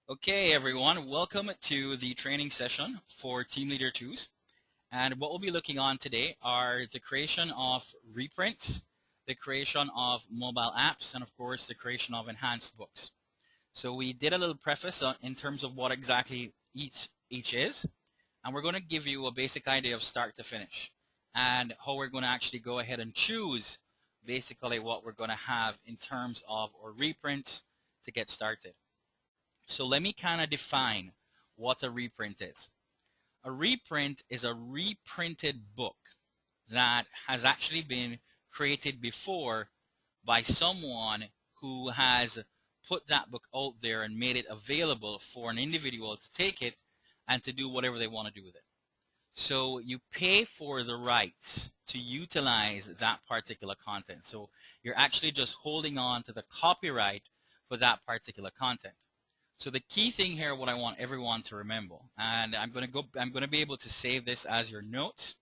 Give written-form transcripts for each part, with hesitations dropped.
Okay, everyone, welcome to the training session for Team Leader 2s. And what we'll be looking on today are the creation of reprints, the creation of mobile apps, and of course, the creation of enhanced books. So we did a little preface in terms of what exactly each is, and we're going to give you a basic idea of start to finish and how we're going to actually go ahead and choose basically what we're going to have in terms of our reprints to get started. So let me kind of define what a reprint is. A reprint is a reprinted book that has actually been created before by someone who has put that book out there and made it available for an individual to take it and to do whatever they want to do with it. So you pay for the rights to utilize that particular content. So you're actually just holding on to the copyright for that particular content. So the key thing here, what I want everyone to remember, and I'm going to be able to save this as your notes.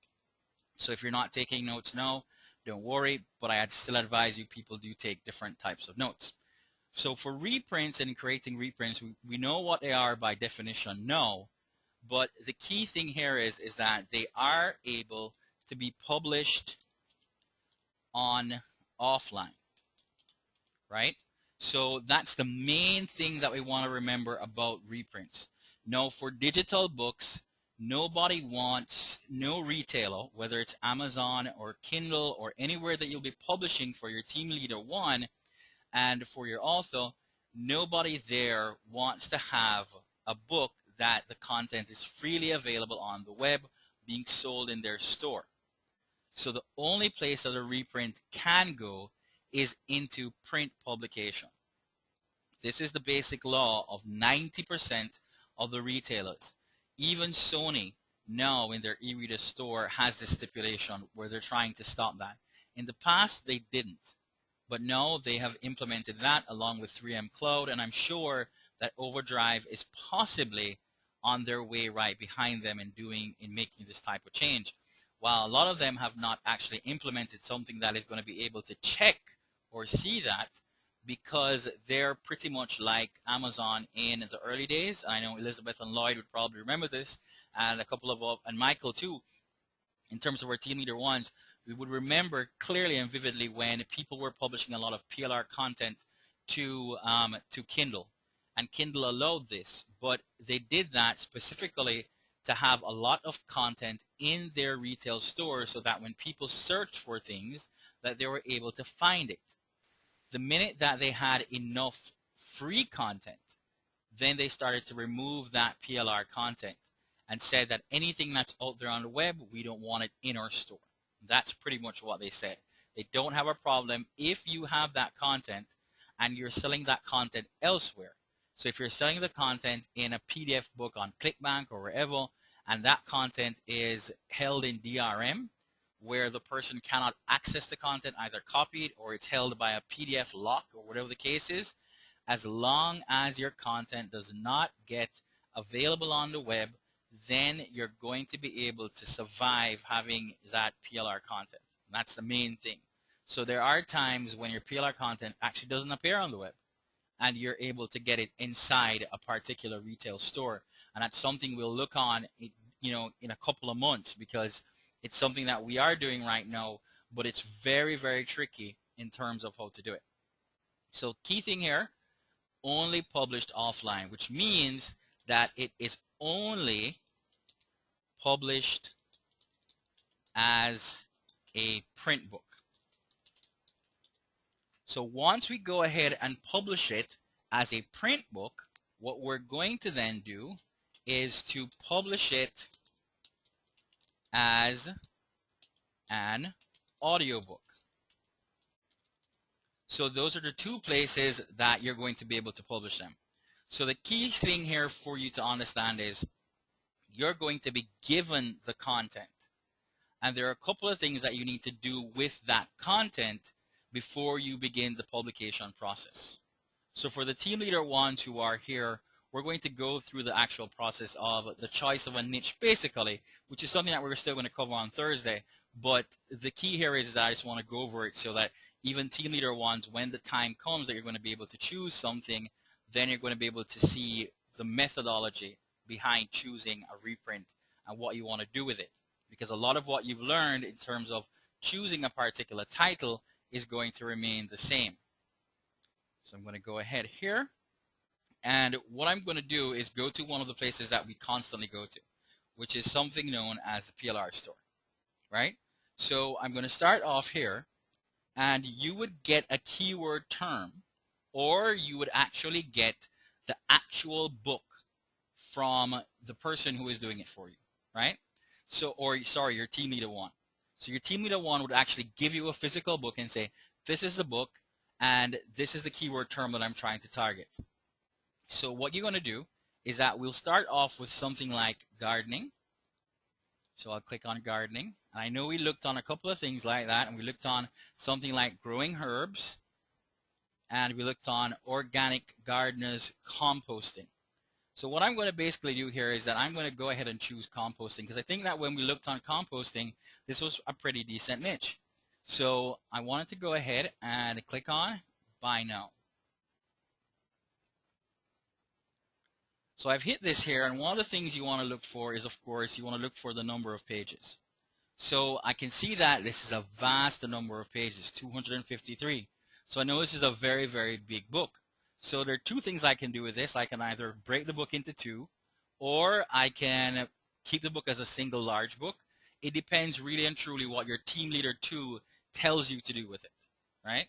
So if you're not taking notes now, don't worry, but I'd still advise you people do take different types of notes. So for reprints and creating reprints, we know what they are by definition now, but the key thing here is that they are able to be published on offline, right? So that's the main thing that we want to remember about reprints. Now for digital books, nobody wants, no retailer, whether it's Amazon or Kindle or anywhere that you'll be publishing for your Team Leader 1 and for your author, nobody there wants to have a book that the content is freely available on the web being sold in their store. So the only place that a reprint can go is into print publication. This is the basic law of 90% of the retailers. Even Sony now in their e-reader store has this stipulation where they're trying to stop that. In the past, they didn't. But now they have implemented that along with 3M Cloud, and I'm sure that Overdrive is possibly on their way right behind them in making this type of change. While a lot of them have not actually implemented something that is going to be able to check or see that, because they're pretty much like Amazon in the early days. I know Elizabeth and Lloyd would probably remember this, and a couple of, and Michael too, in terms of our Team Leader 1s, we would remember clearly and vividly when people were publishing a lot of PLR content to Kindle, and Kindle allowed this, but they did that specifically to have a lot of content in their retail store so that when people searched for things, that they were able to find it. The minute that they had enough free content, then they started to remove that PLR content and said that anything that's out there on the web, we don't want it in our store. That's pretty much what they said. They don't have a problem if you have that content and you're selling that content elsewhere. So if you're selling the content in a PDF book on ClickBank or wherever, and that content is held in DRM, where the person cannot access the content, either copied or it's held by a PDF lock or whatever the case is, as long as your content does not get available on the web, then you're going to be able to survive having that PLR content. And that's the main thing. So there are times when your PLR content actually doesn't appear on the web and you're able to get it inside a particular retail store. And that's something we'll look on, in a couple of months, because it's something that we are doing right now, but it's very, very tricky in terms of how to do it. So key thing here, only published offline, which means that it is only published as a print book. So once we go ahead and publish it as a print book, what we're going to then do is to publish it as an audiobook. So those are the two places that you're going to be able to publish them. So the key thing here for you to understand is you're going to be given the content. And there are a couple of things that you need to do with that content before you begin the publication process. So for the Team Leader 1s who are here, we're going to go through the actual process of the choice of a niche, basically, which is something that we're still going to cover on Thursday. But the key here is that I just want to go over it so that even Team Leader 1s, when the time comes that you're going to be able to choose something, then you're going to be able to see the methodology behind choosing a reprint and what you want to do with it. Because a lot of what you've learned in terms of choosing a particular title is going to remain the same. So I'm going to go ahead here, and what I'm going to do is go to one of the places that we constantly go to, which is something known as the PLR store, right? So I'm going to start off here, and you would get a keyword term, or you would actually get the actual book from the person who is doing it for you, right? So, or sorry, your team leader one. So your team leader one would actually give you a physical book and say, this is the book, and this is the keyword term that I'm trying to target. So what you're going to do is that we'll start off with something like gardening. So I'll click on gardening. And I know we looked on a couple of things like that, and we looked on something like growing herbs, and we looked on organic gardeners composting. So what I'm going to basically do here is that I'm going to go ahead and choose composting, because I think that when we looked on composting, this was a pretty decent niche. So I wanted to go ahead and click on buy now. So I've hit this here, and one of the things you want to look for is, of course, you want to look for the number of pages. So I can see that this is a vast number of pages, 253. So I know this is a very, very big book. So there are two things I can do with this. I can either break the book into two, or I can keep the book as a single large book. It depends really and truly what your team leader 2 tells you to do with it, right?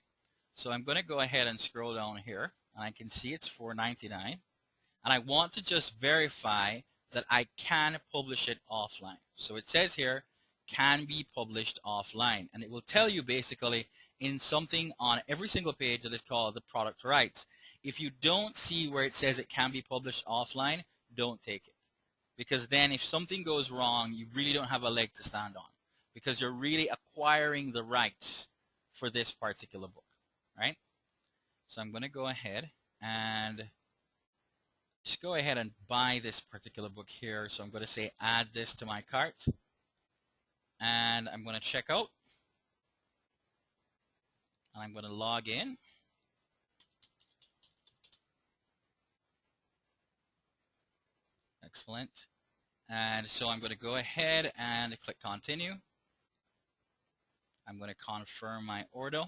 So I'm going to go ahead and scroll down here, and I can see it's $4.99. And I want to just verify that I can publish it offline. So it says here, can be published offline. And it will tell you basically in something on every single page that is called the product rights. If you don't see where it says it can be published offline, don't take it. Because then if something goes wrong, you really don't have a leg to stand on. Because you're really acquiring the rights for this particular book, right? So I'm going to go ahead and just go ahead and buy this particular book here. So I'm going to say add this to my cart. And I'm going to check out. And I'm going to log in. Excellent. And so I'm going to go ahead and click continue. I'm going to confirm my order.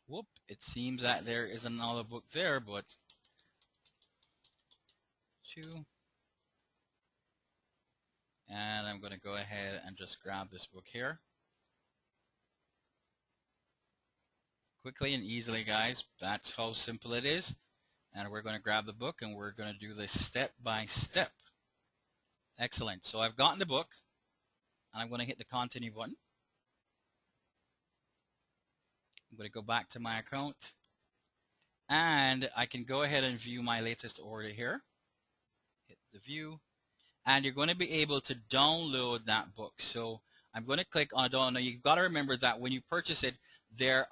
Whoop, it seems that there is another book there, but two. And I'm going to go ahead and just grab this book here. Quickly and easily, guys. That's how simple it is. And we're going to grab the book, and we're going to do this step by step. Excellent. So I've gotten the book, and I'm going to hit the continue button. I'm going to go back to my account, and I can go ahead and view my latest order here. Hit the view, and you're going to be able to download that book. So I'm going to click on download. Now you've got to remember that when you purchase it, there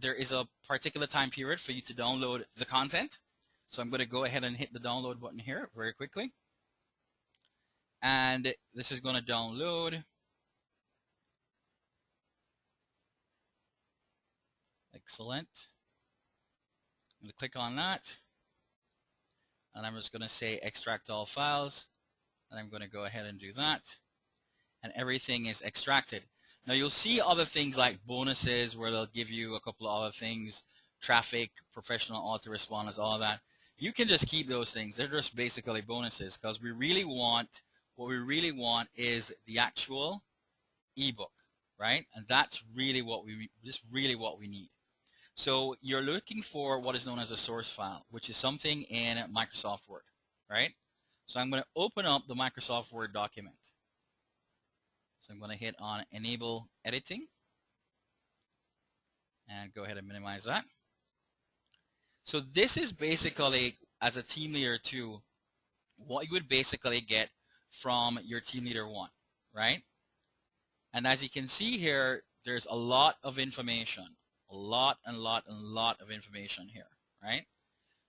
is a particular time period for you to download the content. So I'm going to go ahead and hit the download button here very quickly. And this is going to download. Excellent. I'm going to click on that. And I'm just going to say extract all files. And I'm going to go ahead and do that. And everything is extracted. Now you'll see other things like bonuses where they'll give you a couple of other things, traffic, professional autoresponders, all of that. You can just keep those things. They're just basically bonuses, because what we really want is the actual ebook, right? And that's really what we need. So you're looking for what is known as a source file, which is something in Microsoft Word, right? So I'm going to open up the Microsoft Word document. So I'm going to hit on enable editing and go ahead and minimize that. So this is basically, as a team leader 2, what you would basically get from your team leader 1, right? And as you can see here, there's a lot of information, a lot of information here, right?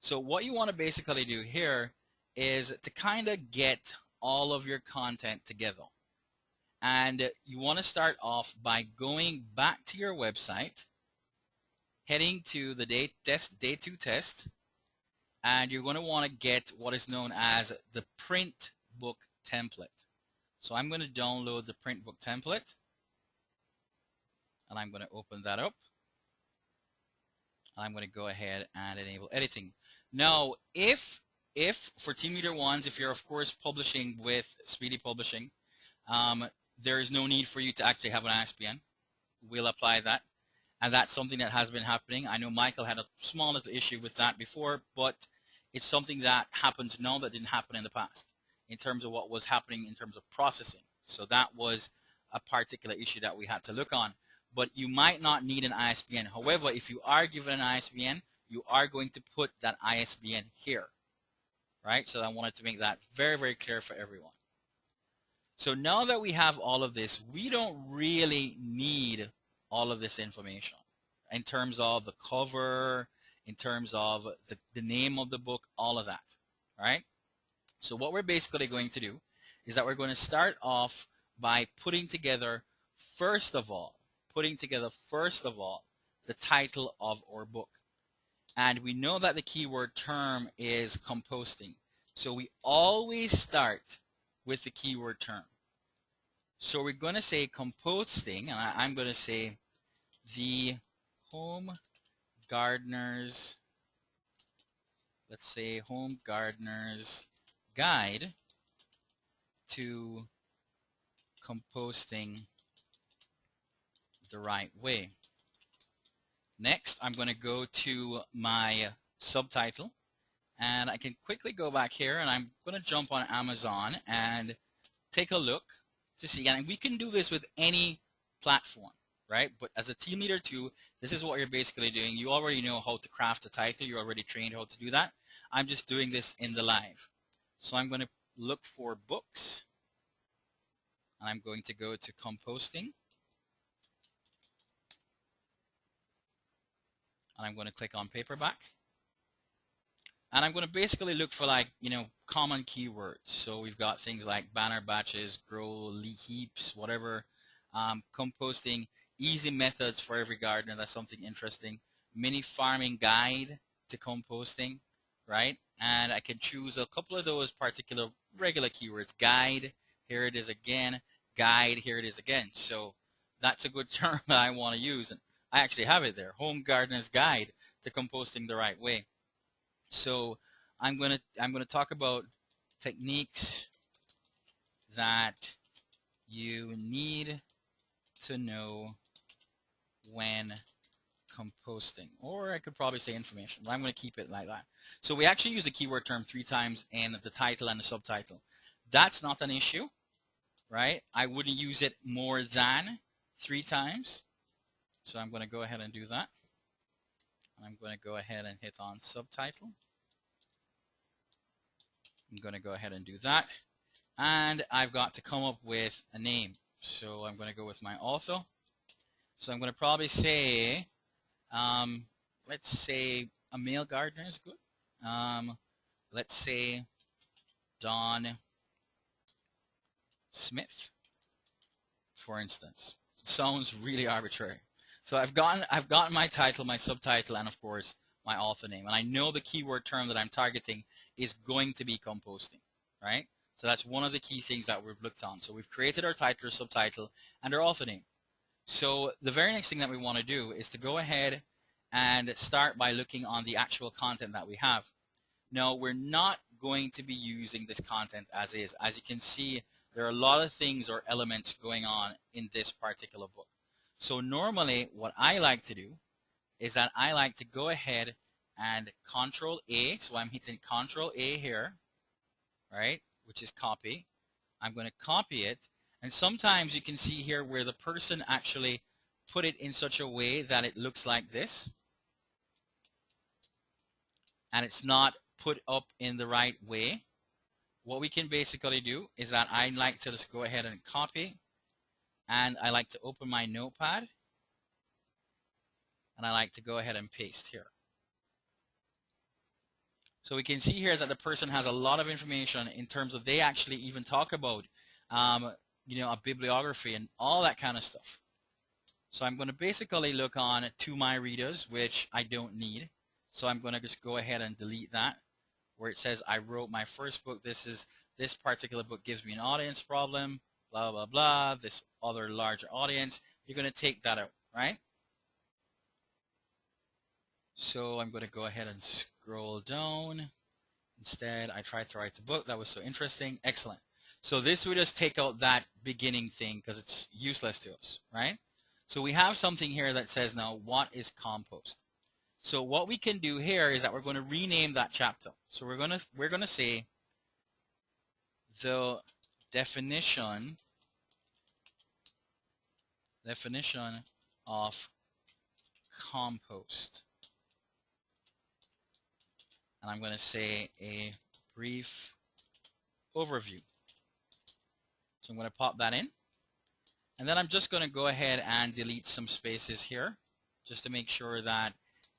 So what you want to basically do here is to kind of get all of your content together. And you want to start off by going back to your website, heading to the day 2 test, and you're going to want to get what is known as the print book template. So I'm going to download the print book template, and I'm going to open that up. I'm going to go ahead and enable editing. Now, if for Team Leader 1s, if you're of course publishing with Speedy Publishing, there is no need for you to actually have an ISBN. We'll apply that. And that's something that has been happening. I know Michael had a small little issue with that before, but it's something that happens now that didn't happen in the past in terms of what was happening in terms of processing. So that was a particular issue that we had to look on. But you might not need an ISBN. However, if you are given an ISBN, you are going to put that ISBN here, right? So I wanted to make that very, very clear for everyone. So now that we have all of this, we don't really need all of this information in terms of the cover, in terms of the name of the book, all of that, right? So what we're basically going to do is that we're going to start off by putting together, first of all, the title of our book. And we know that the keyword term is composting. So we always start with the keyword term. So we're going to say composting, and I'm going to say the Home Gardener's, let's say Home Gardener's Guide to Composting the Right Way. Next, I'm going to go to my subtitle, and I can quickly go back here, and I'm going to jump on Amazon and take a look to see. And we can do this with any platform, right? But as a Team Leader 2, this is what you're basically doing. You already know how to craft a title. You're already trained how to do that. I'm just doing this in the live. So I'm going to look for books, and I'm going to go to composting. And I'm going to click on paperback. And I'm going to basically look for, like, common keywords. So we've got things like banner batches, grow heaps, whatever, composting, easy methods for every gardener. That's something interesting. Mini farming guide to composting, right? And I can choose a couple of those particular regular keywords. Guide, here it is again. Guide, here it is again. So that's a good term that I want to use. And I actually have it there, Home Gardener's Guide to Composting the Right Way. So I'm going to talk about techniques that you need to know when composting, or I could probably say information, but I'm going to keep it like that. So we actually use the keyword term 3 times in the title and the subtitle. That's not an issue, right? I wouldn't use it more than 3 times. So I'm going to go ahead and do that. I'm going to go ahead and hit on subtitle. I'm going to go ahead and do that. And I've got to come up with a name. So I'm going to go with my author. So I'm going to probably say, let's say a male gardener is good. Let's say Don Smith, for instance. Sounds really arbitrary. So I've gotten my title, my subtitle, and of course my author name. And I know the keyword term that I'm targeting is going to be composting, right? So that's one of the key things that we've looked on. So we've created our title or subtitle and our author name. So the very next thing that we want to do is to go ahead and start by looking on the actual content that we have. Now, we're not going to be using this content as is. As you can see, there are a lot of things or elements going on in this particular book. So normally what I like to do is that I like to go ahead and Control A. So I'm hitting Control A here, right, which is copy. I'm going to copy it. And sometimes you can see here where the person actually put it in such a way that it looks like this. And it's not put up in the right way. What we can basically do is that I like to just go ahead and copy. And I like to open my notepad. And I like to go ahead and paste here. So we can see here that the person has a lot of information in terms of they actually even talk about a bibliography and all that kind of stuff. So I'm going to basically look on to my readers, which I don't need. So I'm going to just go ahead and delete that. where it says, I wrote my first book, this particular book gives me an audience problem, blah, blah, blah, this other larger audience. You're going to take that out, right? So I'm going to go ahead and scroll down. Instead, I tried to write the book. That was so interesting. Excellent. So this would just take out that beginning thing because it's useless to us, right? So we have something here that says now, what is compost? So what we can do here is that we're going to rename that chapter. So we're going to say the definition of compost. And I'm going to say a brief overview. So I'm going to pop that in. And then I'm just going to go ahead and delete some spaces here just to make sure that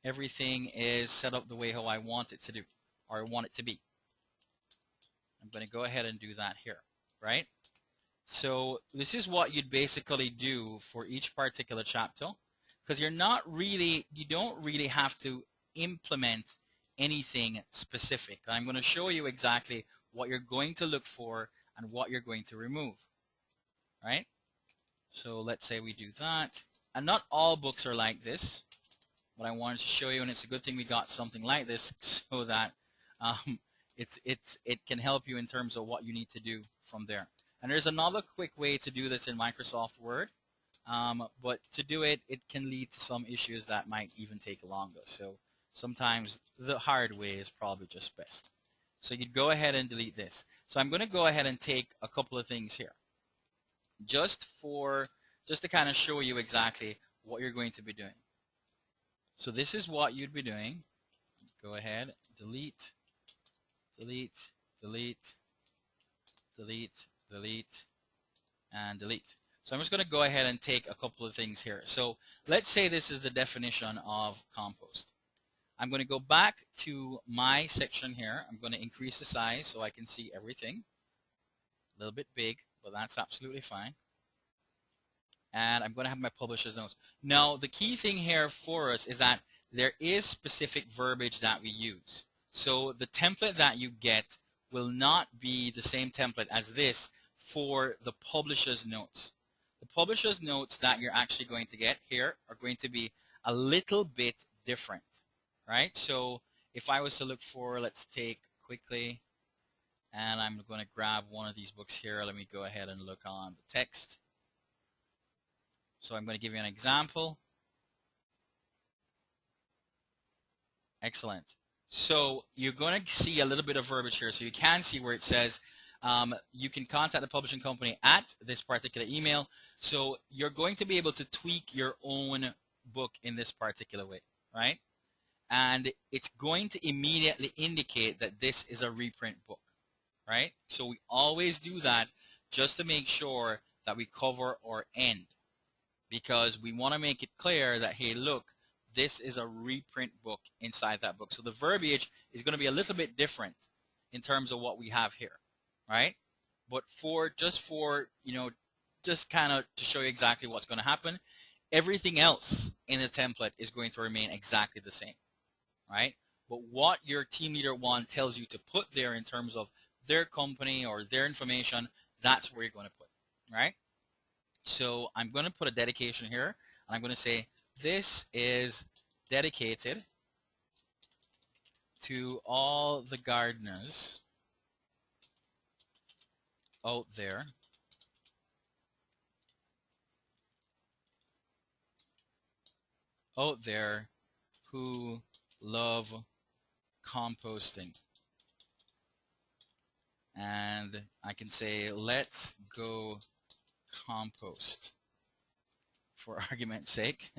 everything is set up the way how I want it to do, or I want it to be. I'm going to go ahead and do that here, right? So this is what you'd basically do for each particular chapter, because you don't really have to implement anything specific. I'm going to show you exactly what you're going to look for and what you're going to remove, right? So let's say we do that. And not all books are like this, but I wanted to show you, and it's a good thing we got something like this so that it can help you in terms of what you need to do from there. And there's another quick way to do this in Microsoft Word, but to do it, it can lead to some issues that might even take longer. So sometimes the hard way is probably just best. So you'd go ahead and delete this. So I'm going to go ahead and take a couple of things here, just to kind of show you exactly what you're going to be doing. So this is what you'd be doing. Go ahead, delete, delete, delete, delete, delete, and delete. So I'm just going to go ahead and take a couple of things here. So let's say this is the definition of compost. I'm going to go back to my section here. I'm going to increase the size so I can see everything. A little bit big, but that's absolutely fine. And I'm going to have my publisher's notes. Now, the key thing here for us is that there is specific verbiage that we use. So the template that you get will not be the same template as this for the publisher's notes. The publisher's notes that you're actually going to get here are going to be a little bit different, right? So if I was to look for, let's take quickly, and I'm going to grab one of these books here. Let me go ahead and look on the text. So I'm going to give you an example. Excellent. So you're going to see a little bit of verbiage here. So you can see where it says you can contact the publishing company at this particular email. So you're going to be able to tweak your own book in this particular way, right? And it's going to immediately indicate that this is a reprint book, right? So we always do that just to make sure that we cover our end, because we want to make it clear that, hey, look, this is a reprint book inside that book. So the verbiage is going to be a little bit different in terms of what we have here, right? But just kind of to show you exactly what's going to happen, everything else in the template is going to remain exactly the same, right? But what your team leader one tells you to put there in terms of their company or their information, that's where you're going to put, right? So I'm going to put a dedication here, and I'm going to say this is dedicated to all the gardeners out there who love composting. And I can say, let's go compost, for argument's sake.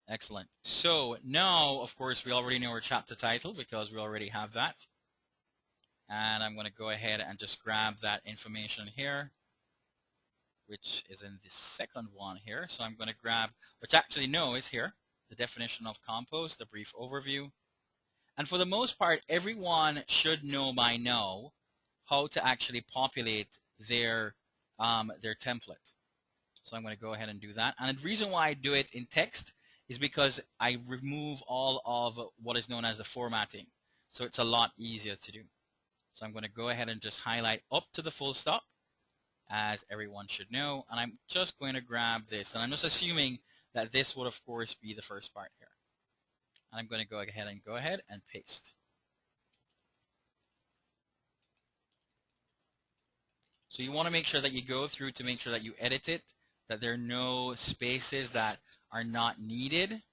Excellent. So now, of course, we already know our chapter title because we already have that. And I'm going to go ahead and just grab that information here, which is in the second one here. So I'm going to grab, which actually no is here, the definition of compost, the brief overview. And for the most part, everyone should know by now how to actually populate their template. So I'm going to go ahead and do that. And the reason why I do it in text is because I remove all of what is known as the formatting. So it's a lot easier to do. So I'm going to go ahead and just highlight up to the full stop, as everyone should know. And I'm just going to grab this. And I'm just assuming that this would, of course, be the first part here. And I'm going to go ahead and paste. So you want to make sure that you go through to make sure that you edit it, that there are no spaces that are not needed,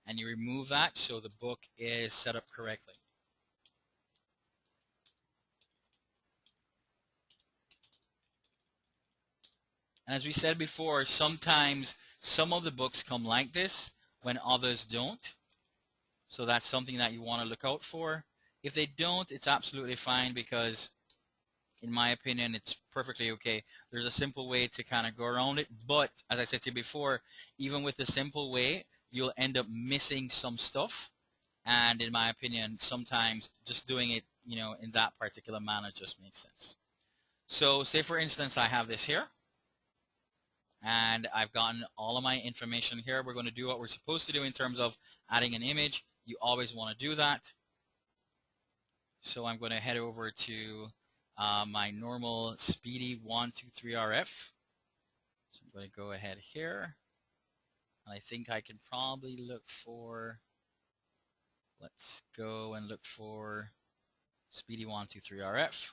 and you remove that so the book is set up correctly. And as we said before, sometimes some of the books come like this when others don't. So that's something that you want to look out for. If they don't, it's absolutely fine because, in my opinion, it's perfectly okay. There's a simple way to kind of go around it. But as I said to you before, even with the simple way, you'll end up missing some stuff. And in my opinion, sometimes just doing it, in that particular manner just makes sense. So say, for instance, I have this here. And I've gotten all of my information here. We're going to do what we're supposed to do in terms of adding an image. You always want to do that. So I'm going to head over to my normal Speedy 123RF. So I'm going to go ahead here. And I think I can probably look for, let's go and look for Speedy 123RF.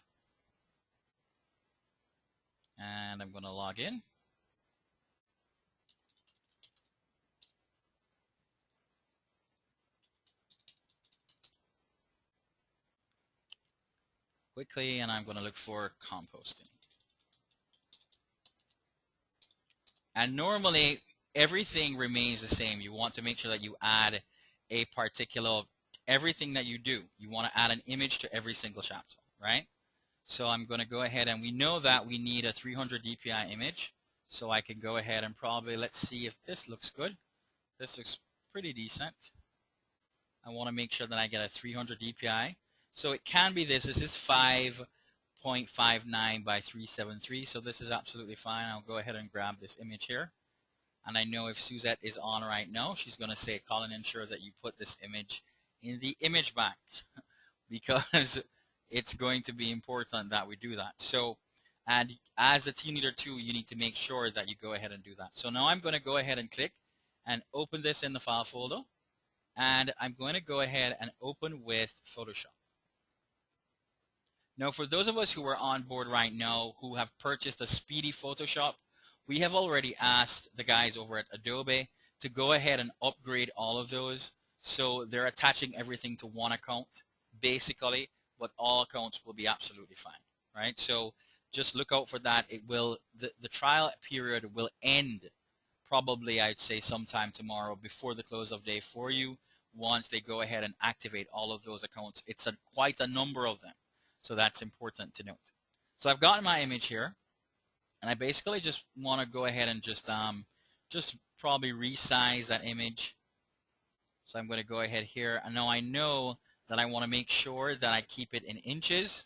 And I'm going to log in. Quickly, and I'm going to look for composting. And normally, everything remains the same. You want to make sure that you add a particular, everything that you do. You want to add an image to every single chapter, right? So I'm going to go ahead, and we know that we need a 300 DPI image. So I can go ahead and probably, let's see if this looks good. This looks pretty decent. I want to make sure that I get a 300 DPI. So it can be this. This is 5.59 by 373. So this is absolutely fine. I'll go ahead and grab this image here. And I know if Suzette is on right now, she's going to say, Colin, ensure that you put this image in the image bank because it's going to be important that we do that. So, and as a team leader too, you need to make sure that you go ahead and do that. So now I'm going to go ahead and click and open this in the file folder. And I'm going to go ahead and open with Photoshop. Now, for those of us who are on board right now who have purchased a Speedy Photoshop, we have already asked the guys over at Adobe to go ahead and upgrade all of those. So they're attaching everything to one account, basically, but all accounts will be absolutely fine, right? So just look out for that. It will, the trial period will end probably, I'd say, sometime tomorrow before the close of day for you once they go ahead and activate all of those accounts. It's quite a number of them. So that's important to note. So I've gotten my image here, and I basically just want to go ahead and just probably resize that image. So I'm going to go ahead here, and now I know that I want to make sure that I keep it in inches.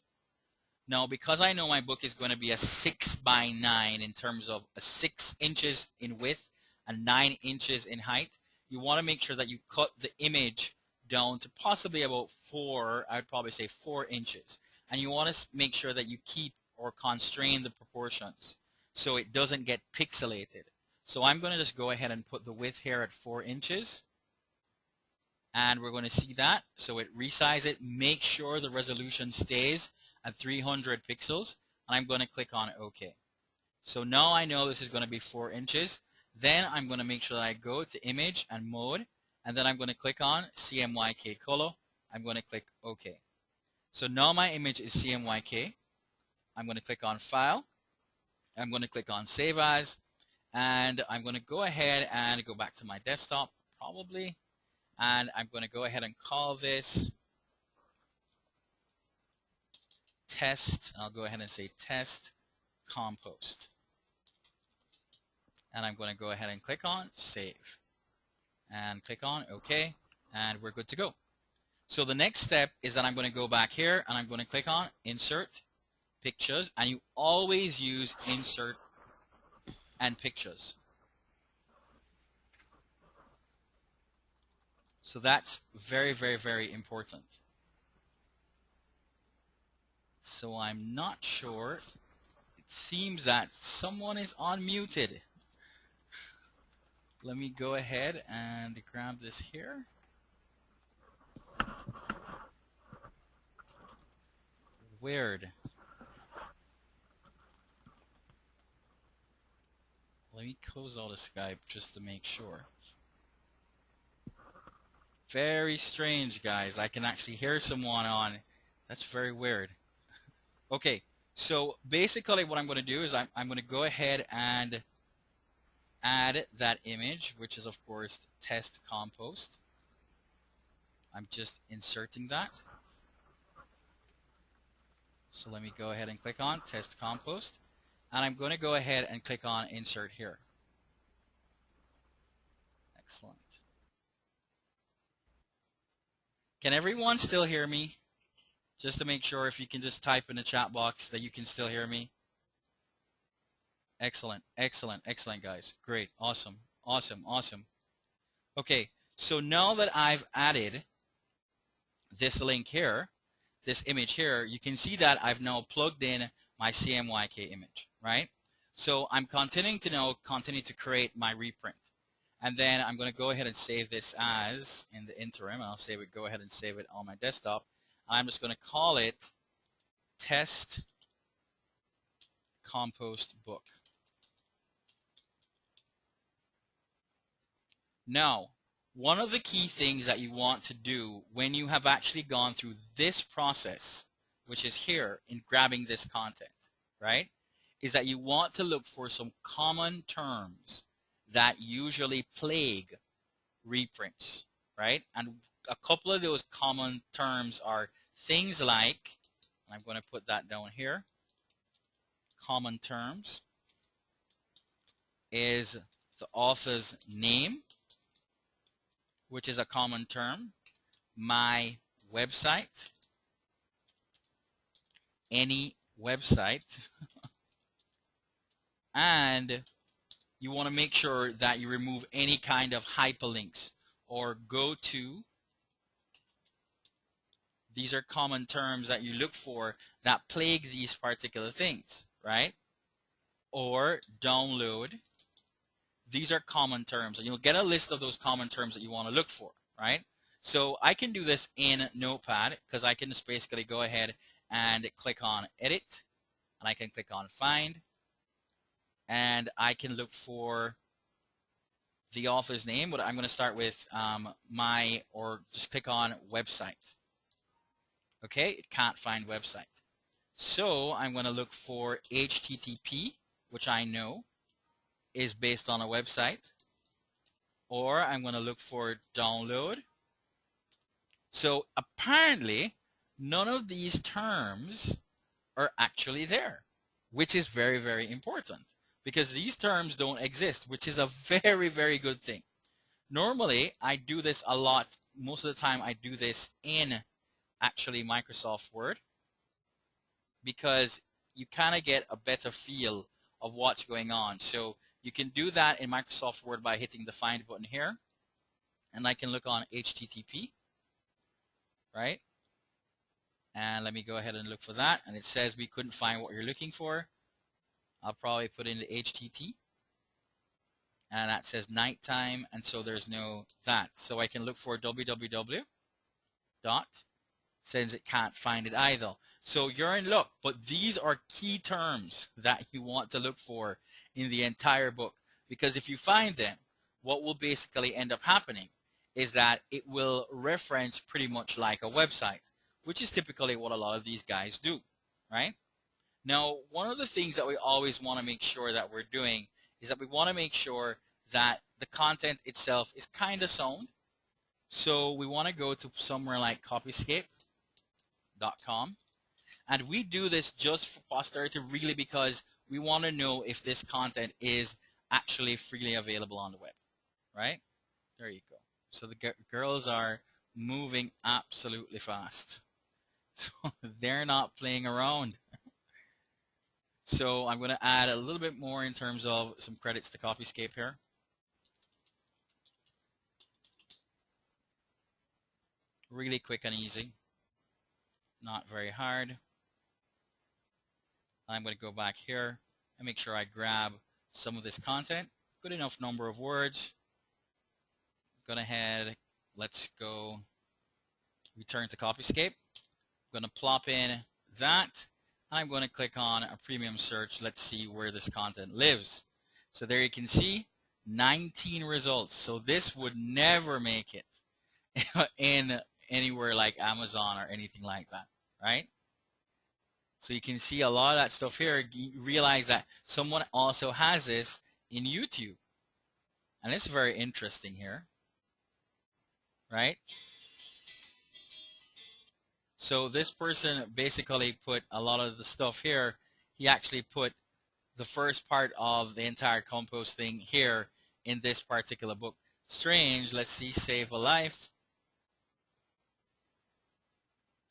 Now, because I know my book is going to be a 6 by 9 in terms of 6 inches in width and 9 inches in height, you want to make sure that you cut the image down to possibly about 4, I'd probably say 4 inches. And you want to make sure that you keep or constrain the proportions so it doesn't get pixelated. So I'm going to just go ahead and put the width here at 4 inches. And we're going to see that. So it resize it. Make sure the resolution stays at 300 pixels. And I'm going to click on OK. So now I know this is going to be 4 inches. Then I'm going to make sure that I go to Image and Mode. And then I'm going to click on CMYK Color. I'm going to click OK. So now my image is CMYK. I'm going to click on File. I'm going to click on Save As. And I'm going to go ahead and go back to my desktop, probably. And I'm going to go ahead and call this Test. I'll go ahead and say Test Compost. And I'm going to go ahead and click on Save. And click on OK. And we're good to go. So the next step is that I'm going to go back here and I'm going to click on Insert, Pictures, and you always use Insert and Pictures. So that's very, very, very important. So I'm not sure. It seems that someone is unmuted. Let me go ahead and grab this here. Weird. Let me close all the Skype just to make sure. Very strange, guys. I can actually hear someone on. That's very weird. Okay, so basically what I'm going to do is I'm going to go ahead and add that image, which is of course test compost. I'm just inserting that. So let me go ahead and click on test compost, and I'm going to go ahead and click on insert here. Excellent. Can everyone still hear me? Just to make sure, if you can just type in the chat box that you can still hear me. Excellent, excellent, excellent, guys. Great, awesome, awesome, awesome. Okay, so now that I've added this link here, this image here, you can see that I've now plugged in my CMYK image, right? So I'm continuing to now continue to create my reprint. And then I'm going to go ahead and save this as, in the interim, I'll save it, go ahead and save it on my desktop. I'm just going to call it test compost book. Now, one of the key things that you want to do when you have actually gone through this process, which is here in grabbing this content, right, is that you want to look for some common terms that usually plague reprints, right? And a couple of those common terms are things like, I'm going to put that down here, common terms is the author's name, which is a common term, my website, any website, and you want to make sure that you remove any kind of hyperlinks or go to. These are common terms that you look for that plague these particular things, right? Or download. These are common terms, and you'll get a list of those common terms that you want to look for, right? So I can do this in Notepad because I can just basically go ahead and click on edit, and I can click on find, and I can look for the author's name. But I'm going to start with or just click on website. Okay, it can't find website. So I'm going to look for HTTP, which I know is based on a website, or I'm going to look for download. So apparently none of these terms are actually there, which is very, very important because these terms don't exist, which is a very, very good thing. Normally I do this a lot. Most of the time I do this in actually Microsoft Word because you kind of get a better feel of what's going on. So you can do that in Microsoft Word by hitting the find button here, and I can look on HTTP, right? And let me go ahead and look for that, and it says we couldn't find what you're looking for. I'll probably put in the HTTP, and that says nighttime, and so there's no that. So I can look for www dot, since it can't find it either. So you're in luck, but these are key terms that you want to look for in the entire book, because if you find them, what will basically end up happening is that it will reference pretty much like a website, which is typically what a lot of these guys do, right? Now, one of the things that we always want to make sure that we're doing is that we want to make sure that the content itself is kind of sound. So we want to go to somewhere like copyscape.com. And we do this just for posterity, really, because we want to know if this content is actually freely available on the web, right? There you go. So the girls are moving absolutely fast. So they're not playing around. So I'm going to add a little bit more in terms of some credits to Copyscape here. Really quick and easy. Not very hard. I'm going to go back here and make sure I grab some of this content. Good enough number of words. Go ahead, let's go return to Copyscape. I'm going to plop in that. I'm going to click on a premium search. Let's see where this content lives. So there you can see 19 results. So this would never make it in anywhere like Amazon or anything like that, right? So you can see a lot of that stuff here. You realize that someone also has this in YouTube. And it's very interesting here, right? So this person basically put a lot of the stuff here. He actually put the first part of the entire compost thing here in this particular book. Strange. Let's see. Save a Life.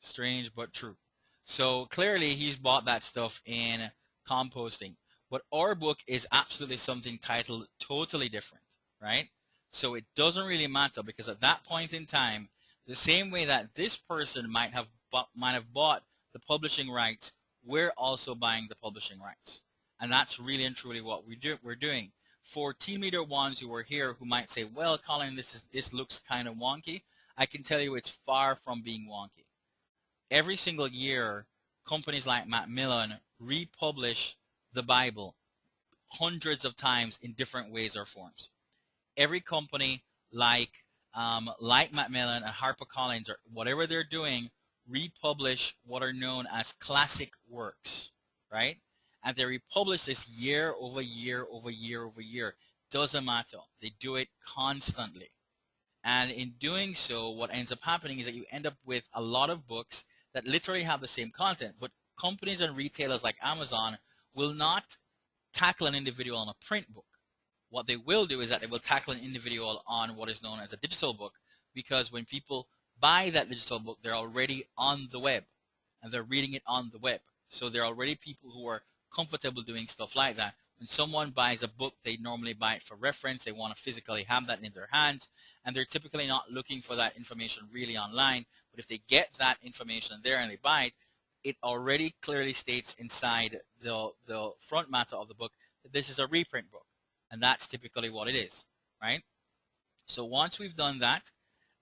Strange but true. So clearly he's bought that stuff in composting. But our book is absolutely something titled totally different, right? So it doesn't really matter, because at that point in time, the same way that this person might have bought the publishing rights, we're also buying the publishing rights. And that's really and truly what we're doing. For team leader ones who are here who might say, well, Colin, this looks kind of wonky, I can tell you it's far from being wonky. Every single year, companies like Macmillan republish the Bible hundreds of times in different ways or forms. Every company like Macmillan and HarperCollins, or whatever they're doing, republish what are known as classic works, right? And they republish this year over year over year over year. Doesn't matter. They do it constantly. And in doing so, what ends up happening is that you end up with a lot of books that literally have the same content, but companies and retailers like Amazon will not tackle an individual on a print book. What they will do is that they will tackle an individual on what is known as a digital book, because when people buy that digital book, they're already on the web and they're reading it on the web. So there are already people who are comfortable doing stuff like that. When someone buys a book, they normally buy it for reference. They want to physically have that in their hands, and they're typically not looking for that information really online. But if they get that information there and they buy it, it already clearly states inside the front matter of the book that this is a reprint book. And that's typically what it is, right? So once we've done that,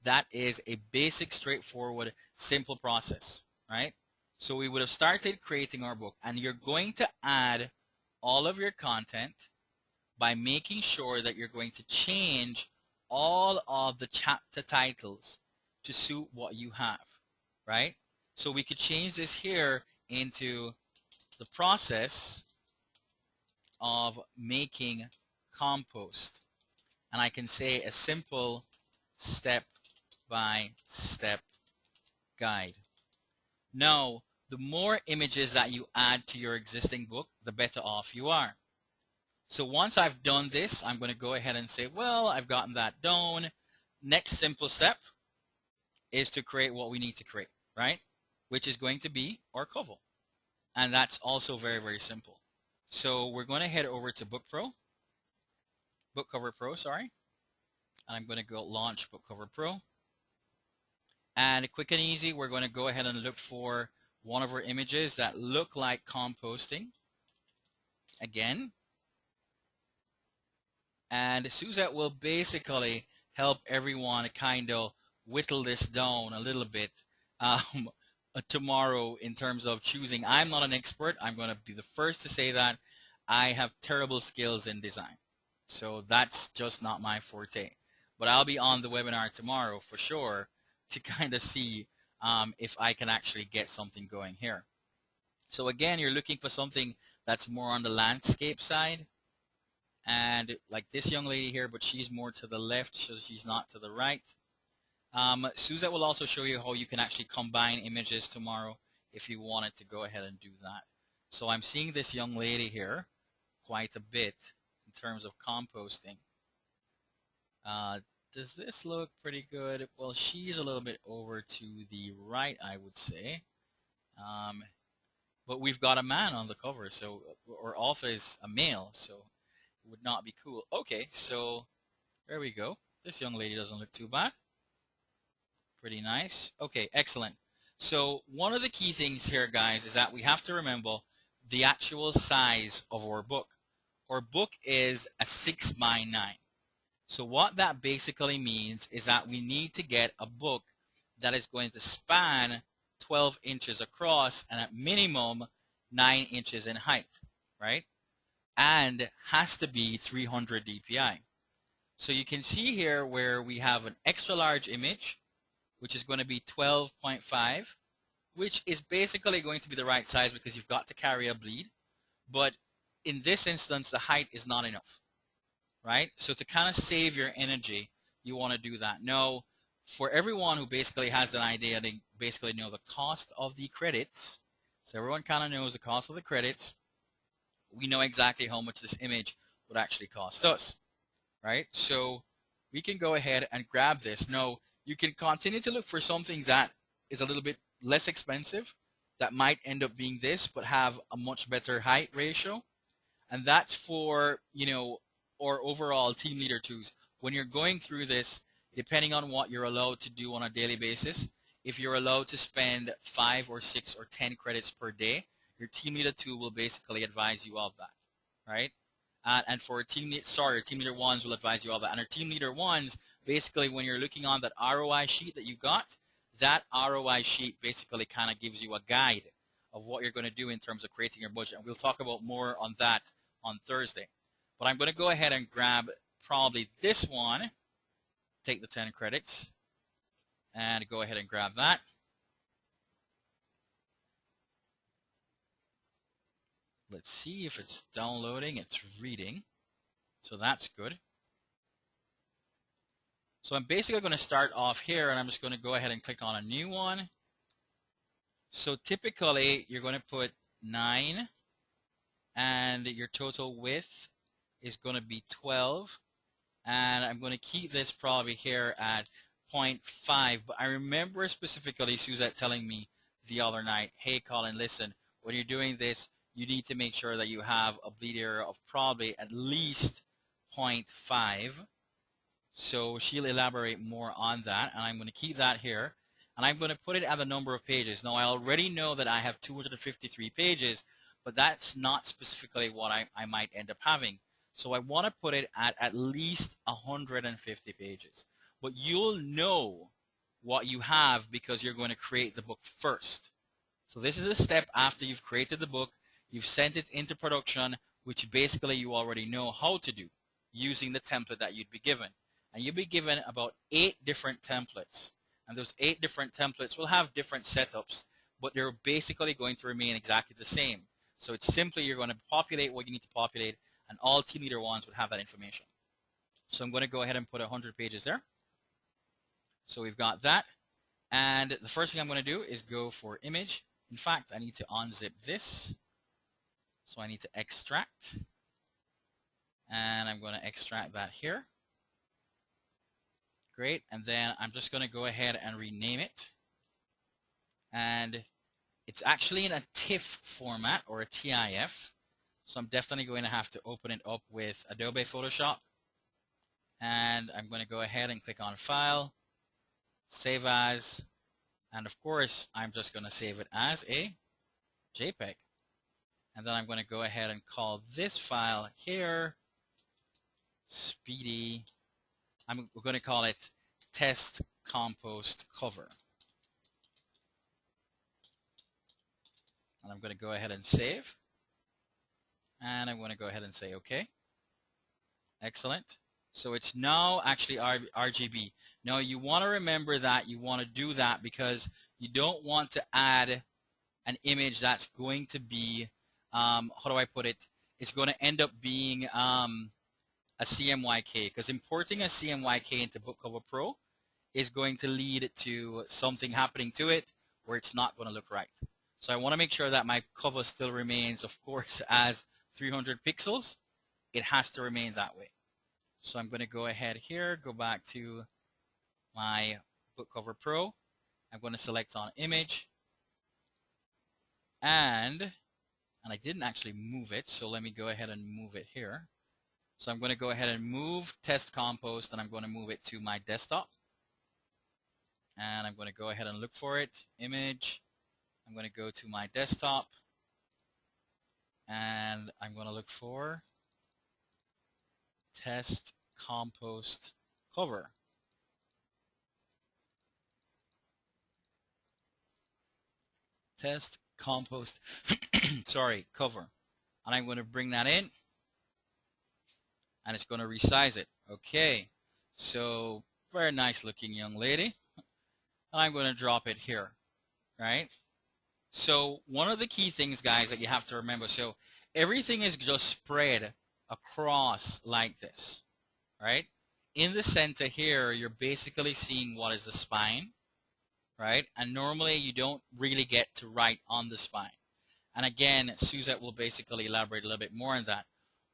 that is a basic, straightforward, simple process, right? So we would have started creating our book, and you're going to add all of your content by making sure that you're going to change all of the chapter titles to suit what you have, right? So we could change this here into the process of making compost. And I can say a simple step-by-step guide. Now, the more images that you add to your existing book, the better off you are. So once I've done this, I'm going to go ahead and say, well, I've gotten that down. Next simple step is to create what we need to create, right? Which is going to be our cover. And that's also very, very simple. So we're going to head over to Book Cover Pro, sorry. And I'm going to go launch Book Cover Pro. And quick and easy, we're going to go ahead and look for one of our images that look like composting. Again. And Suzette will basically help everyone kind of whittle this down a little bit tomorrow in terms of choosing. I'm not an expert. I'm going to be the first to say that. I have terrible skills in design. So that's just not my forte. But I'll be on the webinar tomorrow for sure to kind of see if I can actually get something going here. So again, you're looking for something that's more on the landscape side. And like this young lady here, but she's more to the left, so she's not to the right. Suzette will also show you how you can actually combine images tomorrow if you wanted to go ahead and do that. So I'm seeing this young lady here quite a bit in terms of composting. Does this look pretty good? Well, she's a little bit over to the right, I would say. But we've got a man on the cover, so our author is a male, so it would not be cool. Okay, so there we go. This young lady doesn't look too bad. Pretty nice. Okay, excellent. So one of the key things here, guys, is that we have to remember the actual size of our book. Our book is a 6x9. So what that basically means is that we need to get a book that is going to span 12 inches across and at minimum 9 inches in height, right? And has to be 300 dpi. So you can see here where we have an extra large image, which is going to be 12.5, which is basically going to be the right size because you've got to carry a bleed. But in this instance, the height is not enough, right? So to kind of save your energy, you want to do that. Now, for everyone who basically has an idea, they basically know the cost of the credits. So everyone kind of knows the cost of the credits. We know exactly how much this image would actually cost us, right? So we can go ahead and grab this. Now, you can continue to look for something that is a little bit less expensive that might end up being this, but have a much better height ratio. And that's for, our overall Team Leader 2s. When you're going through this, depending on what you're allowed to do on a daily basis, if you're allowed to spend 5 or 6 or 10 credits per day, your Team Leader 2 will basically advise you of that, right? And for Team Leader 1s will advise you of that. And our Team Leader 1s, basically when you're looking on that ROI sheet that you got, that ROI sheet basically kind of gives you a guide of what you're going to do in terms of creating your budget. And we'll talk about more on that on Thursday. But I'm going to go ahead and grab probably this one, take the 10 credits, and go ahead and grab that. Let's see if it's downloading. It's reading. So that's good. So I'm basically going to start off here, and I'm just going to go ahead and click on a new one. So typically, you're going to put 9, and your total width is going to be 12. And I'm going to keep this probably here at 0.5. But I remember specifically Suzette telling me the other night, hey, Colin, listen, when you're doing this, you need to make sure that you have a bleed area of probably at least 0.5. So she'll elaborate more on that, and I'm going to keep that here. And I'm going to put it at the number of pages. Now, I already know that I have 253 pages, but that's not specifically what I might end up having. So I want to put it at least 150 pages. But you'll know what you have because you're going to create the book first. So this is a step after you've created the book, you've sent it into production, which basically you already know how to do using the template that you'd be given. And you'll be given about 8 different templates. And those 8 different templates will have different setups, but they're basically going to remain exactly the same. So it's simply you're going to populate what you need to populate, and all Team Leader 1s would have that information. So I'm going to go ahead and put 100 pages there. So we've got that. And the first thing I'm going to do is go for image. In fact, I need to unzip this. So I need to extract. And I'm going to extract that here. Great. And then I'm just going to go ahead and rename it. And it's actually in a TIFF format or a TIF. So I'm definitely going to have to open it up with Adobe Photoshop. And I'm going to go ahead and click on File, Save As, and of course, I'm just going to save it as a JPEG. And then I'm going to go ahead and call this file here Speedy. We're going to call it Test Compost Cover. And I'm going to go ahead and save. And I'm going to go ahead and say OK. Excellent. So it's now actually RGB. Now you want to remember that you want to do that because you don't want to add an image that's going to be, how do I put it? It's going to end up being a CMYK, because importing a CMYK into Bookcover Pro is going to lead to something happening to it where it's not going to look right. So I want to make sure that my cover still remains, of course, as 300 pixels. It has to remain that way. So I'm going to go ahead here, go back to my Bookcover Pro. I'm going to select on image. And I didn't actually move it, so let me go ahead and move it here. So I'm going to go ahead and move Test Compost, and I'm going to move it to my desktop. And I'm going to go ahead and look for it, image. I'm going to go to my desktop. and I'm going to look for test compost cover. Test compost, sorry, cover. And I'm going to bring that in, and it's going to resize it. Okay, so very nice looking young lady. I'm going to drop it here, right? So one of the key things, guys, that you have to remember, so everything is just spread across like this, right? In the center here, you're basically seeing what is the spine, right? And normally you don't really get to write on the spine. And again, Suzette will basically elaborate a little bit more on that.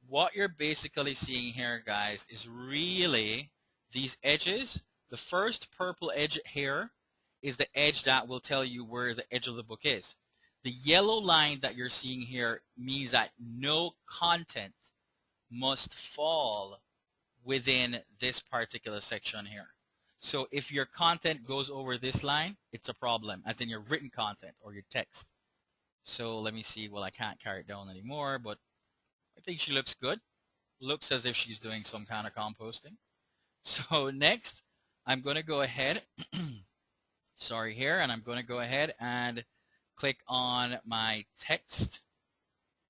What you're basically seeing here, guys, is really these edges. The first purple edge here is the edge that will tell you where the edge of the book is. The yellow line that you're seeing here means that no content must fall within this particular section here. So if your content goes over this line, it's a problem, as in your written content or your text. So let me see. Well, I can't carry it down anymore, but I think she looks good. Looks as if she's doing some kind of composting. So next, I'm going to go ahead, sorry here, and I'm going to go ahead and click on my text.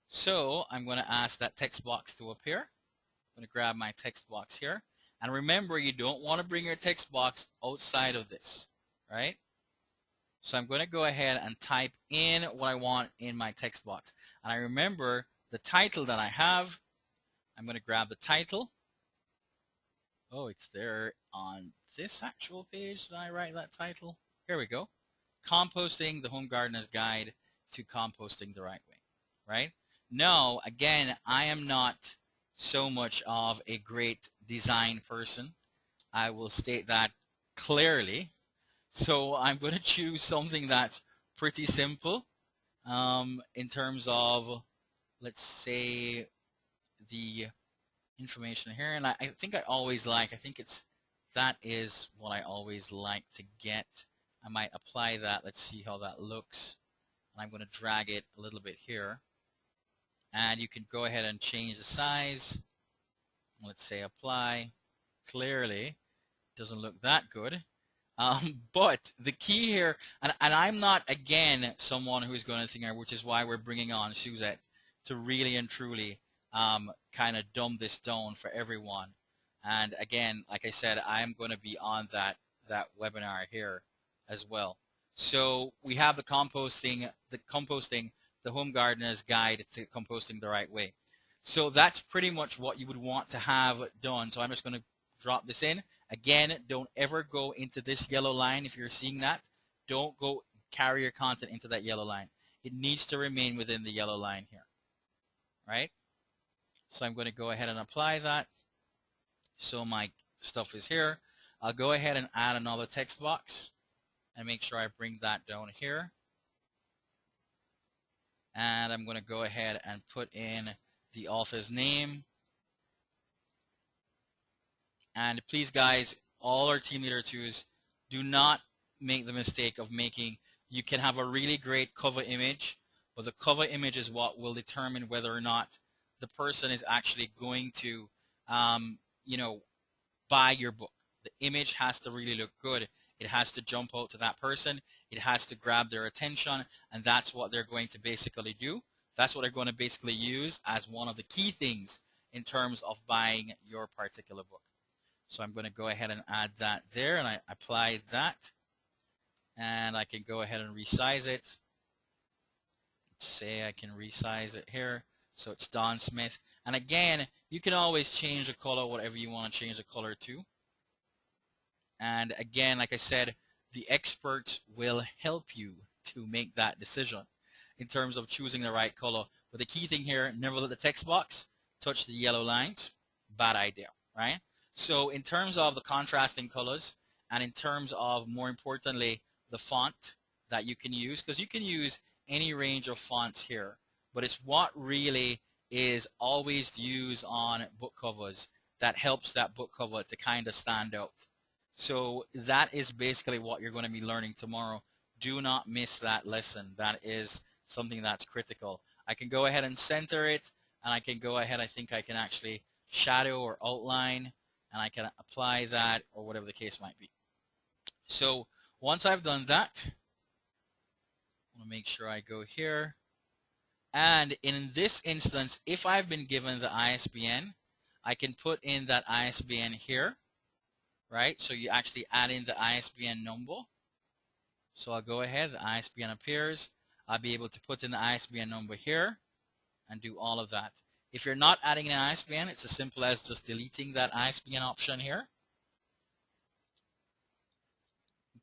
So I'm going to ask that text box to appear. I'm going to grab my text box here. And remember, you don't want to bring your text box outside of this, right? So I'm going to go ahead and type in what I want in my text box. And I remember the title that I have. I'm going to grab the title. Oh, it's there on this actual page. Did I write that title? Here we go. Composting, the Home Gardener's Guide to Composting the Right Way, right? Now, again, I am not so much of a great design person. I will state that clearly. So I'm going to choose something that's pretty simple in terms of, let's say, the information here. And I think I always like, that is what I always like to get. I might apply that. Let's see how that looks. And I'm going to drag it a little bit here. And you can go ahead and change the size. Let's say apply. Clearly, doesn't look that good. But the key here, and I'm not, again, someone who's going to think, which is why we're bringing on Suzette to really and truly kind of dumb this down for everyone. And again, like I said, I'm going to be on that webinar here as well. So we have the composting, the Home Gardener's Guide to Composting the Right Way. So that's pretty much what you would want to have done. So I'm just going to drop this in. Again, don't ever go into this yellow line. If you're seeing that, don't go carry your content into that yellow line. It needs to remain within the yellow line here, right? So I'm going to go ahead and apply that. So my stuff is here. I'll go ahead and add another text box and make sure I bring that down here. And I'm going to go ahead and put in the author's name. And please, guys, all our Team Leader 2s, do not make the mistake of you can have a really great cover image, but the cover image is what will determine whether or not the person is actually going to, buy your book. The image has to really look good. It has to jump out to that person. It has to grab their attention, and that's what they're going to basically do. That's what they're going to basically use as one of the key things in terms of buying your particular book. So I'm going to go ahead and add that there, and I applied that. And I can go ahead and resize it. Let's say I can resize it here. So it's Don Smith. And again, you can always change the color, whatever you want to change the color to. And again, like I said, the experts will help you to make that decision in terms of choosing the right color. But the key thing here, never let the text box touch the yellow lines. Bad idea, right? So in terms of the contrasting colors, and in terms of, more importantly, the font that you can use, because you can use any range of fonts here, but it's what really is always used on book covers that helps that book cover to kind of stand out. So that is basically what you're going to be learning tomorrow. Do not miss that lesson. That is something that's critical. I can go ahead and center it, and I can go ahead, I think I can actually shadow or outline, and I can apply that or whatever the case might be. So once I've done that, I want to make sure I go here. And in this instance, if I've been given the ISBN, I can put in that ISBN here, right? So you actually add in the ISBN number. So I'll go ahead, the ISBN appears. I'll be able to put in the ISBN number here and do all of that. If you're not adding an ISBN, it's as simple as just deleting that ISBN option here.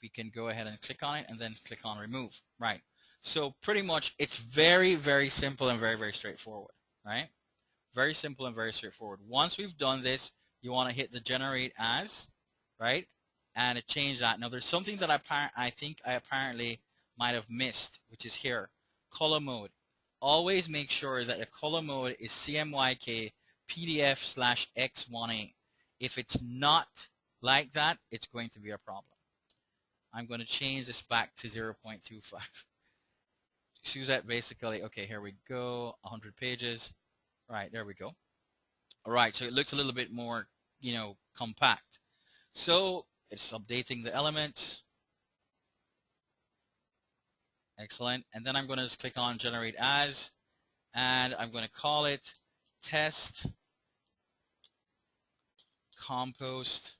We can go ahead and click on it and then click on remove, right? So pretty much it's very, very simple and very, very straightforward, right? Very simple and very straightforward. Once we've done this, you want to hit the generate as, right? And it change that. Now there's something that I think I apparently might have missed, which is here, color mode. Always make sure that the color mode is CMYK PDF/X1A. If it's not like that, it's going to be a problem. I'm going to change this back to 0.25. Suzette basically, okay, here we go, 100 pages. All right, there we go. All right, so it looks a little bit more, compact. So it's updating the elements. Excellent. And then I'm going to just click on generate as, and I'm going to call it test compost,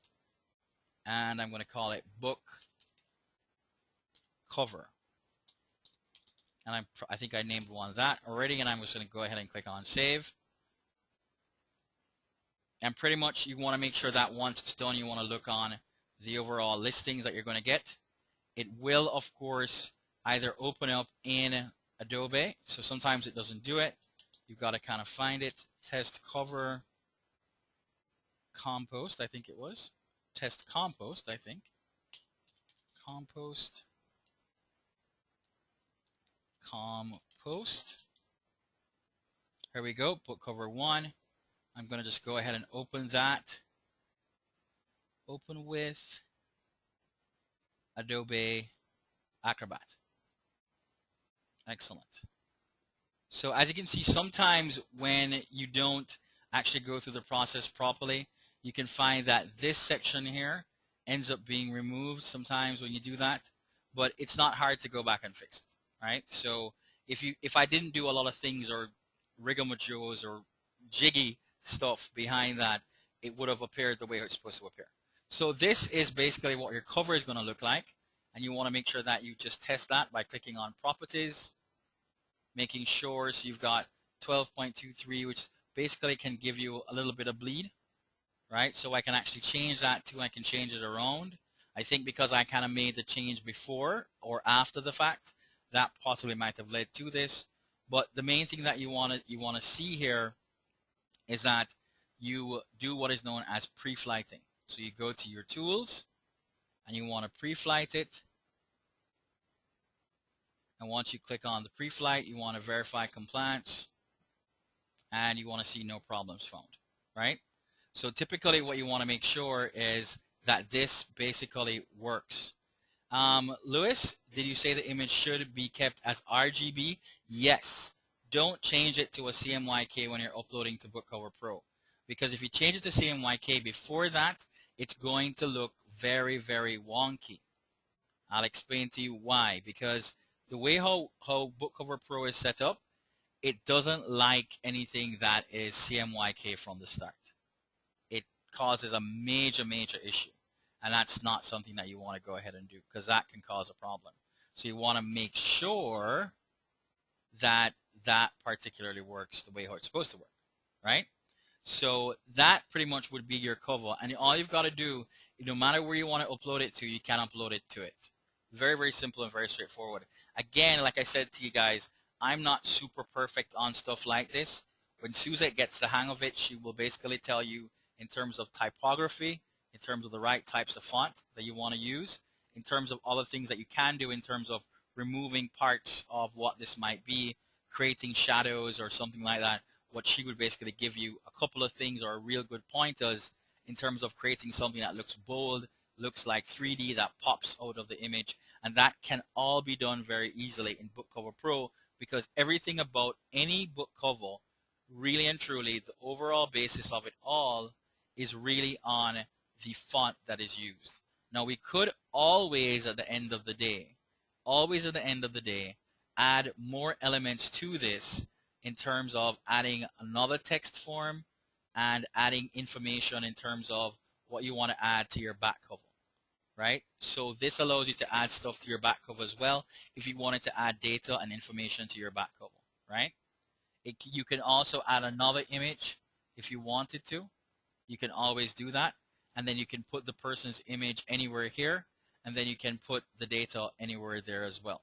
and I'm going to call it book cover. And I think I named one that already, and I'm just going to go ahead and click on save. And pretty much you want to make sure that once it's done, you want to look on the overall listings that you're going to get. It will, of course, either open up in Adobe. So sometimes it doesn't do it. You've got to kind of find it. Test cover compost, I think it was. Test compost, I think. Compost. Here we go, book cover 1. I'm going to just go ahead and open that. Open with Adobe Acrobat. Excellent. So as you can see, sometimes when you don't actually go through the process properly, you can find that this section here ends up being removed sometimes when you do that, but it's not hard to go back and fix it. Right? So if I didn't do a lot of things or rigamajos or jiggy stuff behind that, it would have appeared the way it's supposed to appear. So this is basically what your cover is going to look like, and you want to make sure that you just test that by clicking on properties, making sure so you've got 12.23, which basically can give you a little bit of bleed, right? So I can actually change that too. I can change it around. I think because I kind of made the change before or after the fact, that possibly might have led to this. But the main thing that you want to see here is that you do what is known as pre-flighting. So you go to your tools and you want to pre-flight it. And once you click on the pre-flight, you want to verify compliance and you want to see no problems found, right? So typically what you want to make sure is that this basically works. Lewis, did you say the image should be kept as RGB? Yes. Don't change it to a CMYK when you're uploading to BookCover Pro. Because if you change it to CMYK before that, it's going to look very, very wonky. I'll explain to you why. Because the way how BookCover Pro is set up, it doesn't like anything that is CMYK from the start. It causes a major, major issue. And that's not something that you want to go ahead and do because that can cause a problem. So you want to make sure that that particularly works the way how it's supposed to work, right? So that pretty much would be your cover. And all you've got to do, no matter where you want to upload it to, you can upload it to it. Very, very simple and very straightforward. Again, like I said to you guys, I'm not super perfect on stuff like this. When Suzette gets the hang of it, she will basically tell you in terms of typography, in terms of the right types of font that you want to use, in terms of other things that you can do in terms of removing parts of what this might be, creating shadows or something like that. What she would basically give you a couple of things or real good pointers in terms of creating something that looks bold, looks like 3D, that pops out of the image, and that can all be done very easily in BookCover Pro because everything about any book cover, really and truly, the overall basis of it all is really on the font that is used. Now, we could always at the end of the day, add more elements to this in terms of adding another text form and adding information in terms of what you want to add to your back cover, right? So this allows you to add stuff to your back cover as well if you wanted to add data and information to your back cover, right? You can also add another image if you wanted to. You can always do that. And then you can put the person's image anywhere here, and then you can put the data anywhere there as well.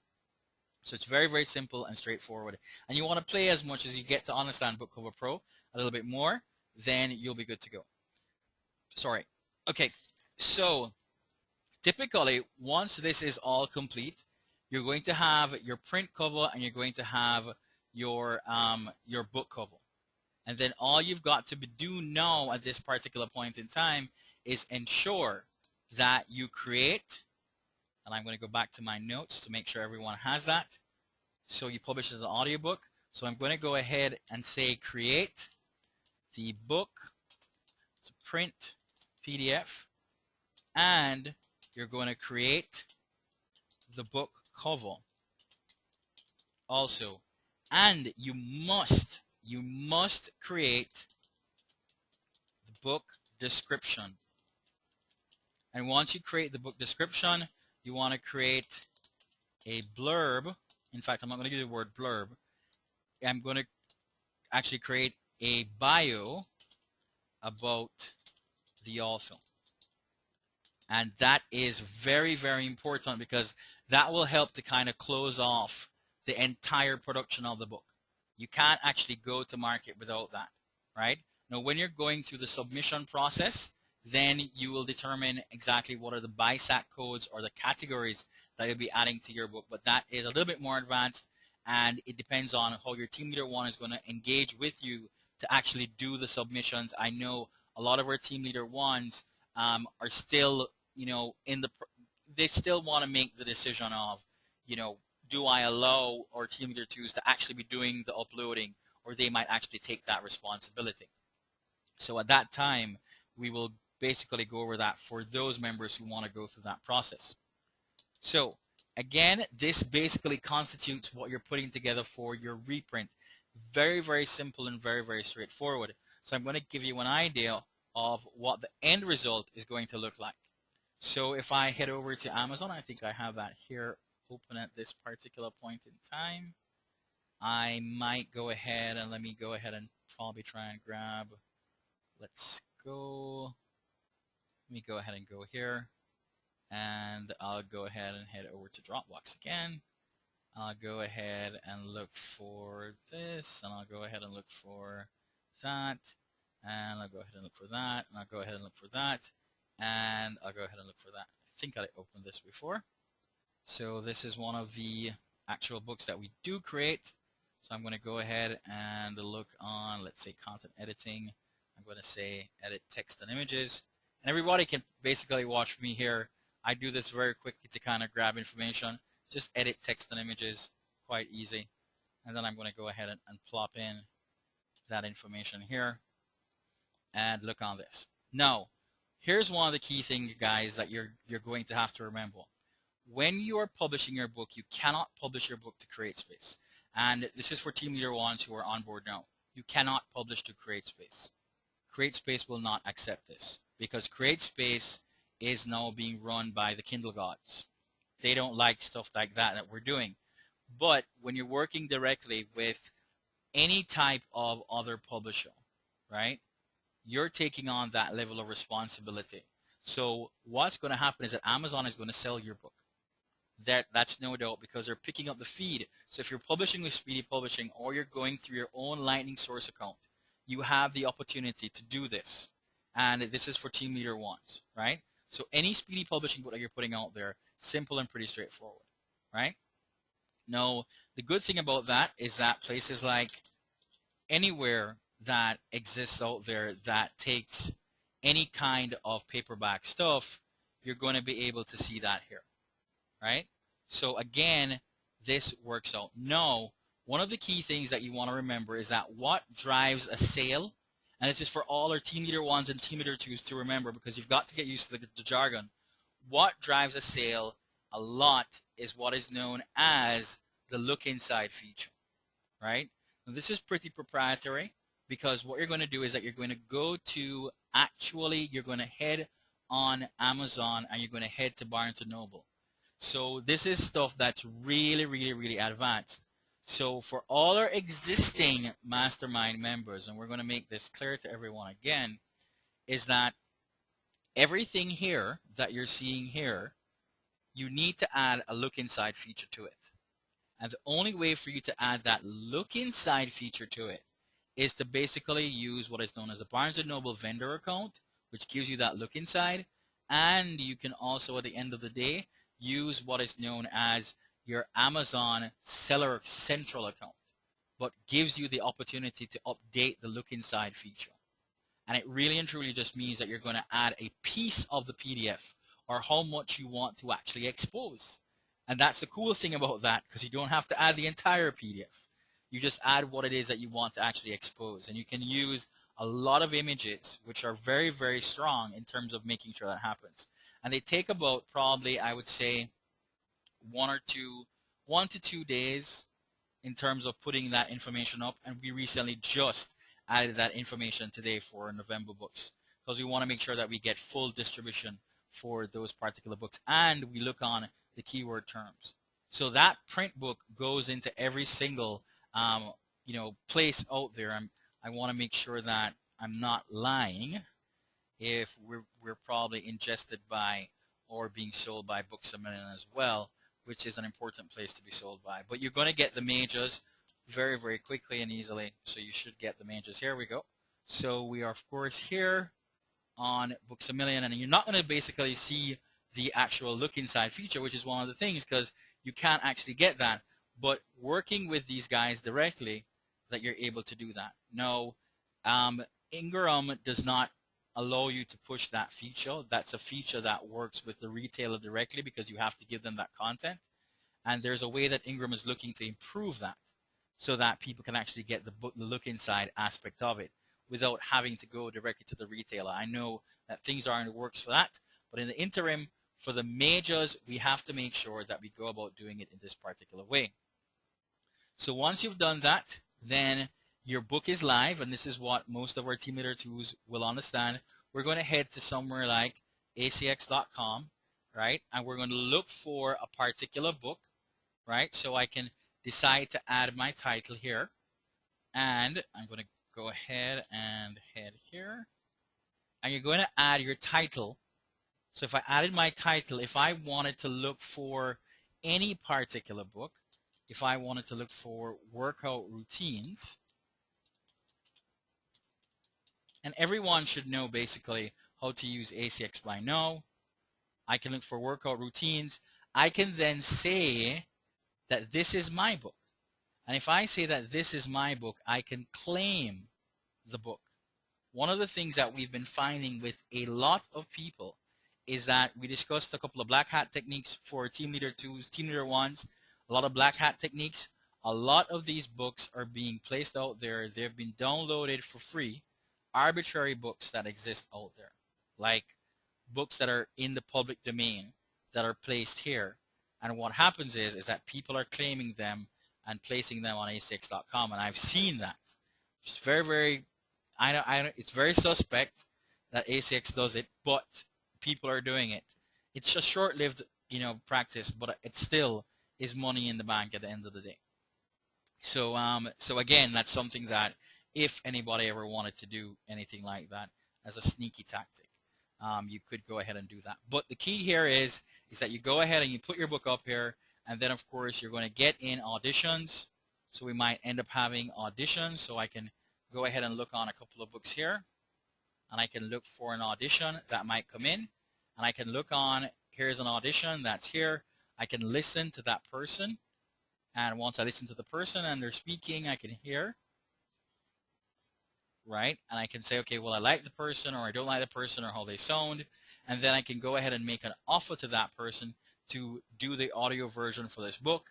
So it's very, very simple and straightforward. And you want to play as much as you get to understand Book Cover Pro a little bit more, then you'll be good to go. Sorry. Okay, so typically once this is all complete, you're going to have your print cover and you're going to have your book cover. And then all you've got to do now at this particular point in time is ensure that you create, and I'm going to go back to my notes to make sure everyone has that. So you publish as an audiobook. So I'm going to go ahead and say create the book, it's a print PDF, and you're going to create the book cover also. And you must create the book description. And once you create the book description, you want to create a blurb. In fact, I'm not going to use the word blurb. I'm going to actually create a bio about the author. And that is very, very important because that will help to kind of close off the entire production of the book. You can't actually go to market without that, right? Now, when you're going through the submission process, then you will determine exactly what are the BISAC codes or the categories that you'll be adding to your book. But that is a little bit more advanced, and it depends on how your Team Leader 1 is going to engage with you to actually do the submissions. I know a lot of our Team Leader 1s are still, they still want to make the decision of, do I allow our Team Leader 2s to actually be doing the uploading, or they might actually take that responsibility. So at that time, we will basically go over that for those members who want to go through that process. So again, this basically constitutes what you're putting together for your reprint. Very, very simple and very, very straightforward. So I'm going to give you an idea of what the end result is going to look like. So if I head over to Amazon, I think I have that here open at this particular point in time. I might go ahead and let me go ahead and probably try and grab, let's go, let me go ahead and go here, and I'll go ahead and head over to Dropbox again. I'll go ahead and look for this, and I'll go ahead and look for that, and I'll go ahead and look for that, and I'll go ahead and look for that, and I'll go ahead and look for that. I think I opened this before. So this is one of the actual books that we do create. So I'm going to go ahead and look on, let's say, content editing. I'm going to say edit text and images. And everybody can basically watch me here. I do this very quickly to kind of grab information. Just edit text and images, quite easy. And then I'm going to go ahead and plop in that information here and look on this. Now, here's one of the key things, guys, that you're going to have to remember. When you are publishing your book, you cannot publish your book to CreateSpace. And this is for Team Leader 1s who are on board now. You cannot publish to CreateSpace. CreateSpace will not accept this because CreateSpace is now being run by the Kindle gods. They don't like stuff like that we're doing. But when you're working directly with any type of other publisher, right, you're taking on that level of responsibility. So what's going to happen is that Amazon is going to sell your book. That's no doubt because they're picking up the feed. So if you're publishing with Speedy Publishing or you're going through your own Lightning Source account, you have the opportunity to do this. And this is for Team Leader 1s, right? So any Speedy Publishing book that you're putting out there, simple and pretty straightforward, right? Now, the good thing about that is that places like anywhere that exists out there that takes any kind of paperback stuff, you're going to be able to see that here, right? So again, this works out. Now, one of the key things that you want to remember is that what drives a sale, and this is for all our Team Leader 1s and Team Leader 2s to remember, because you've got to get used to the jargon. What drives a sale a lot is what is known as the look inside feature, right? Now, this is pretty proprietary, because what you're going to do is that you're going to go to, you're going to head on Amazon and you're going to head to Barnes & Noble. So this is stuff that's really, really, really advanced. So for all our existing mastermind members, and we're going to make this clear to everyone again, is that everything here that you're seeing here, you need to add a look inside feature to it. And the only way for you to add that look inside feature to it is to basically use what is known as a Barnes & Noble vendor account, which gives you that look inside. And you can also, at the end of the day, use what is known as your Amazon Seller Central account, but gives you the opportunity to update the look inside feature. And it really and truly just means that you're going to add a piece of the PDF or how much you want to actually expose. And that's the cool thing about that, because you don't have to add the entire PDF. You just add what it is that you want to actually expose. And you can use a lot of images, which are very, very strong in terms of making sure that happens. And they take about probably, I would say, 1 to 2 days in terms of putting that information up. And we recently just added that information today for November books, because we want to make sure that we get full distribution for those particular books. And we look on the keyword terms. So that print book goes into every single place out there. I want to make sure that I'm not lying if we're probably ingested by or being sold by Books A Million as well, which is an important place to be sold by. But you're going to get the majors very, very quickly and easily. So you should get the majors. Here we go. So we are, of course, here on Books A Million, and you're not going to basically see the actual look inside feature, which is one of the things, because you can't actually get that. But working with these guys directly, that you're able to do that. Now, Ingram does not allow you to push that feature. That's a feature that works with the retailer directly, because you have to give them that content. And there's a way that Ingram is looking to improve that, so that people can actually get the look inside aspect of it without having to go directly to the retailer. I know that things are in the works for that, but in the interim, for the majors, we have to make sure that we go about doing it in this particular way. So once you've done that, then your book is live, and this is what most of our Team Leader 2s will understand. We're going to head to somewhere like acx.com, right? And we're going to look for a particular book, right? So I can decide to add my title here, and I'm going to go ahead and head here, and you're going to add your title. So if I added my title, if I wanted to look for any particular book, if I wanted to look for workout routines, and everyone should know basically how to use ACX by now. I can look for workout routines. I can then say that this is my book. And if I say that this is my book, I can claim the book. One of the things that we've been finding with a lot of people is that we discussed a couple of black hat techniques for Team Leader 2s, Team Leader 1s, a lot of black hat techniques. A lot of these books are being placed out there. They've been downloaded for free, arbitrary books that exist out there, like books that are in the public domain that are placed here. And what happens is that people are claiming them and placing them on acx.com, and I've seen that. It's very, very, I know, it's very suspect that ACX does it, but people are doing it. It's a short-lived, practice, but it still is money in the bank at the end of the day. So, so again, that's something that if anybody ever wanted to do anything like that as a sneaky tactic, you could go ahead and do that. But the key here is that you go ahead and you put your book up here, and then of course you're going to get in auditions. So we might end up having auditions. So I can go ahead and look on a couple of books here, and I can look for an audition that might come in, and I can look on, here's an audition that's here. I can listen to that person, and once I listen to the person and they're speaking, I can hear, right? And I can say, okay, well, I like the person, or I don't like the person, or how they sound, and then I can go ahead and make an offer to that person to do the audio version for this book.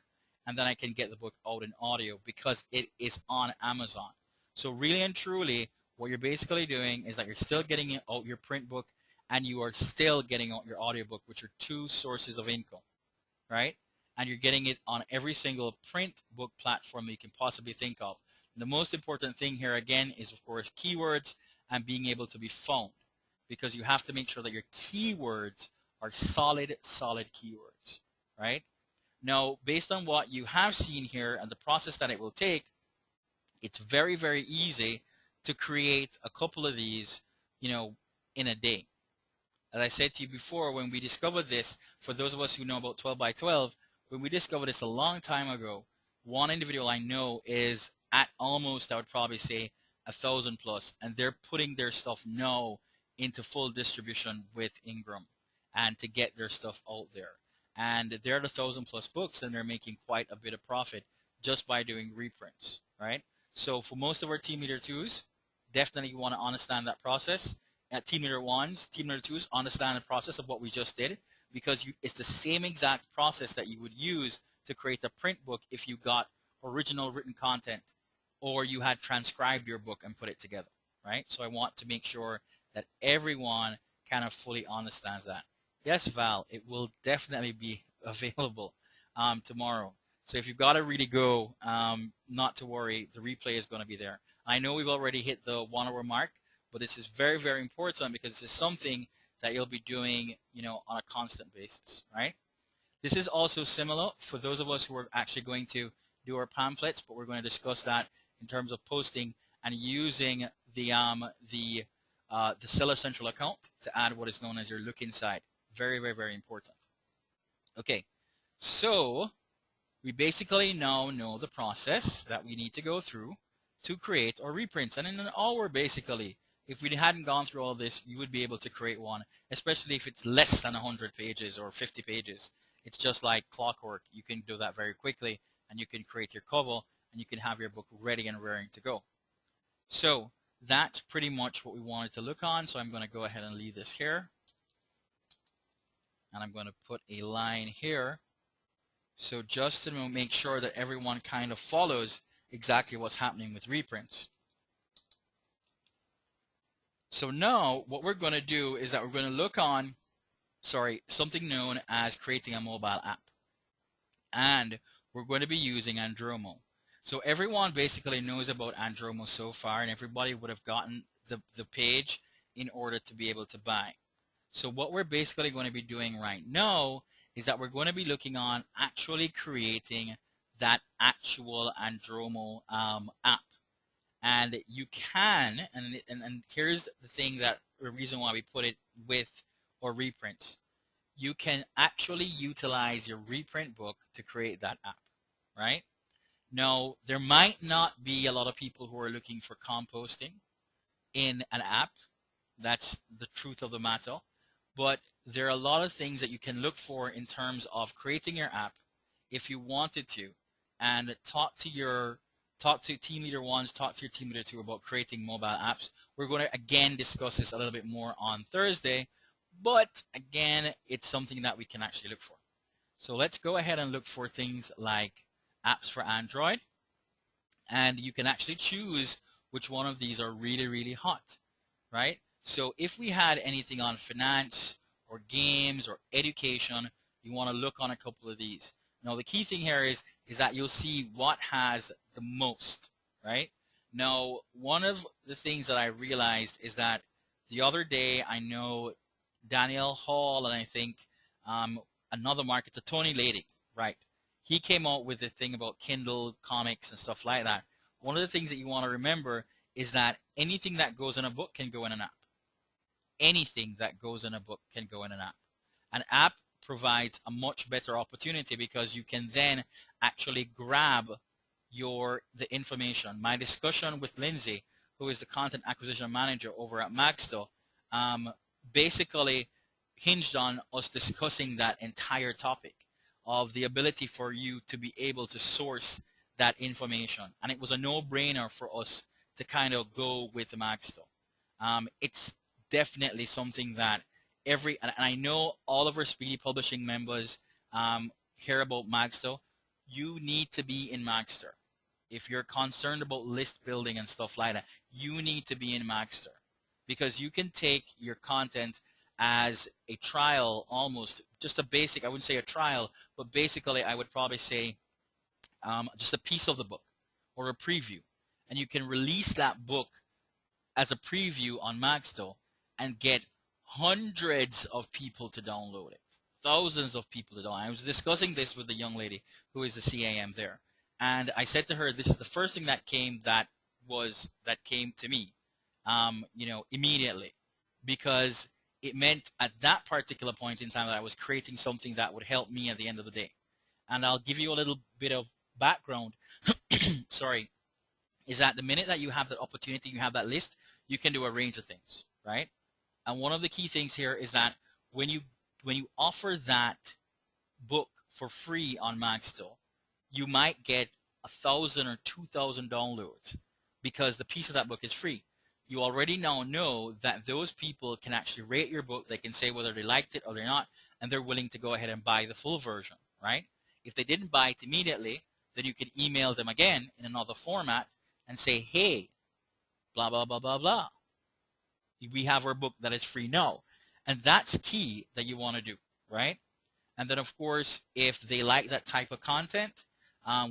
and then I can get the book out in audio because it is on Amazon. So really and truly, what you're basically doing is that you're still getting out your print book and you are still getting out your audiobook, which are two sources of income, right? And you're getting it on every single print book platform that you can possibly think of. And the most important thing here again is, of course, keywords and being able to be found, because you have to make sure that your keywords are solid keywords, right? Now, based on what you have seen here and the process that it will take, it's very, very easy to create a couple of these, in a day. As I said to you before, when we discovered this, for those of us who know about 12 by 12, when we discovered this a long time ago, one individual I know is at almost, I would probably say, 1,000 plus, and they're putting their stuff now into full distribution with Ingram and to get their stuff out there. And they're at 1,000 plus books, and they're making quite a bit of profit just by doing reprints, right? So for most of our Team Leader 2s, definitely you want to understand that process. At Team Leader 1s, Team Leader 2s, understand the process of what we just did, because it's the same exact process that you would use to create a print book if you got original written content or you had transcribed your book and put it together, right? So I want to make sure that everyone kind of fully understands that. Yes, Val, it will definitely be available tomorrow. So if you've got to really go, not to worry, the replay is going to be there. I know we've already hit the 1 hour mark, but this is very, very important because it's something that you'll be doing, on a constant basis, right? This is also similar for those of us who are actually going to do our pamphlets, but we're going to discuss that in terms of posting and using the Seller Central account to add what is known as your look inside. Very, very, very important. Okay, so we basically now know the process that we need to go through to create our reprints. And in an hour, basically, if we hadn't gone through all this, you would be able to create one, especially if it's less than 100 pages or 50 pages. It's just like clockwork. You can do that very quickly, and you can create your cover, and you can have your book ready and raring to go. So that's pretty much what we wanted to look on. So I'm going to go ahead and leave this here. And I'm going to put a line here. So just to make sure that everyone kind of follows exactly what's happening with reprints. So now what we're going to do is that we're going to look on, something known as creating a mobile app. And we're going to be using Andromo. So everyone basically knows about Andromo so far, and everybody would have gotten the page in order to be able to buy. So what we're basically going to be doing right now is that we're going to be looking on actually creating that actual Andromo app. And you can, and here's the thing, that the reason why we put it with or reprints. You can actually utilize your reprint book to create that app, right? Now, there might not be a lot of people who are looking for composting in an app. That's the truth of the matter. But there are a lot of things that you can look for in terms of creating your app if you wanted to, and talk to Team Leader 1s, talk to your Team Leader 2 about creating mobile apps. We're going to, again, discuss this a little bit more on Thursday, but, again, it's something that we can actually look for. So let's go ahead and look for things like apps for Android, and you can actually choose which one of these are really, really hot, right? So if we had anything on finance or games or education, you want to look on a couple of these. Now, the key thing here is that you'll see what has the most, right? Now, one of the things that I realized is that the other day, I know Daniel Hall, and I think another marketer, Tony Lady, right? He came out with the thing about Kindle comics and stuff like that. One of the things that you want to remember is that anything that goes in a book can go in an app. Anything that goes in a book can go in an app. An app provides a much better opportunity because you can then actually grab the information. My discussion with Lindsay, who is the content acquisition manager over at Magsto, basically hinged on us discussing that entire topic of the ability for you to be able to source that information. And it was a no-brainer for us to kind of go with Magsto. It's definitely something that and I know all of our Speedy Publishing members hear about Magsto. you need to be in Magster. If you're concerned about list building and stuff like that, you need to be in Magster, because you can take your content as a trial, almost just a basic, I wouldn't say a trial, but basically I would probably say just a piece of the book or a preview. And you can release that book as a preview on Magsto and get hundreds of people to download it, thousands of people to download it. I was discussing this with the young lady who is the CAM there, and I said to her, this is the first thing that came to me, immediately, because it meant at that particular point in time that I was creating something that would help me at the end of the day. And I'll give you a little bit of background. Sorry, is that the minute that you have that opportunity, you have that list, you can do a range of things, right? And one of the key things here is that when you offer that book for free on Magsto, you might get 1,000 or 2,000 downloads because the piece of that book is free. You already now know that those people can actually rate your book. They can say whether they liked it or they're not, and they're willing to go ahead and buy the full version, right? If they didn't buy it immediately, then you could email them again in another format and say, hey, blah, blah, blah, blah, blah. We have our book that is free now. And that's key that you want to do, right? And then, of course, if they like that type of content,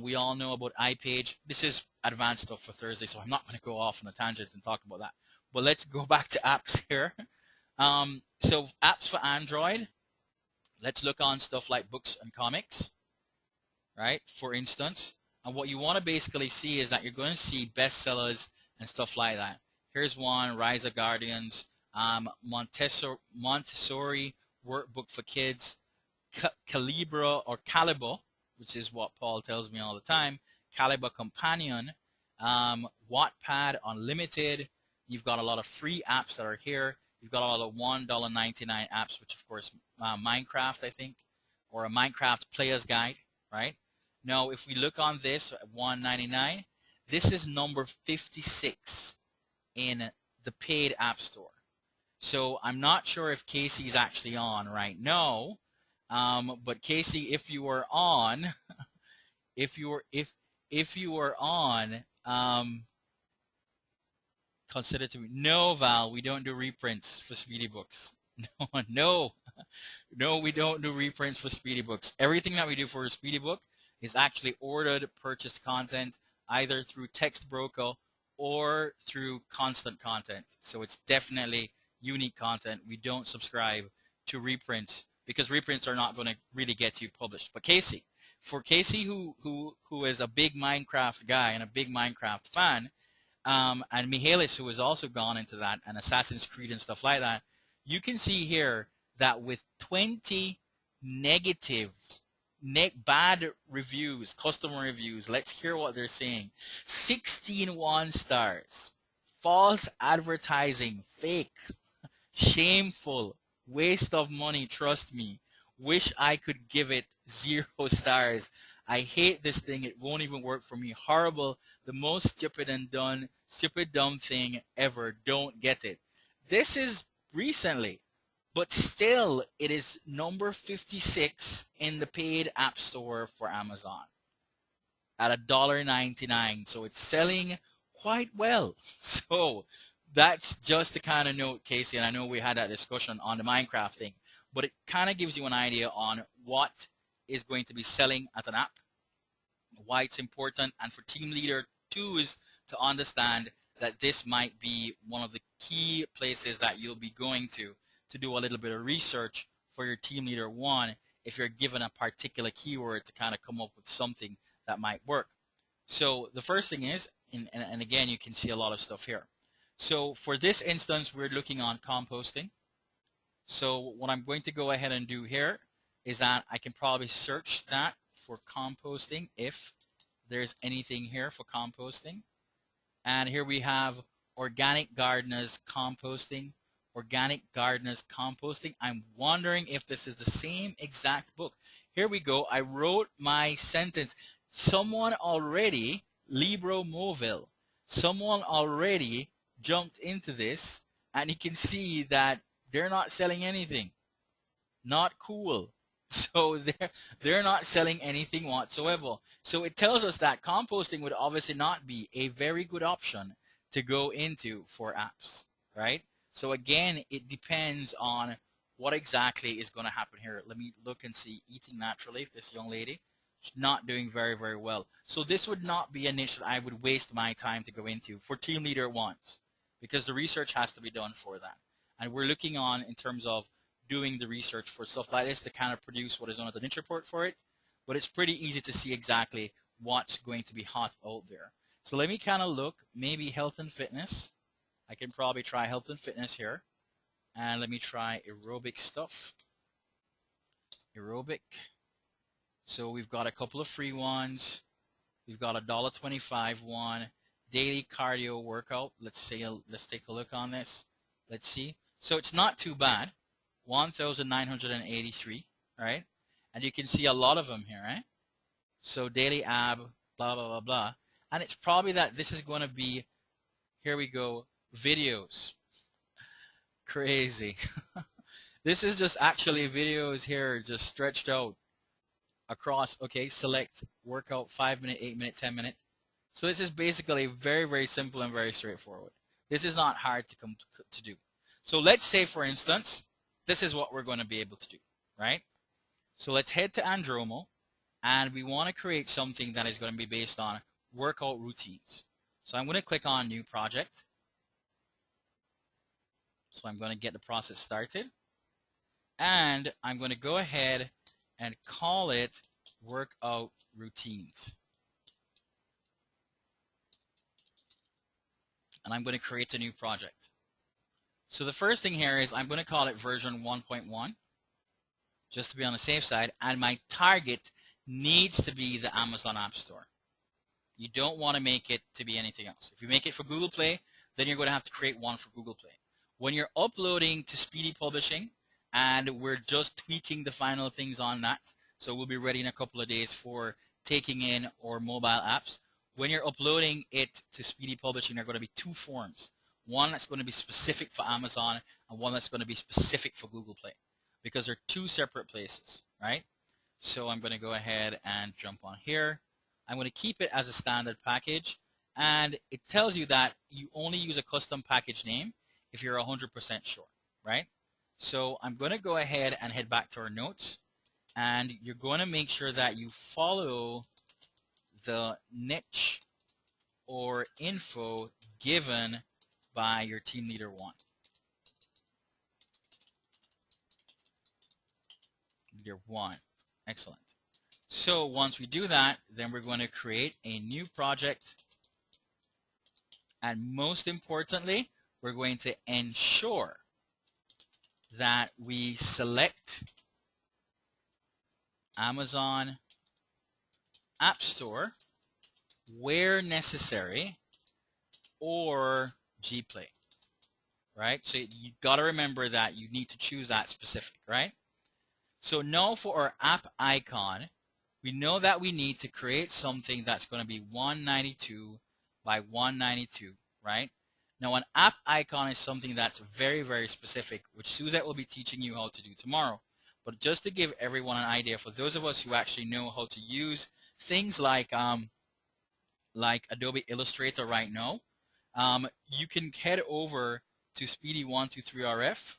we all know about iPage. This is advanced stuff for Thursday, so I'm not going to go off on a tangent and talk about that. But let's go back to apps here. So apps for Android, let's look on stuff like books and comics, right, for instance. And what you want to basically see is that you're going to see bestsellers and stuff like that. Here's one, Rise of Guardians, Montessori Workbook for Kids, Calibra or Calibre, which is what Paul tells me all the time, Calibre Companion, Wattpad Unlimited. You've got a lot of free apps that are here. You've got a lot of $1.99 apps, which of course Minecraft, I think, or a Minecraft Player's Guide, right? Now, if we look on this at $1.99, this is number 56 in the paid app store. So I'm not sure if Casey's actually on right now, but Casey, if you are on, if you are on, consider to me. No, Val, we don't do reprints for Speedy Books. No, we don't do reprints for Speedy Books. Everything that we do for a Speedy Book is actually ordered, purchased content, either through Text Broker or through Constant Content. So it's definitely unique content. We don't subscribe to reprints because reprints are not going to really get you published. But Casey, for Casey who is a big Minecraft guy and a big Minecraft fan, and Mihalis, who has also gone into that, and Assassin's Creed and stuff like that, you can see here that with 20 negative, bad reviews, customer reviews, let's hear what they're saying. 16 1-stars, false advertising, fake, shameful, waste of money, trust me. Wish I could give it 0 stars. I hate this thing. It won't even work for me. Horrible. The most stupid dumb thing ever. Don't get it. This is recently, but still it is number 56 in the paid app store for Amazon at $1.99. So it's selling quite well. So that's just to kind of note, Casey, and I know we had that discussion on the Minecraft thing, but it kind of gives you an idea on what is going to be selling as an app, why it's important, and for Team Leader 2 is to understand that this might be one of the key places that you'll be going to do a little bit of research for your Team Leader 1 if you're given a particular keyword to kind of come up with something that might work. So the first thing is, and again, you can see a lot of stuff here. So for this instance, we're looking on composting. So what I'm going to go ahead and do here is that I can probably search that for composting if there's anything here for composting. And here we have Organic Gardeners Composting, Organic Gardeners Composting. I'm wondering if this is the same exact book. Here we go. I wrote my sentence. Someone already, Libro Movil, someone already jumped into this, and you can see that they're not selling anything. Not cool. So they're not selling anything whatsoever. So it tells us that composting would obviously not be a very good option to go into for apps, right? So again, it depends on what exactly is going to happen here. Let me look and see. Eating naturally, this young lady, she's not doing very, very well. So this would not be a niche that I would waste my time to go into for team leader ones, because the research has to be done for that. And we're looking on in terms of doing the research for stuff like this to kind of produce what is known as a niche report for it. But it's pretty easy to see exactly what's going to be hot out there. So let me kind of look, maybe health and fitness. I can probably try health and fitness here. And let me try aerobic stuff. Aerobic. So we've got a couple of free ones. We've got a $1.25 one. Daily cardio workout. Let's take a look on this. Let's see. So it's not too bad. 1,983, right? And you can see a lot of them here, right? So daily ab, blah, blah, blah, blah. And it's probably that this is going to be, here we go, videos. Crazy. This is just actually videos here just stretched out across, okay, select workout 5 minute, 8 minute, 10 minute. So this is basically very, very simple and very straightforward. This is not hard to do. So let's say, for instance, this is what we're going to be able to do, right? So let's head to Andromo, and we want to create something that is going to be based on workout routines. So I'm going to click on New Project. So I'm going to get the process started. And I'm going to go ahead and call it Workout Routines. And I'm going to create a new project. So the first thing here is I'm going to call it version 1.1, just to be on the safe side. And my target needs to be the Amazon App Store. You don't want to make it to be anything else. If you make it for Google Play, then you're going to have to create one for Google Play. When you're uploading to Speedy Publishing, and we're just tweaking the final things on that, so we'll be ready in a couple of days for taking in our mobile apps. When you're uploading it to Speedy Publishing, there are going to be two forms. One that's going to be specific for Amazon and one that's going to be specific for Google Play, because they're two separate places, right? So I'm going to go ahead and jump on here. I'm going to keep it as a standard package, and it tells you that you only use a custom package name if you're 100% sure, right? So I'm going to go ahead and head back to our notes, and you're going to make sure that you follow the niche or info given by your team leader one. Leader one. Excellent. So once we do that, then we're going to create a new project, and most importantly, we're going to ensure that we select Amazon App Store where necessary, or Gplay, right? So you got to remember that you need to choose that specific, right? So now for our app icon, we know that we need to create something that's going to be 192 by 192, right? Now an app icon is something that's very, very specific, which Suzette will be teaching you how to do tomorrow. But just to give everyone an idea, for those of us who actually know how to use things like Adobe Illustrator right now, you can head over to Speedy123RF.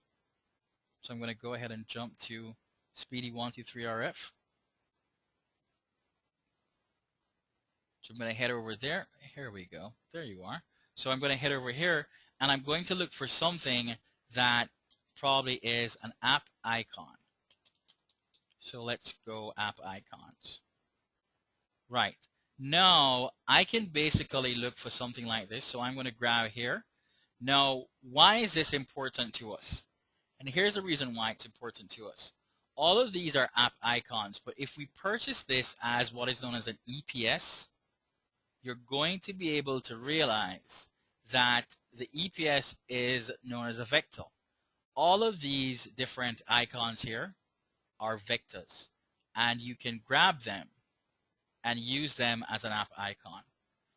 So I'm going to go ahead and jump to Speedy123RF. So I'm going to head over there. Here we go. There you are. So I'm going to head over here, and I'm going to look for something that probably is an app icon. So let's go app icons. Right. Now I can basically look for something like this. So I'm going to grab here. Now, why is this important to us? And here's the reason why it's important to us. All of these are app icons, but if we purchase this as what is known as an EPS, you're going to be able to realize that the EPS is known as a vector. All of these different icons here are vectors, and you can grab them and use them as an app icon.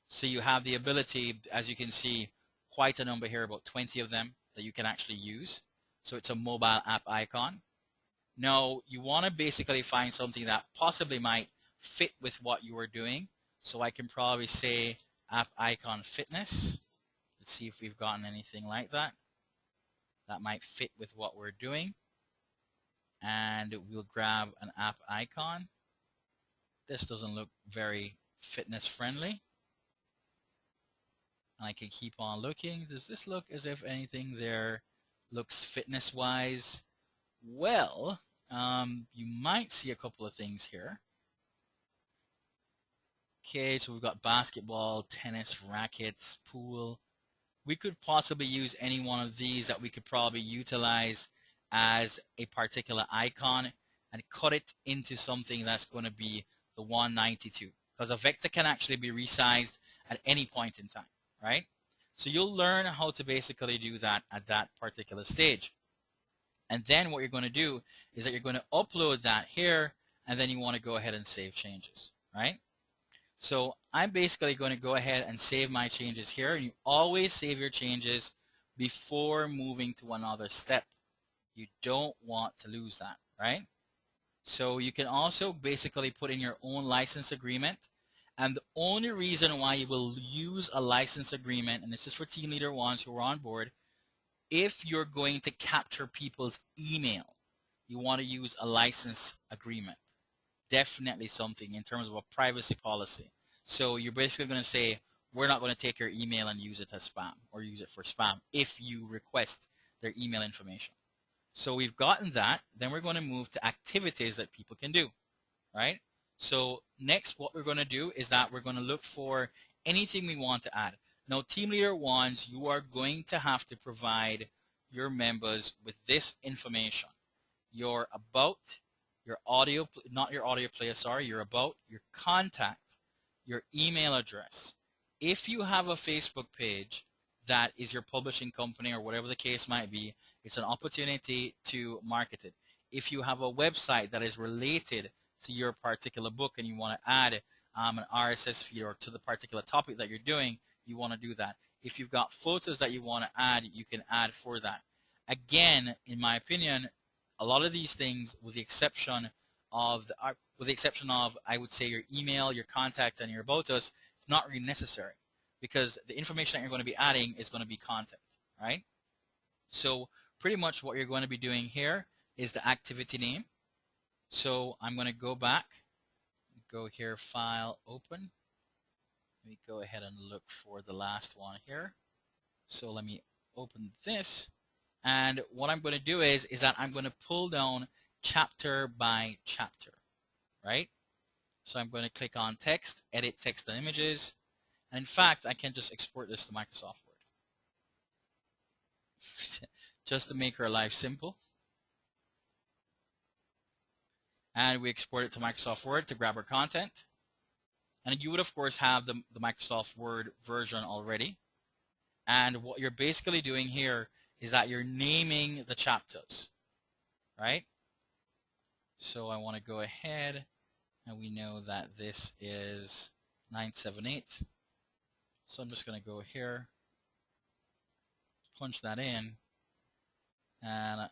So you have the ability, as you can see, quite a number here, about 20 of them that you can actually use. So it's a mobile app icon. Now, you want to basically find something that possibly might fit with what you are doing. So I can probably say app icon fitness. Let's see if we've gotten anything like that. That might fit with what we're doing. And we'll grab an app icon. This doesn't look very fitness friendly. And I can keep on looking. Does this look as if anything there looks fitness wise? Well, you might see a couple of things here. Okay, so we've got basketball, tennis, rackets, pool. We could possibly use any one of these that we could probably utilize as a particular icon and cut it into something that's going to be the 192, because a vector can actually be resized at any point in time, right? So you'll learn how to basically do that at that particular stage. And then what you're going to do is that you're going to upload that here, and then you want to go ahead and save changes, right? So I'm basically going to go ahead and save my changes here. And you always save your changes before moving to another step. You don't want to lose that, right? So you can also basically put in your own license agreement. And the only reason why you will use a license agreement, and this is for team leader ones who are on board, if you're going to capture people's email, you want to use a license agreement. Definitely something in terms of a privacy policy. So you're basically going to say, we're not going to take your email and use it as spam or use it for spam if you request their email information. So we've gotten that. Then we're going to move to activities that people can do, right? So next what we're going to do is that we're going to look for anything we want to add. Now, team leader ones, you are going to have to provide your members with this information. Your about, your audio, not your audio player, sorry, your about, your contact, your email address. If you have a Facebook page that is your publishing company or whatever the case might be, it's an opportunity to market it. If you have a website that is related to your particular book and you want to add an RSS feed or to the particular topic that you're doing, you want to do that. If you've got photos that you want to add, you can add for that. Again, in my opinion, a lot of these things, with the exception of I would say your email, your contact, and your about us, it's not really necessary because the information that you're going to be adding is going to be content, right? So pretty much what you're going to be doing here is the activity name. So I'm going to go back, go here, File, Open. Let me go ahead and look for the last one here. So let me open this. And what I'm going to do is that I'm going to pull down chapter by chapter, right? So I'm going to click on text, edit text and images. And in fact, I can just export this to Microsoft Word just to make our life simple. And we export it to Microsoft Word to grab our content. And you would, of course, have the Microsoft Word version already. And what you're basically doing here is that you're naming the chapters, right? So I want to go ahead, and we know that this is 978. So I'm just going to go here, punch that in, and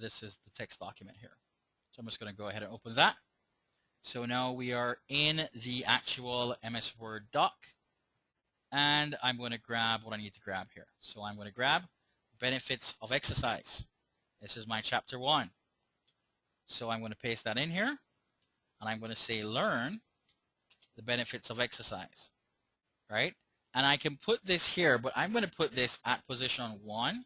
this is the text document here. So I'm just going to go ahead and open that. So now we are in the actual MS Word doc, and I'm going to grab what I need to grab here. So I'm going to grab benefits of exercise. This is my chapter 1. So I'm going to paste that in here, and I'm going to say learn the benefits of exercise, right? And I can put this here, but I'm going to put this at position 1.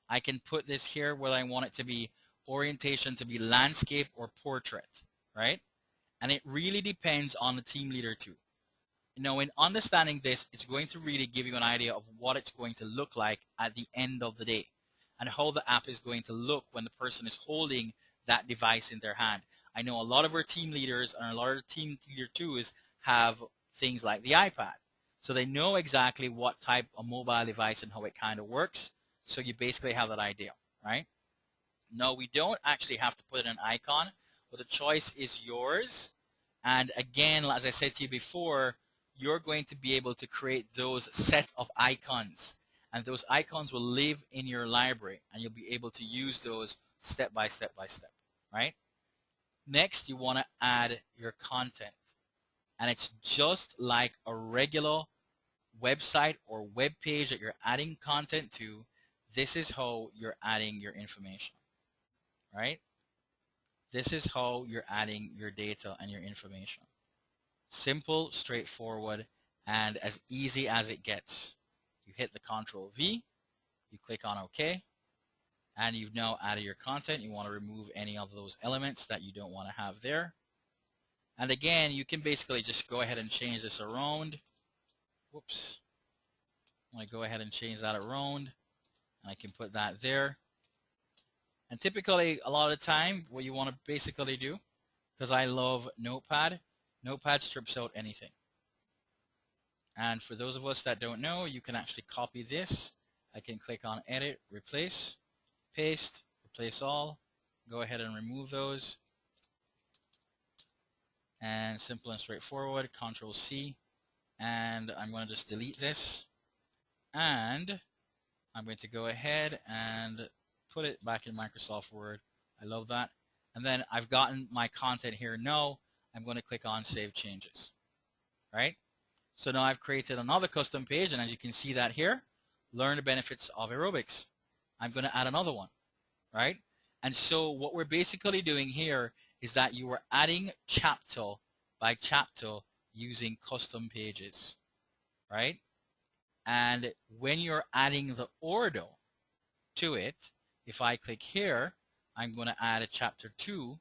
I can put this here where I want it to be orientation to be landscape or portrait, right? And it really depends on the team leader too. You know, in understanding this, it's going to really give you an idea of what it's going to look like at the end of the day and how the app is going to look when the person is holding that device in their hand. I know a lot of our team leaders and a lot of the team leader twos have things like the iPad. So they know exactly what type of mobile device and how it kind of works. So you basically have that idea, right? No, we don't actually have to put in an icon, but the choice is yours. And again, as I said to you before, you're going to be able to create those set of icons. And those icons will live in your library, and you'll be able to use those step by step by step, right? Next, you want to add your content. And it's just like a regular website or web page that you're adding content to. This is how you're adding your information, right? This is how you're adding your data and your information. Simple, straightforward, and as easy as it gets. You hit the Control V, you click on OK, and you've now added your content. You want to remove any of those elements that you don't want to have there. And again, you can basically just go ahead and change this around. Whoops. I'm going to go ahead and change that around, and I can put that there. And typically, a lot of the time, what you want to basically do, because I love Notepad, Notepad strips out anything. And for those of us that don't know, you can actually copy this. I can click on Edit, Replace, Paste, Replace All. Go ahead and remove those. And simple and straightforward, Control C. And I'm going to just delete this. And I'm going to go ahead and put it back in Microsoft Word. I love that. And then I've gotten my content here now. I'm going to click on Save Changes. Right? So now I've created another custom page, and as you can see that here, learn the benefits of aerobics. I'm going to add another one. Right? And so what we're basically doing here is that you are adding chapter by chapter using custom pages. Right? And when you're adding the order to it, if I click here, I'm going to add a chapter 2.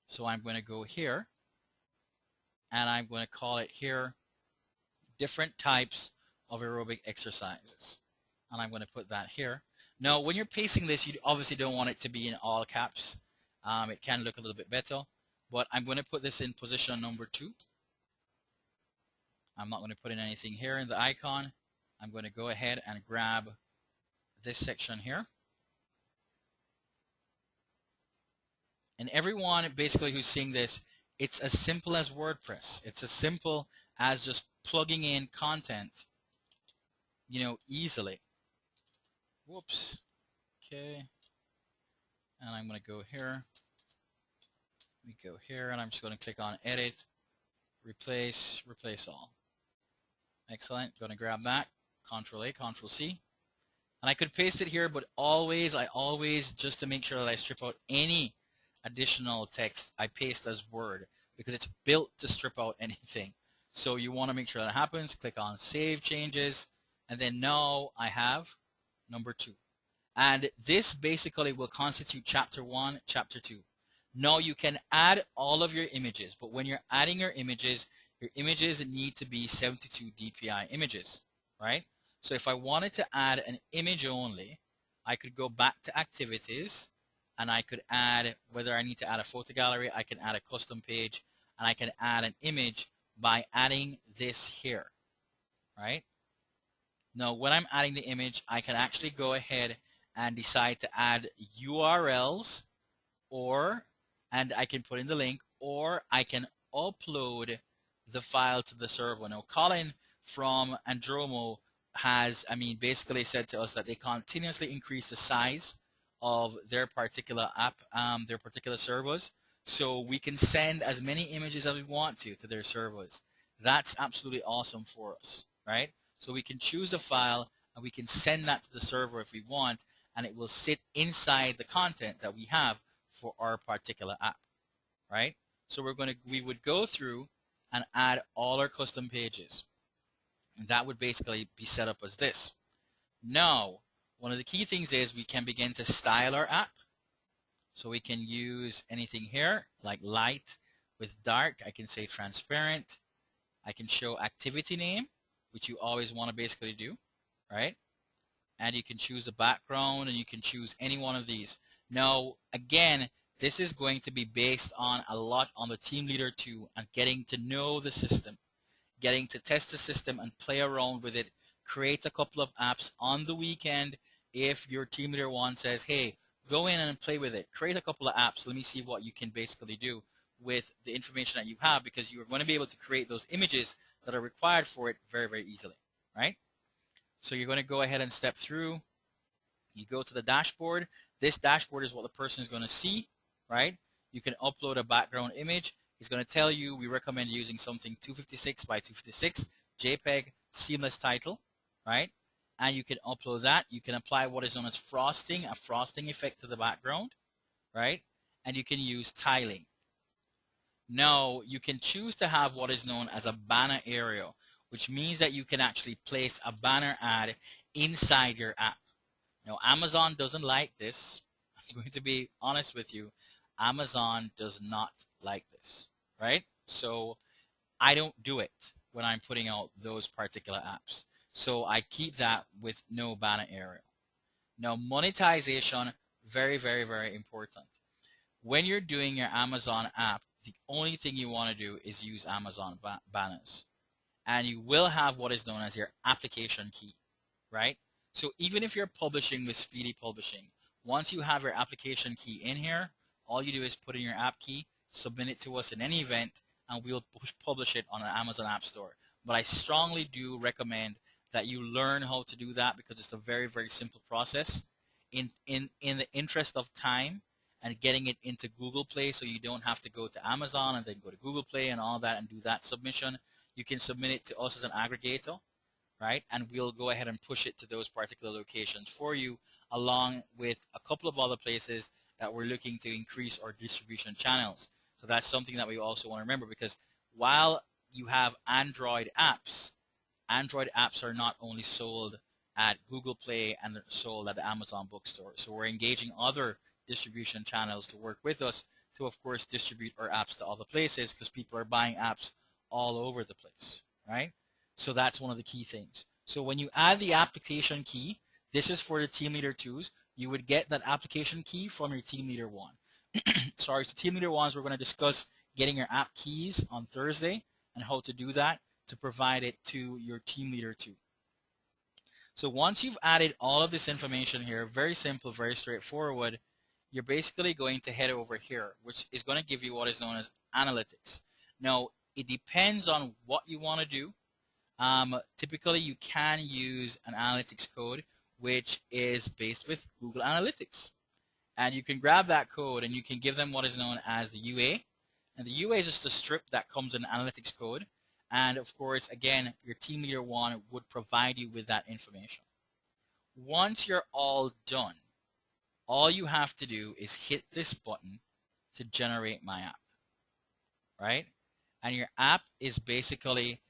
So I'm going to go here, and I'm going to call it here different types of aerobic exercises. And I'm going to put that here. Now, when you're pasting this, you obviously don't want it to be in all caps. It can look a little bit better. But I'm going to put this in position number 2. I'm not going to put in anything here in the icon. I'm going to go ahead and grab this section here. And everyone basically who's seeing this, it's as simple as WordPress. It's as simple as just plugging in content, easily. Whoops. Okay. And I'm going to go here. We go here, and I'm just going to click on Edit, Replace, Replace All. Excellent. Going to grab that. Control A, Control C. And I could paste it here, but I always, just to make sure that I strip out any additional text, I paste as Word because it's built to strip out anything. So you want to make sure that happens. Click on Save Changes, and then now I have number 2. And this basically will constitute chapter 1, chapter 2. Now you can add all of your images, but when you're adding your images need to be 72 DPI images, right? So if I wanted to add an image only, I could go back to Activities, and I could add, whether I need to add a photo gallery, I can add a custom page, and I can add an image by adding this here, right? Now, when I'm adding the image, I can actually go ahead and decide to add URLs, and I can put in the link, or I can upload the file to the server. Now, Colin from Andromo has, basically said to us that they continuously increase the size of their particular app, their particular servers, so we can send as many images as we want to their servers. That's absolutely awesome for us, right? So we can choose a file, and we can send that to the server if we want, and it will sit inside the content that we have for our particular app, right? So we would go through and add all our custom pages. And that would basically be set up as this. Now, one of the key things is we can begin to style our app. So we can use anything here, like light with dark. I can say transparent. I can show activity name, which you always want to basically do, right? And you can choose the background, and you can choose any one of these. Now, again, this is going to be based on a lot on the Team Leader 2 and getting to know the system, getting to test the system and play around with it, create a couple of apps on the weekend. If your Team Leader 1 says, hey, go in and play with it, create a couple of apps, let me see what you can basically do with the information that you have, because you're going to be able to create those images that are required for it very, very easily, right? So you're going to go ahead and step through. You go to the dashboard, This dashboard is what the person is going to see, right? You can upload a background image. It's going to tell you we recommend using something 256 by 256, JPEG, seamless title, right? And you can upload that. You can apply what is known as frosting, a frosting effect to the background, right? And you can use tiling. Now, you can choose to have what is known as a banner area, which means that you can actually place a banner ad inside your app. Now, Amazon doesn't like this. I'm going to be honest with you. Amazon does not like this, right? So I don't do it when I'm putting out those particular apps. So I keep that with no banner area. Now, monetization, very, very, very important. When you're doing your Amazon app, the only thing you want to do is use Amazon banners. And you will have what is known as your application key, right? So even if you're publishing with Speedy Publishing, once you have your application key in here, all you do is put in your app key, submit it to us in any event, and we'll publish it on an Amazon App Store. But I strongly do recommend that you learn how to do that because it's a very, very simple process. In the interest of time, and getting it into Google Play so you don't have to go to Amazon and then go to Google Play and all that and do that submission. You can submit it to us as an aggregator, right? And we'll go ahead and push it to those particular locations for you, along with a couple of other places that we're looking to increase our distribution channels. So that's something that we also want to remember, because while you have Android apps are not only sold at Google Play and sold at the Amazon bookstore. So we're engaging other distribution channels to work with us to, of course, distribute our apps to other places, because people are buying apps all over the place, right? So that's one of the key things. So when you add the application key, this is for the Team Leader 2s. You would get that application key from your Team Leader 1. Sorry, so Team Leader 1s, we're going to discuss getting your app keys on Thursday and how to do that to provide it to your Team Leader 2. So once you've added all of this information here, very simple, very straightforward, you're basically going to head over here, which is going to give you what is known as analytics. Now, it depends on what you want to do. Typically, you can use an analytics code, which is based with Google Analytics. And you can grab that code and you can give them what is known as the UA. And the UA is just a strip that comes in analytics code. And of course, again, your Team Leader 1 would provide you with that information. Once you're all done, all you have to do is hit this button to generate my app, right? And your app is basically,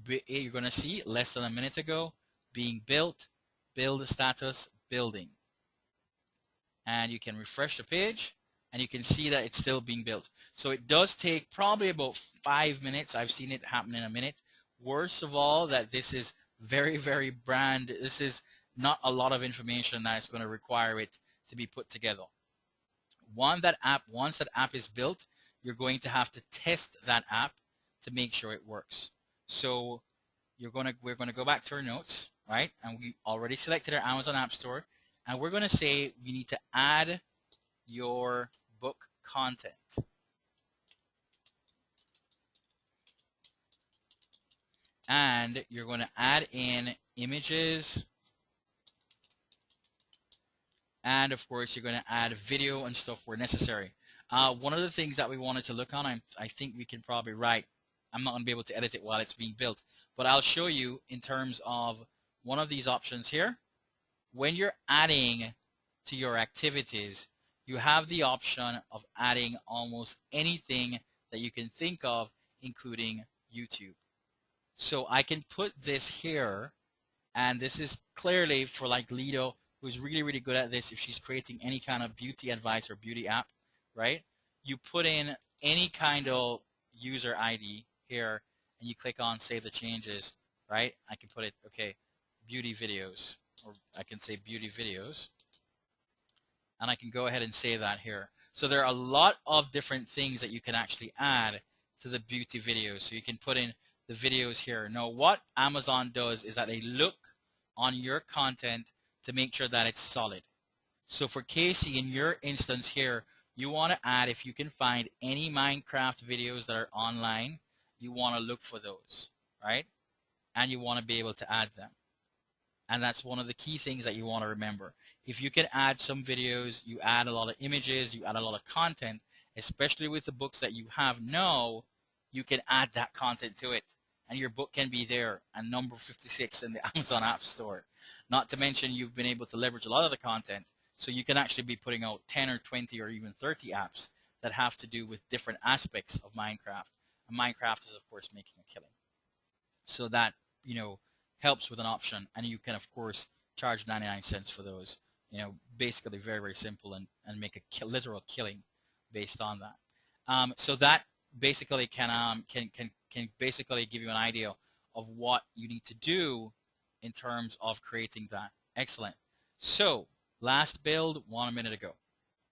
you're going to see less than a minute ago, being built, build status, building. And you can refresh the page and you can see that it's still being built. So it does take probably about 5 minutes. I've seen it happen in a minute. Worst of all, that this is very, very brand. This is not a lot of information that is going to require it to be put together. Once that app is built, you're going to have to test that app to make sure it works. So we're going to go back to our notes, right? And we already selected our Amazon App Store, and we're going to say we need to add your book content. And you're going to add in images, and of course you're going to add video and stuff where necessary. One of the things that we wanted to look on, I think we can probably write, I'm not going to be able to edit it while it's being built, but I'll show you in terms of one of these options here. When you're adding to your activities, you have the option of adding almost anything that you can think of, including YouTube. So I can put this here, and this is clearly for like Lido, who's really, really good at this. If she's creating any kind of beauty advice or beauty app, right? You put in any kind of user ID here, and you click on Save the Changes, right? I can put it, okay, beauty videos, or I can say beauty videos, and I can go ahead and save that here. So there are a lot of different things that you can actually add to the beauty videos. So you can put in the videos here. Now, what Amazon does is that they look on your content to make sure that it's solid. So for Casey, in your instance here, you want to add, if you can find any Minecraft videos that are online, you want to look for those, right? And you want to be able to add them. And that's one of the key things that you want to remember. If you can add some videos, you add a lot of images, you add a lot of content, especially with the books that you have now, you can add that content to it. And your book can be there and number 56 in the Amazon App Store. Not to mention you've been able to leverage a lot of the content, so you can actually be putting out 10 or 20 or even 30 apps that have to do with different aspects of Minecraft. And Minecraft is, of course, making a killing. So that, helps with an option, and you can, of course, charge 99 cents for those. Basically very, very simple, and make a literal killing based on that. So that basically can basically give you an idea of what you need to do in terms of creating that. Excellent. So last build 1 minute ago,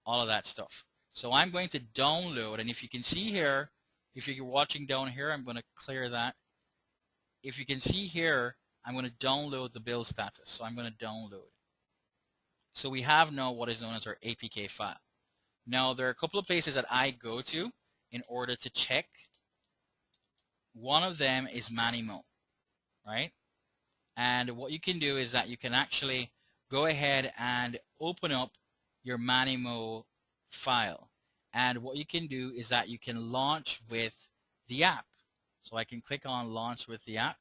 all of that stuff. So I'm going to download, and if you can see here, if you're watching down here, I'm going to clear that. If you can see here, I'm going to download the build status. So I'm going to download. So we have now what is known as our APK file. Now there are a couple of places that I go to in order to check. One of them is Manimo, right? And what you can do is that you can actually go ahead and open up your Manimo file. And what you can do is that you can launch with the app. So I can click on launch with the app.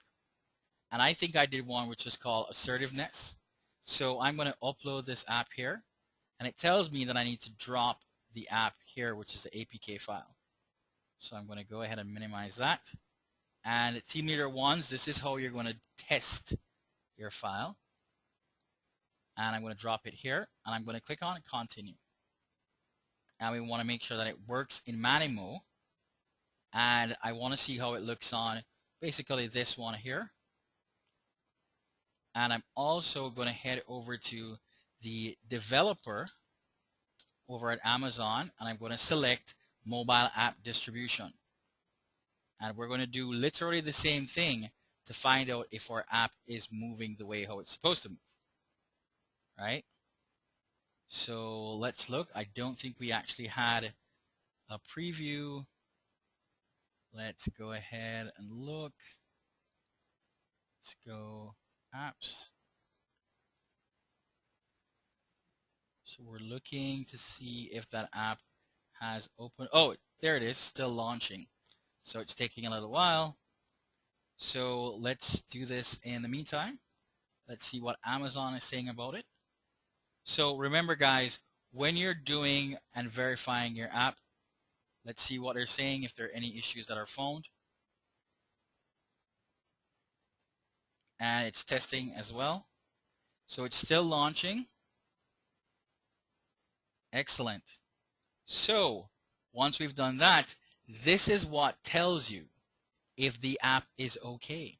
And I think I did one which is called assertiveness. So I'm going to upload this app here. And it tells me that I need to drop the app here, which is the APK file. So I'm going to go ahead and minimize that. And Team Leader 1s, this is how you're going to test your file. And I'm going to drop it here. And I'm going to click on continue. And we want to make sure that it works in Manimo. And I want to see how it looks on basically this one here. And I'm also going to head over to the developer over at Amazon, and I'm going to select mobile app distribution. And we're going to do literally the same thing to find out if our app is moving the way how it's supposed to move. Right? So let's look. I don't think we actually had a preview. Let's go ahead and look. Let's go apps. So we're looking to see if that app has open. Oh, there it is, still launching. So it's taking a little while. So let's do this in the meantime. Let's see what Amazon is saying about it. So remember, guys, when you're doing and verifying your app, let's see what they're saying, if there are any issues that are found. And it's testing as well. So it's still launching. Excellent. So once we've done that, this is what tells you if the app is okay.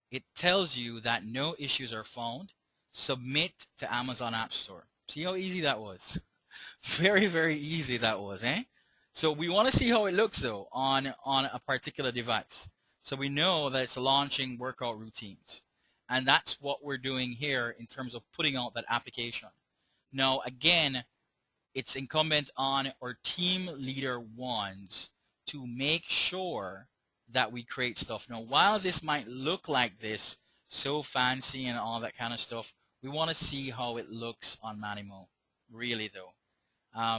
It tells you that no issues are found. Submit to Amazon App Store. See how easy that was? Very, very easy that was, eh? So we want to see how it looks, though, on a particular device. So we know that it's launching workout routines. And that's what we're doing here in terms of putting out that application. Now, again, it's incumbent on our team leader 1s to make sure that we create stuff. Now, while this might look like this, so fancy and all that kind of stuff, we want to see how it looks on Manimo, really, though.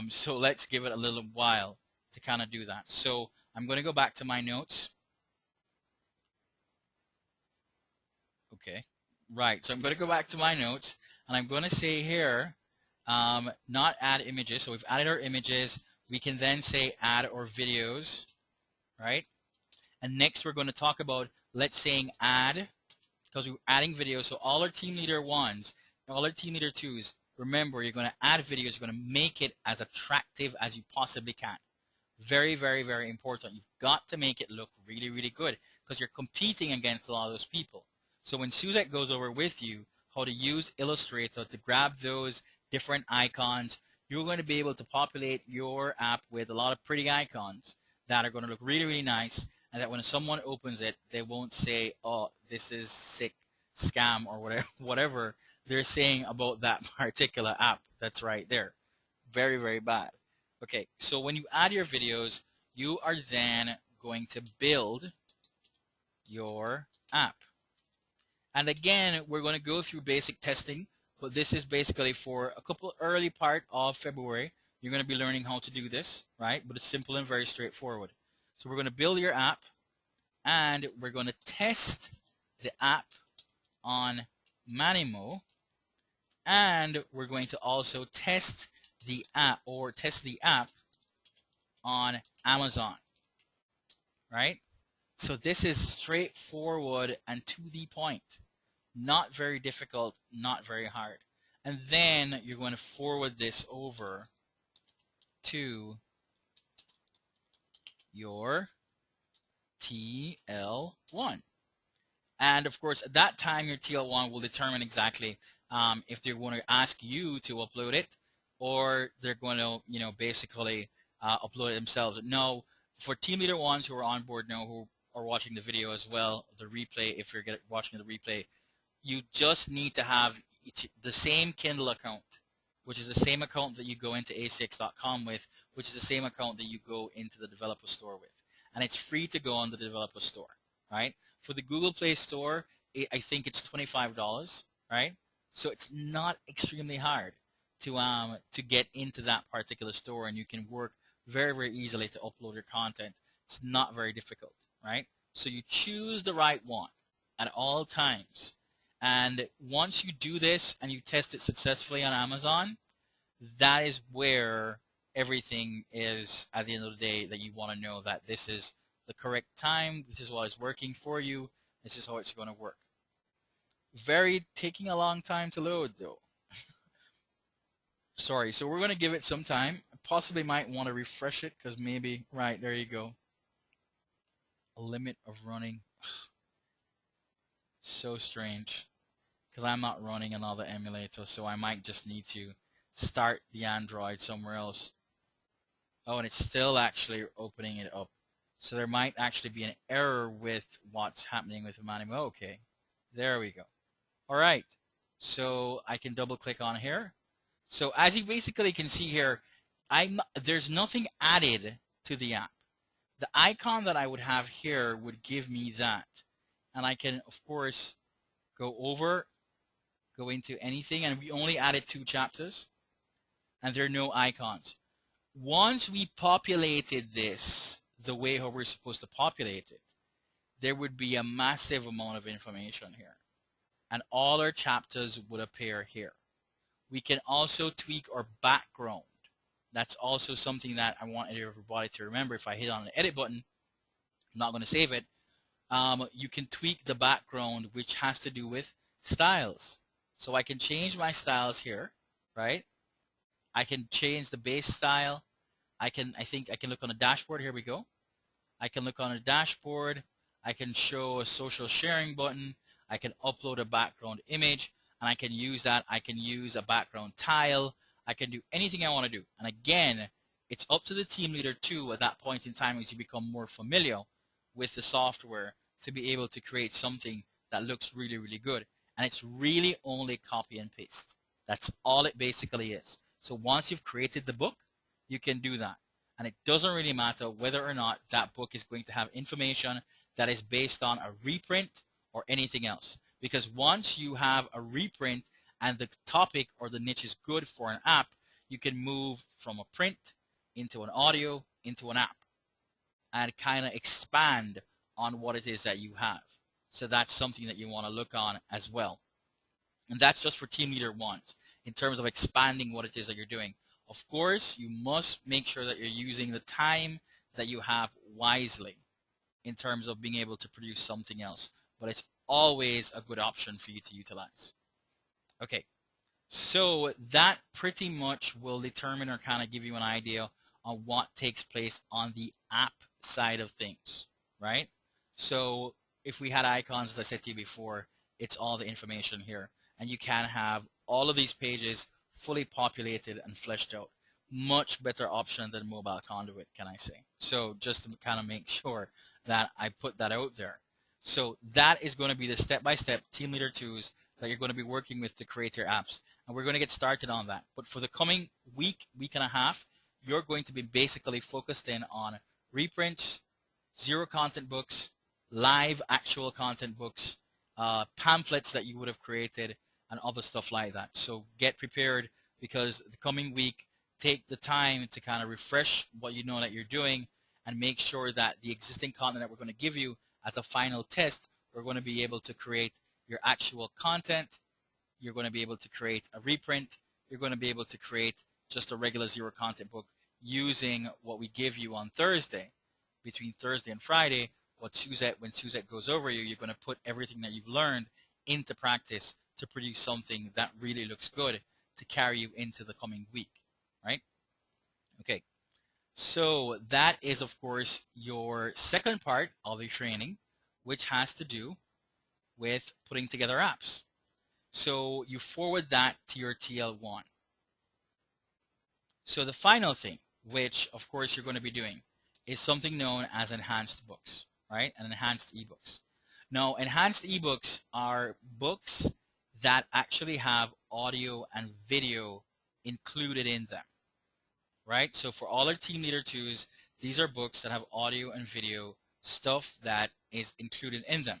So let's give it a little while to kind of do that. So I'm going to go back to my notes. Okay, right. So I'm going to go back to my notes, and I'm going to say here, not add images. So we've added our images. We can then say add our videos, right? And next we're going to talk about, let's say, add, because we're adding videos. So all our team leader 1s, all our team leader 2s, remember, you're going to add videos. You're going to make it as attractive as you possibly can. Very, very, very important. You've got to make it look really, really good, because you're competing against a lot of those people. So when Suzette goes over with you how to use Illustrator to grab those different icons, you're going to be able to populate your app with a lot of pretty icons that are going to look really, really nice, and that when someone opens it, they won't say, oh, this is sick, scam, or whatever they're saying about that particular app that's right there. Very, very bad. Okay, so when you add your videos, you are then going to build your app. And again, we're going to go through basic testing, but this is basically for a couple early part of February. You're going to be learning how to do this, right? But it's simple and very straightforward. So we're going to build your app, and we're going to test the app on Manimo, and we're going to also test the app on Amazon, right? So this is straightforward and to the point. Not very difficult, not very hard. And then you're going to forward this over to your TL1. And of course, at that time, your TL1 will determine exactly if they want to ask you to upload it, or they're going to, basically upload it themselves. No, for team leader ones who are on board now, who are watching the video as well, the replay, if you're watching the replay, you just need to have the same Kindle account, which is the same account that you go into acx.com with, which is the same account that you go into the developer store with. And it's free to go on the developer store, right? For the Google Play Store, I think it's $25, right? So it's not extremely hard to get into that particular store, and you can work very, very easily to upload your content. It's not very difficult, right? So you choose the right one at all times. And once you do this and you test it successfully on Amazon, that is where everything is at the end of the day, that you want to know that this is the correct time, this is what is working for you, this is how it's going to work. Taking a long time to load though. Sorry, so we're going to give it some time. I possibly might want to refresh it because maybe, right, there you go. A limit of running. So strange, because I'm not running another emulator, so I might just need to start the Android somewhere else. Oh, and it's still actually opening it up. So there might actually be an error with what's happening with Manimo. Okay, there we go. All right, so I can double click on here. So as you basically can see here, there's nothing added to the app. The icon that I would have here would give me that. And I can, of course, go into anything, and we only added 2 chapters, and there are no icons. Once we populated this the way how we're supposed to populate it, there would be a massive amount of information here, and all our chapters would appear here. We can also tweak our background. That's also something that I want everybody to remember. If I hit on the edit button, I'm not going to save it. You can tweak the background, which has to do with styles. So I can change my styles here, right? I can change the base style. I think I can look on the dashboard. Here we go. I can look on the dashboard. I can show a social sharing button. I can upload a background image, and I can use that. I can use a background tile. I can do anything I want to do. And again, it's up to the team leader too at that point in time as you become more familiar with the software to be able to create something that looks really, really good. And it's really only copy and paste. That's all it basically is. So once you've created the book, you can do that. And it doesn't really matter whether or not that book is going to have information that is based on a reprint or anything else. Because once you have a reprint and the topic or the niche is good for an app, you can move from a print into an audio into an app and kind of expand on what it is that you have. So that's something that you want to look on as well. And that's just for team leader ones in terms of expanding what it is that you're doing. Of course, you must make sure that you're using the time that you have wisely in terms of being able to produce something else. But it's always a good option for you to utilize. Okay, so that pretty much will determine or kind of give you an idea on what takes place on the app side of things, right? So if we had icons, as I said to you before, it's all the information here. And you can have all of these pages fully populated and fleshed out. Much better option than Mobile Conduit, can I say. So just to kind of make sure that I put that out there. So that is going to be the step-by-step Team Leader 2s that you're going to be working with to create your apps. And we're going to get started on that. But for the coming week, week and a half, you're going to be basically focused in on reprints, zero content books, live actual content books, pamphlets that you would have created, and other stuff like that. So get prepared, because the coming week, take the time to kind of refresh what you know that you're doing, and make sure that the existing content that we're going to give you as a final test, we're going to be able to create your actual content. You're going to be able to create a reprint. You're going to be able to create just a regular zero content book using what we give you on Thursday. Between Thursday and Friday, when Suzette goes over you, you're going to put everything that you've learned into practice to produce something that really looks good to carry you into the coming week, right? Okay, so that is, of course, your second part of the training, which has to do with putting together apps. So you forward that to your TL1. So the final thing, which of course you're going to be doing, is something known as enhanced books, right? And enhanced ebooks. Now, enhanced ebooks are books that actually have audio and video included in them, right? So for all our Team Leader 2s, these are books that have audio and video stuff that is included in them.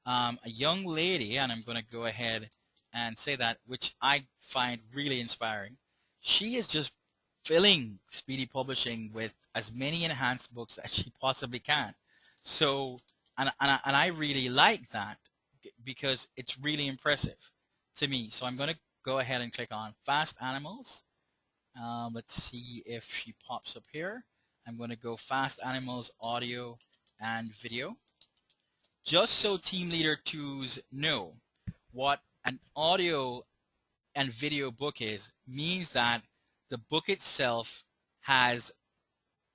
A young lady, and I'm going to go ahead and say that, which I find really inspiring, she is just filling Speedy Publishing with as many enhanced books as she possibly can. So, and I really like that, because it's really impressive to me. So I'm going to go ahead and click on Fast Animals. Let's see if she pops up here. I'm going to go Fast Animals Audio and Video. Just so Team Leader 2s know what an audio and video book is, means that the book itself has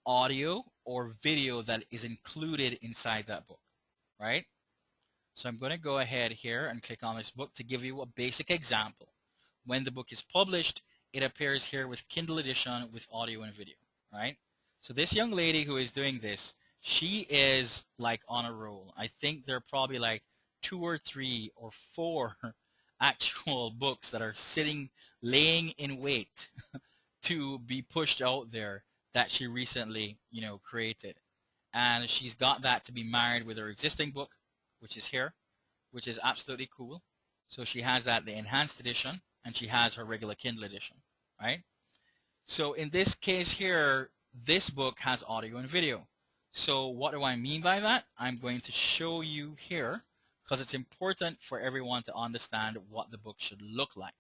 audio or video that is included inside that book, right? So I'm going to go ahead here and click on this book to give you a basic example. When the book is published, it appears here with Kindle edition with audio and video, right? So this young lady who is doing this, she is like on a roll. I think there are probably like 2 or 3 or 4 actual books that are sitting, laying in wait to be pushed out there that she recently, created. And she's got that to be married with her existing book, which is here, which is absolutely cool. So she has that, the enhanced edition, and she has her regular Kindle edition, right? So in this case here, this book has audio and video. So what do I mean by that? I'm going to show you here, because it's important for everyone to understand what the book should look like.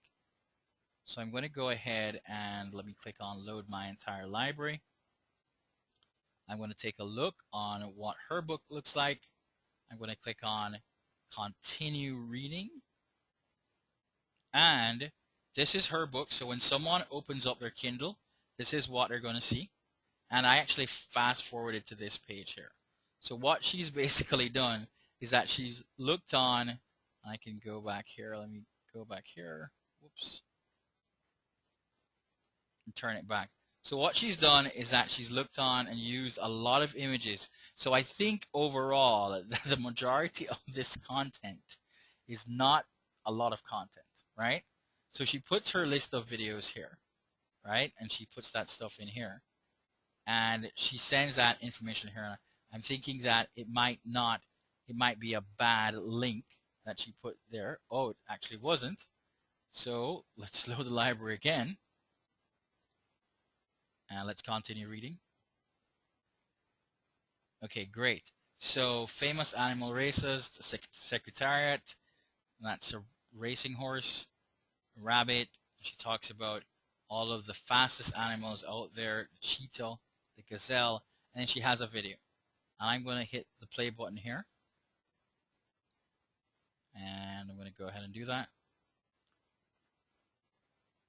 So I'm going to go ahead and let me click on Load My Entire Library. I'm going to take a look on what her book looks like. I'm going to click on Continue Reading. And this is her book. So when someone opens up their Kindle, this is what they're going to see. And I actually fast forwarded to this page here. So what she's basically done is that she's looked on, I can go back here. Let me go back here. Whoops. And turn it back. So what she's done is that she's looked on and used a lot of images. So I think overall the majority of this content is not a lot of content, right? So she puts her list of videos here, right? And she puts that stuff in here. And she sends that information here. I'm thinking that it might be a bad link that she put there. Oh, it actually wasn't. So let's load the library again. And let's continue reading. Okay, great. So famous animal races, the Secretariat, that's a racing horse, a rabbit. She talks about all of the fastest animals out there, the cheetah, the gazelle, and then she has a video. And I'm going to hit the play button here. And I'm going to go ahead and do that.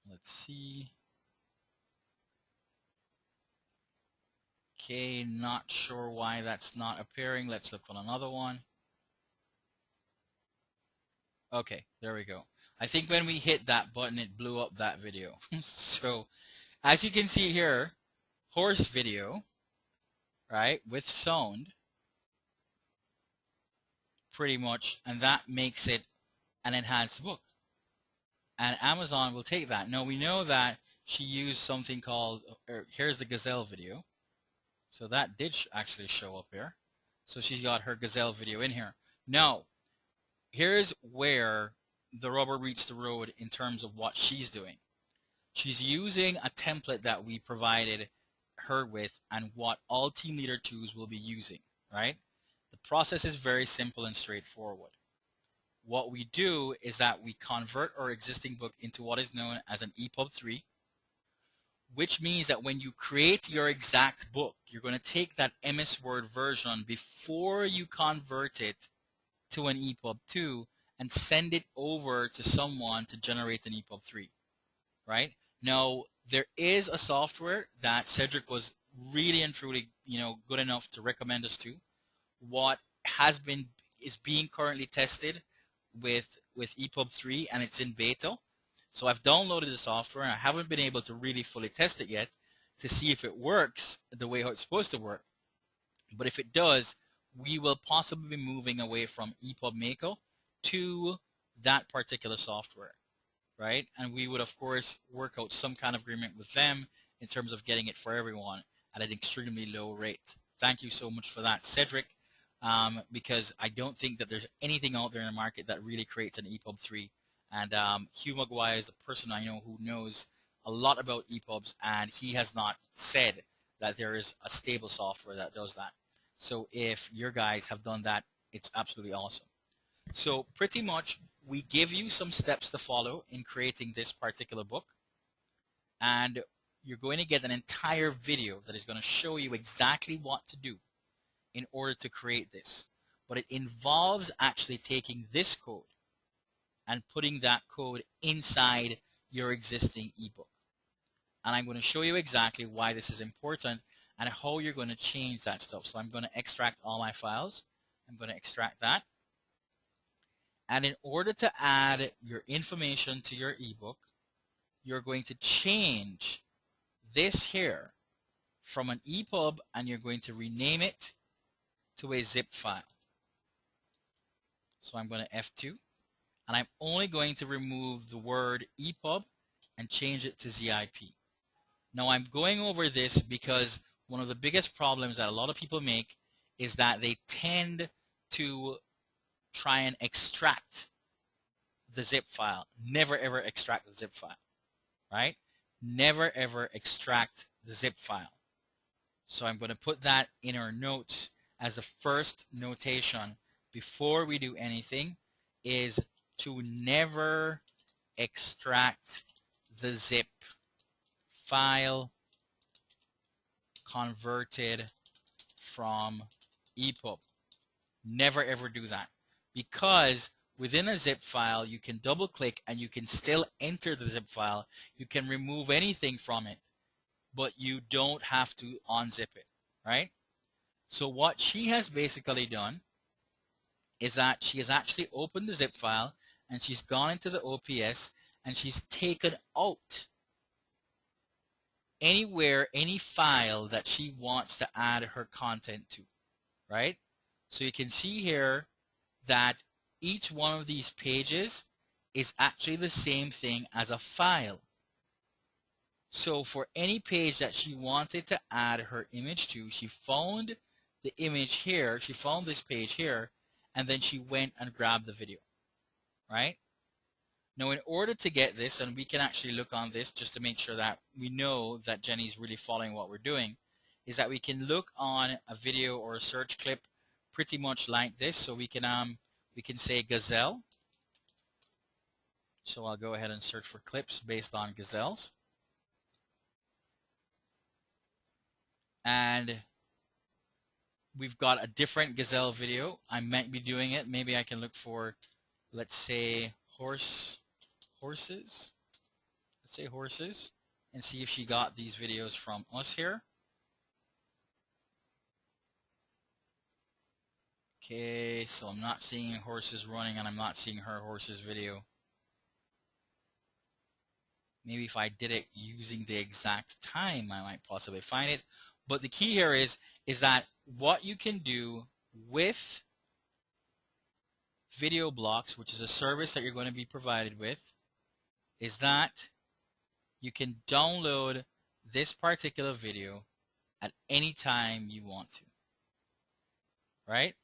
Let's see. Okay, not sure why that's not appearing. Let's look on another one. Okay, there we go. I think when we hit that button, it blew up that video. So, as you can see here, horse video, right, with sound, pretty much, and that makes it an enhanced book. And Amazon will take that. Now, we know that she used something called, here's the gazelle video. So that did actually show up here. So she's got her gazelle video in here. Now, here's where the rubber meets the road in terms of what she's doing. She's using a template that we provided her with and what all Team Leader 2s will be using, right? The process is very simple and straightforward. What we do is that we convert our existing book into what is known as an EPUB 3, which means that when you create your exact book, you're going to take that MS Word version before you convert it to an EPUB 2 and send it over to someone to generate an EPUB 3, right? Now, there is a software that Cedric was really and truly, good enough to recommend us to. What is being currently tested with EPUB 3, and it's in beta. So I've downloaded the software, and I haven't been able to really fully test it yet to see if it works the way it's supposed to work. But if it does, we will possibly be moving away from EPUB Mako to that particular software, right? And we would, of course, work out some kind of agreement with them in terms of getting it for everyone at an extremely low rate. Thank you so much for that, Cedric, because I don't think that there's anything out there in the market that really creates an EPUB 3. And Hugh Maguire is a person I know who knows a lot about EPUBs, and he has not said that there is a stable software that does that. So if your guys have done that, it's absolutely awesome. So pretty much we give you some steps to follow in creating this particular book, and you're going to get an entire video that is going to show you exactly what to do in order to create this. But it involves actually taking this code and putting that code inside your existing ebook. And I'm going to show you exactly why this is important and how you're going to change that stuff. So I'm going to extract all my files. I'm going to extract that. And in order to add your information to your ebook, you're going to change this here from an EPUB, and you're going to rename it to a zip file. So I'm going to F2. And I'm only going to remove the word EPUB and change it to ZIP. Now I'm going over this because one of the biggest problems that a lot of people make is that they tend to try and extract the zip file. Never ever extract the zip file, right? Never ever extract the zip file. So I'm going to put that in our notes as the first notation before we do anything, is to never extract the zip file converted from EPUB. Never ever do that, because within a zip file you can double click and you can still enter the zip file. You can remove anything from it, but you don't have to unzip it, right? So what she has basically done is that she has actually opened the zip file and she's gone into the OPS and she's taken out any file that she wants to add her content to, right? So you can see here that each one of these pages is actually the same thing as a file. So for any page that she wanted to add her image to, she found the image here, she found this page here, and then she went and grabbed the video, right? Now in order to get this, and we can actually look on this just to make sure that we know that Jenny's really following what we're doing, is that we can look on a video or a search clip pretty much like this. So we can say gazelle. So I'll go ahead and search for clips based on gazelles. And we've got a different gazelle video. I might be doing it. Maybe I can look for, let's say, horses. Let's say horses, and see if she got these videos from us here. Okay, so I'm not seeing horses running, and I'm not seeing her horses video. Maybe if I did it using the exact time, I might possibly find it. But the key here is that what you can do with Video Blocks, which is a service that you're going to be provided with, is that you can download this particular video at any time you want to, right?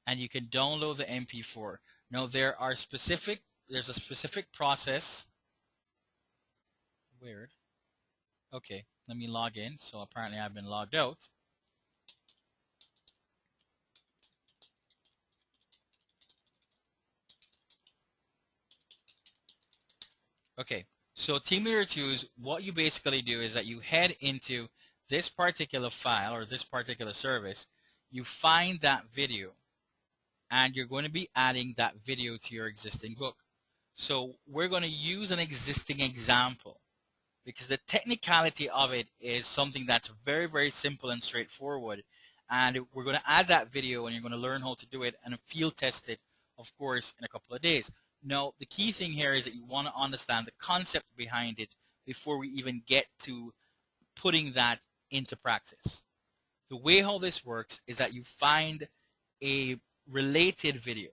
And you can download the MP4. Now there's a specific process. Weird. Okay, let me log in. So apparently I've been logged out. Okay, so Team Leader 2's, what you basically do is that you head into this particular file or this particular service, you find that video, and you're going to be adding that video to your existing book. So we're going to use an existing example because the technicality of it is something that's very, very simple and straightforward. And we're going to add that video, and you're going to learn how to do it and field test it, of course, in a couple of days. Now, the key thing here is that you want to understand the concept behind it before we even get to putting that into practice. The way how this works is that you find a related video.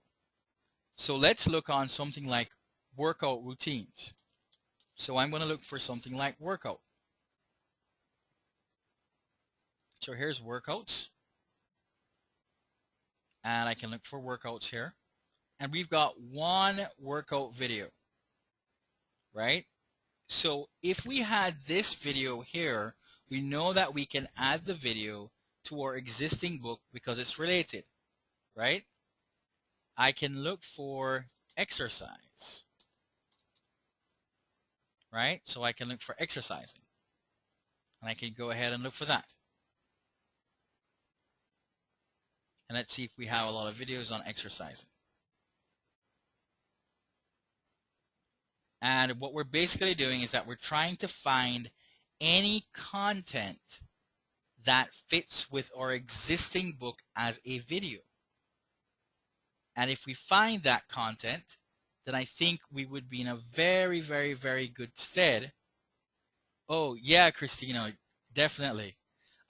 So let's look on something like workout routines. So I'm going to look for something like workout. So here's workouts. And I can look for workouts here. And we've got one workout video, right? So if we had this video here, we know that we can add the video to our existing book because it's related, right? I can look for exercise, right? So I can look for exercising, and I can go ahead and look for that. And let's see if we have a lot of videos on exercising. And what we're basically doing is that we're trying to find any content that fits with our existing book as a video. And if we find that content, then I think we would be in a very, very, very good stead. Oh, yeah, Christina, definitely.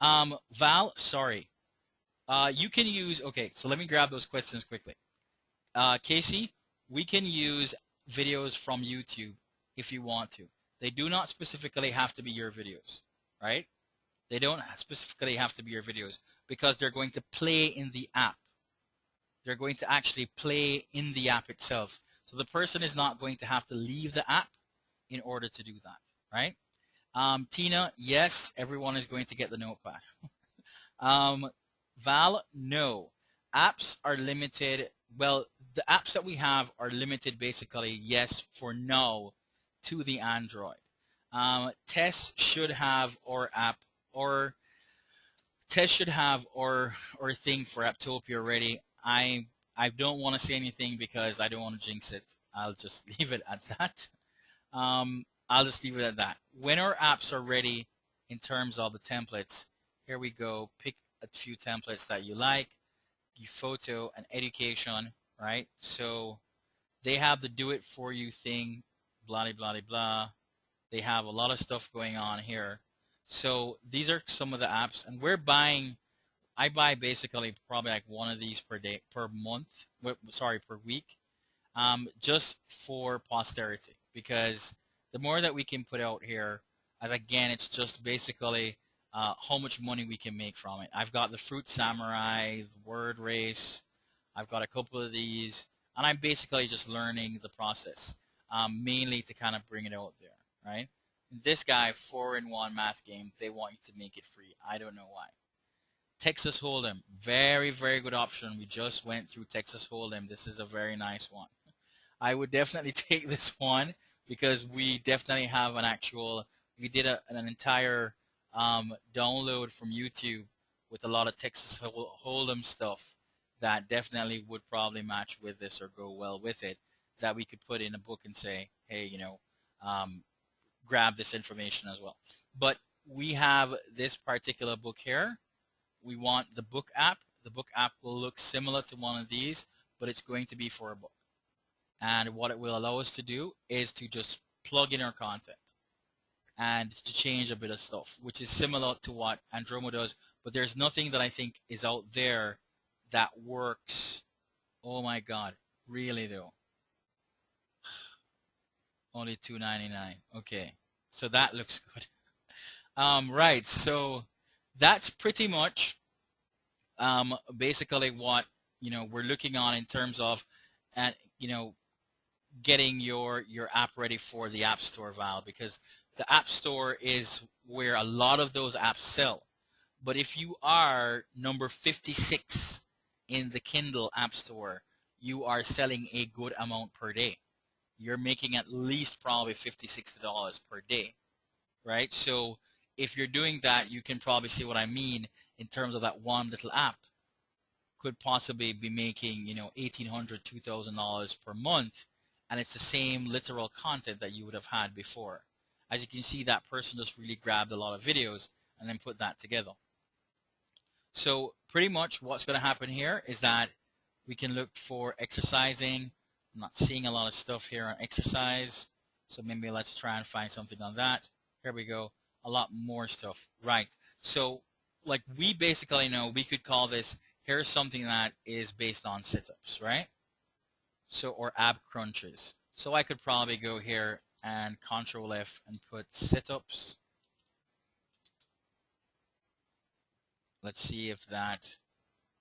Val, sorry. You can use, okay, so let me grab those questions quickly. Casey, we can use videos from YouTube if you want to. They do not specifically have to be your videos, right? They don't specifically have to be your videos because they're going to play in the app. They're going to actually play in the app itself. So the person is not going to have to leave the app in order to do that, right? Tina, yes, everyone is going to get the notepad. Val, no. Apps are limited. Well, the apps that we have are limited basically, yes, for now, to the Android. Tess should have our app, or Tess should have our thing for Apptopia ready. I don't want to say anything because I don't want to jinx it. I'll just leave it at that. I'll just leave it at that. When our apps are ready in terms of the templates, here we go. Pick a few templates that you like. Photo and education, right? So they have the do it for you thing, blah, blah, blah, blah. They have a lot of stuff going on here. So these are some of the apps, and I buy basically probably like one of these per day, per month, per week, just for posterity, because the more that we can put out here, as again, it's just basically how much money we can make from it. I've got the Fruit Samurai, the Word Race. I've got a couple of these, and I'm basically just learning the process, mainly to kind of bring it out there, right? This guy, 4-in-1 math game, they want you to make it free. I don't know why. Texas Hold'em, very, very good option. We just went through Texas Hold'em. This is a very nice one. I would definitely take this one because we definitely have an actual, we did an entire download from YouTube with a lot of Texas Hold'em stuff that definitely would probably match with this or go well with it, that we could put in a book and say, hey, you know, grab this information as well. But we have this particular book here. We want the book app. The book app will look similar to one of these, but it's going to be for a book. And what it will allow us to do is to just plug in our content and to change a bit of stuff, which is similar to what Andromo does, but there's nothing that I think is out there that works. Oh my God, really though? Only $2.99. Okay, so that looks good. Right, so that's pretty much basically what we're looking on in terms of, and getting your app ready for the App Store, Val, because the App Store is where a lot of those apps sell. But if you are number 56 in the Kindle App Store, you are selling a good amount per day. You're making at least probably $50, $60 per day, right? So if you're doing that, you can probably see what I mean in terms of that one little app could possibly be making, $1,800, $2,000 per month, and it's the same literal content that you would have had before. As you can see, that person just really grabbed a lot of videos and then put that together. So pretty much what's going to happen here is that we can look for exercising. I'm not seeing a lot of stuff here on exercise, so maybe let's try and find something on that. Here we go. A lot more stuff. Right. So like we basically know, we could call this, here's something that is based on sit-ups, right? So, or ab crunches. So I could probably go here and Control F and put sit-ups. Let's see if that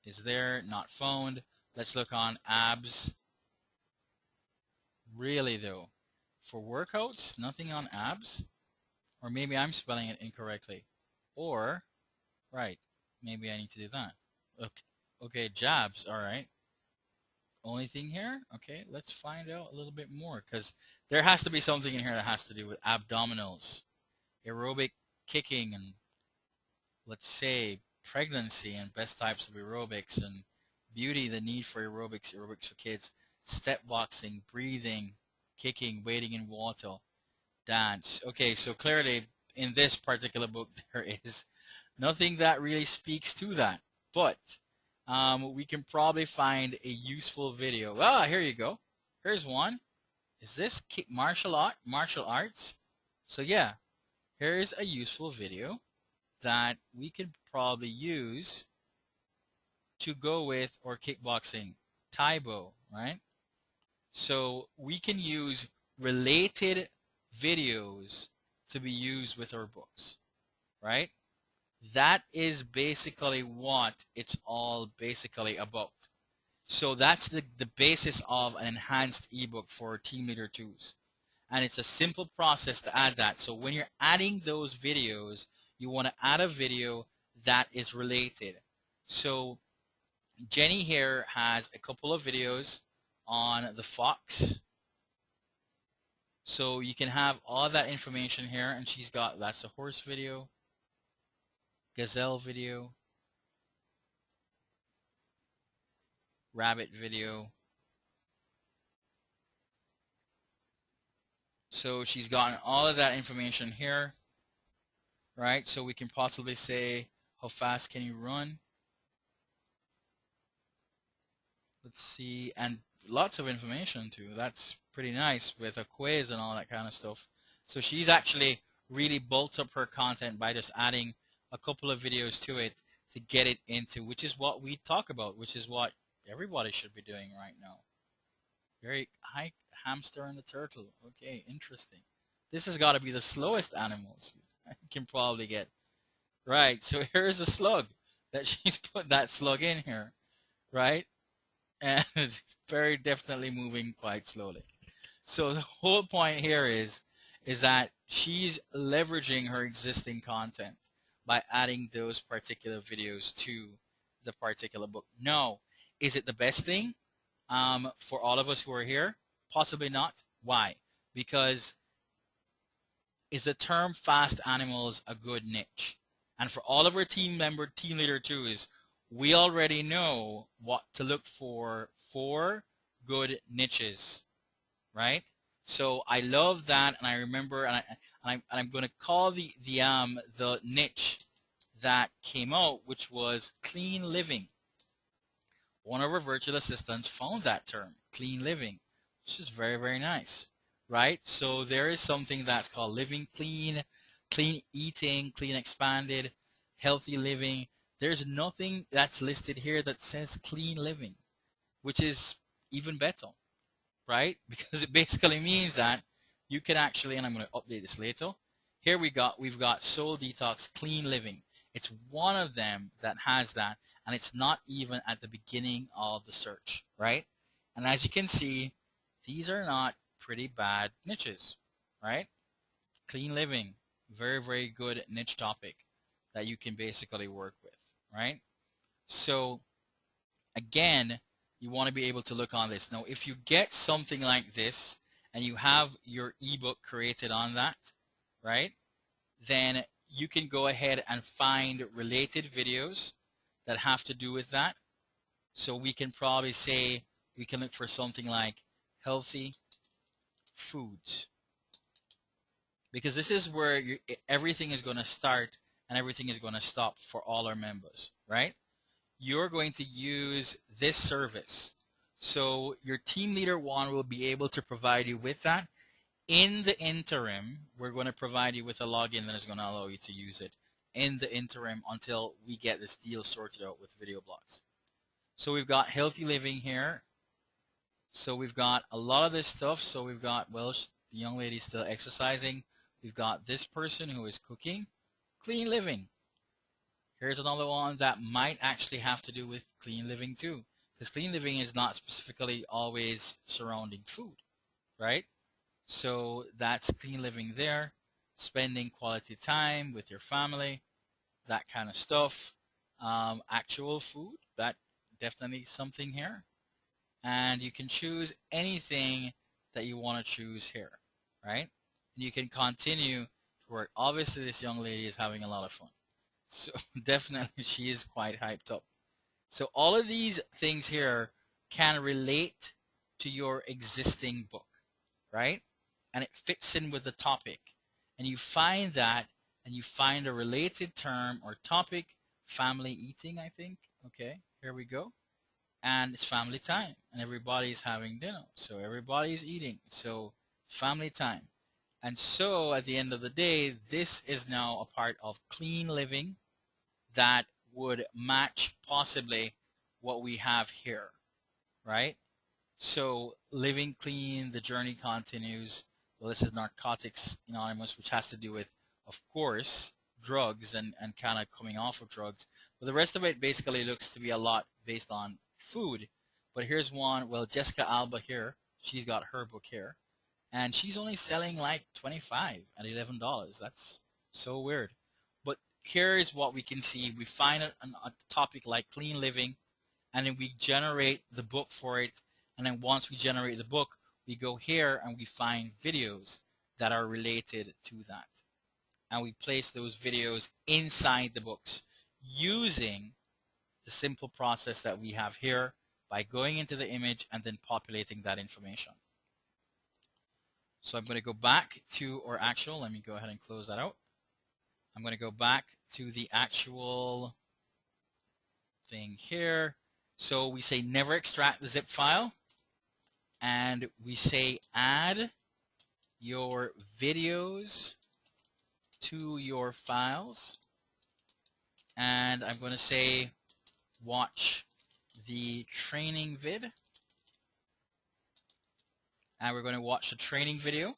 is there. Not found. Let's look on abs. Really though, for workouts, nothing on abs? Or maybe I'm spelling it incorrectly. Or, right, maybe I need to do that. Okay, jabs, all right. Only thing here? Okay, let's find out a little bit more, because there has to be something in here that has to do with abdominals, aerobic kicking, and let's say pregnancy and best types of aerobics, and beauty, the need for aerobics for kids, step boxing, breathing, kicking, wading in water, dance. Okay, so clearly in this particular book there is nothing that really speaks to that, but we can probably find a useful video. Ah, here you go. Here's one. Is this martial arts? So yeah, here's a useful video that we could probably use to go with or kickboxing, Taibo, right? So we can use related videos to be used with our books, right? That is basically what it's all basically about. So that's the basis of an enhanced ebook for Team Leader 2s. And it's a simple process to add that. So when you're adding those videos, you want to add a video that is related. So Jenny here has a couple of videos on the fox. So you can have all that information here, and she's got, that's a horse video, gazelle video, rabbit video. So she's gotten all of that information here, right? So we can possibly say, how fast can you run? Let's see, and lots of information too. That's pretty nice with a quiz and all that kind of stuff. So she's actually really bulked up her content by just adding a couple of videos to it to get it into, which is what we talk about, which is what everybody should be doing right now. Very high hamster and the turtle. Okay, interesting. This has got to be the slowest animals I can probably get. Right, so here's a slug that she's put that slug in here, right? And it's very definitely moving quite slowly. So the whole point here is that she's leveraging her existing content by adding those particular videos to the particular book. No. Is it the best thing for all of us who are here? Possibly not. Why? Because is the term fast animals a good niche? And for all of our team leader 2s, we already know what to look for good niches, right? So I love that, and I remember, and I'm going to call the niche that came out, which was clean living. One of our virtual assistants found that term, clean living, which is very, very nice, right? So there is something that's called living clean, clean eating, clean expanded, healthy living. There's nothing that's listed here that says clean living, which is even better, right? Because it basically means that you can actually, and I'm going to update this later, here we've got Soul Detox Clean Living. It's one of them that has that, and it's not even at the beginning of the search, right? And as you can see, these are not pretty bad niches, right? Clean living, very, very good niche topic that you can basically work with, right? So again, you want to be able to look on this. Now, if you get something like this and you have your ebook created on that, right, then you can go ahead and find related videos that have to do with that. So we can probably say, we can look for something like healthy foods, because this is where everything is going to start and everything is going to stop for all our members, right? You're going to use this service. So your team leader one will be able to provide you with that. In the interim, we're going to provide you with a login that is going to allow you to use it in the interim until we get this deal sorted out with Video Blocks. So we've got healthy living here. So we've got a lot of this stuff. So we've got, well, the young lady's still exercising. We've got this person who is cooking. Clean living. Here's another one that might actually have to do with clean living too, because clean living is not specifically always surrounding food, right? So that's clean living there, spending quality time with your family, that kind of stuff. Actual food, that definitely something here. And you can choose anything that you want to choose here, right? And you can continue to work. Obviously, this young lady is having a lot of fun. So definitely she is quite hyped up. So all of these things here can relate to your existing book, right? And it fits in with the topic. And you find that, and you find a related term or topic, family eating, I think. Okay, here we go. And it's family time, and everybody's having dinner. So everybody's eating. So family time. And so at the end of the day, this is now a part of clean living that would match possibly what we have here, right? So living clean, the journey continues. Well, this is Narcotics Anonymous, which has to do with, of course, drugs and kind of coming off of drugs. But the rest of it basically looks to be a lot based on food. But here's one, well, Jessica Alba here, she's got her book here. And she's only selling like $25 at $11. That's so weird. But here is what we can see. We find a topic like clean living, and then we generate the book for it. And then once we generate the book, we go here and we find videos that are related to that. And we place those videos inside the books using the simple process that we have here by going into the image and then populating that information. So I'm going to go back to our actual, let me go ahead and close that out. I'm going to go back to the actual thing here. So we say never extract the zip file, and we say add your videos to your files, and I'm going to say watch the training vid. And we're going to watch the training video,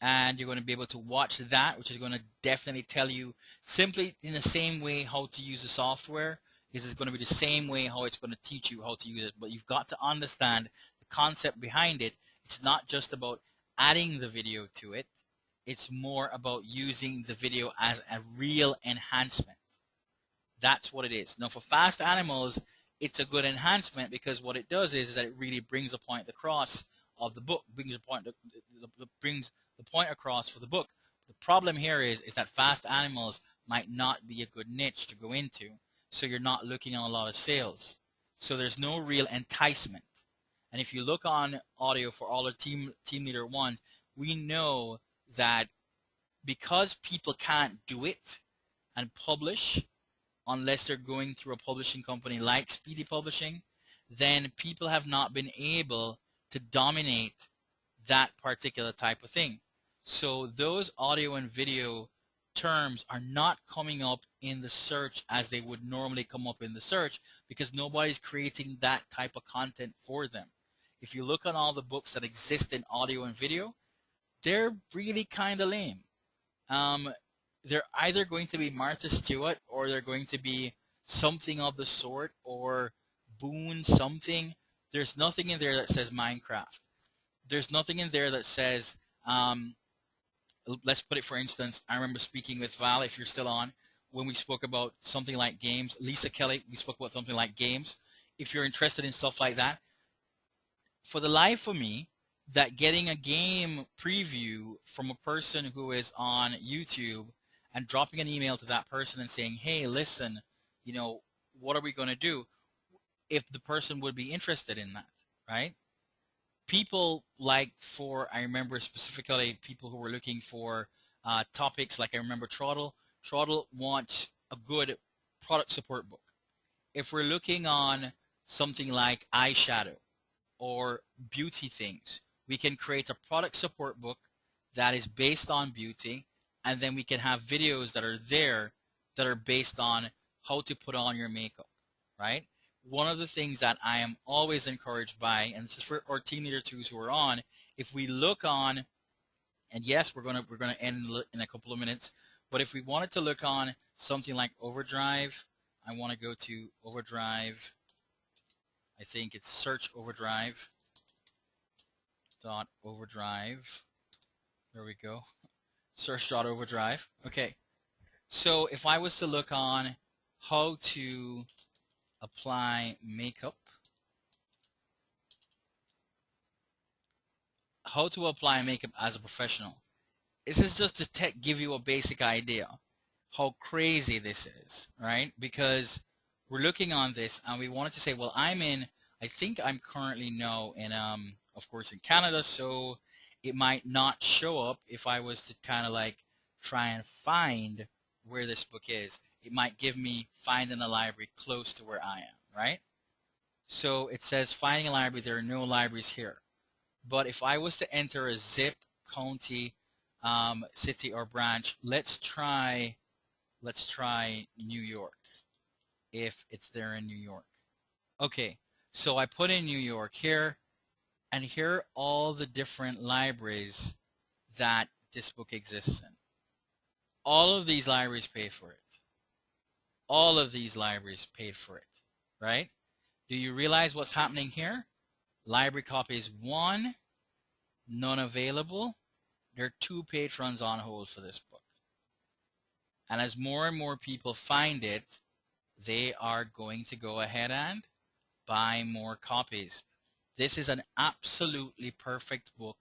and you're going to be able to watch that, which is going to definitely tell you simply in the same way how to use the software. This is going to be the same way how it's going to teach you how to use it, but you've got to understand the concept behind it. It's not just about adding the video to it. It's more about using the video as a real enhancement. That's what it is. Now for Fast Animals, it's a good enhancement because what it does is that it really brings a point across of the book, brings the point across for the book. The problem here is that Fast Animals might not be a good niche to go into, so you're not looking at a lot of sales. So there's no real enticement. And if you look on audio for all our team leader ones, we know that because people can't do it and publish unless they're going through a publishing company like Speedy Publishing, then people have not been able to dominate that particular type of thing. So those audio and video terms are not coming up in the search as they would normally come up in the search because nobody's creating that type of content for them. If you look at all the books that exist in audio and video, they're really kind of lame. They're either going to be Martha Stewart, or they're going to be something of the sort, or Boone something. There's nothing in there that says Minecraft. there's nothing in there that says, let's put it, for instance, I remember speaking with Val, if you're still on, when we spoke about something like games. Lisa Kelly, we spoke about something like games. If you're interested in stuff like that, for the life of me, that getting a game preview from a person who is on YouTube and dropping an email to that person and saying, hey, listen, you know, what are we going to do, if the person would be interested in that, right? People like, I remember specifically people who were looking for topics like, I remember Trottle wants a good product support book. If we're looking on something like eyeshadow or beauty things, we can create a product support book that is based on beauty, and then we can have videos that are there that are based on how to put on your makeup, right? One of the things that I am always encouraged by, and this is for our Team Leader 2s who are on, if we look on, and yes, we're gonna end in a couple of minutes, but if we wanted to look on something like Overdrive, I want to go to Overdrive. I think it's search Overdrive. .overdrive. There we go. Search.overdrive. Okay. So if I was to look on how to apply makeup, as a professional. This is just to give you a basic idea how crazy this is, right? Because we're looking on this and we wanted to say, well, I think I'm currently now in, of course, in Canada, so it might not show up if I was to kind of like try and find where this book is. It might give me finding a library close to where I am, right? So it says finding a library, there are no libraries here. But if I was to enter a zip, county, city, or branch, let's try New York, if it's there in New York. Okay, so I put in New York here, and here are all the different libraries that this book exists in. All of these libraries pay for it. All of these libraries paid for it, right? Do you realize what's happening here? Library copies 1, none available. There are 2 patrons on hold for this book. And as more and more people find it, they are going to go ahead and buy more copies. This is an absolutely perfect book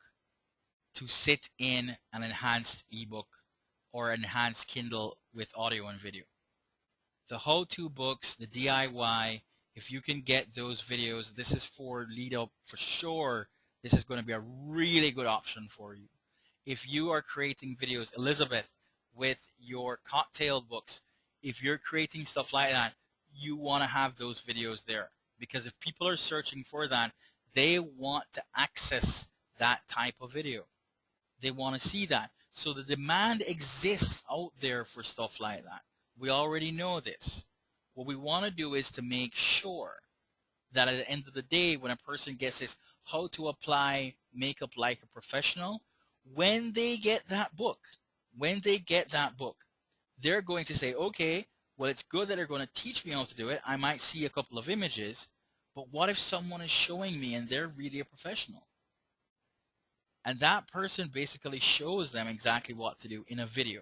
to sit in an enhanced ebook or enhanced Kindle with audio and video. The how-to books, the DIY, if you can get those videos, this is for lead up for sure. This is going to be a really good option for you. If you are creating videos, Elizabeth, with your cocktail books, if you're creating stuff like that, you want to have those videos there. Because if people are searching for that, they want to access that type of video. They want to see that. So the demand exists out there for stuff like that. We already know this. What we want to do is to make sure that at the end of the day, when a person gets this, how to apply makeup like a professional, when they get that book, they're going to say, okay, well, it's good that they're going to teach me how to do it. I might see a couple of images, but what if someone is showing me and they're really a professional? And that person basically shows them exactly what to do in a video.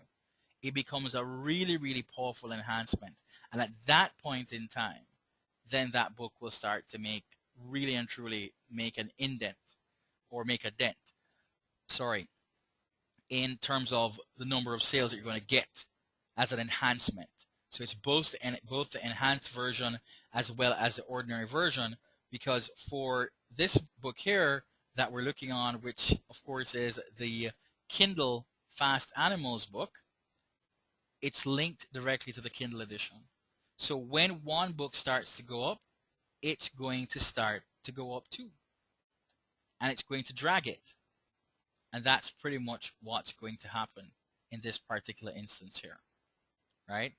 It becomes a really, really powerful enhancement. And at that point in time, then that book will start to make, really and truly make an indent, or make a dent, sorry, in terms of the number of sales that you're going to get as an enhancement. So it's both the enhanced version as well as the ordinary version, because for this book here that we're looking on, which of course is the Kindle Fast Animals book, it's linked directly to the Kindle edition. So when one book starts to go up, it's going to start to go up too. And it's going to drag it. And that's pretty much what's going to happen in this particular instance here, right?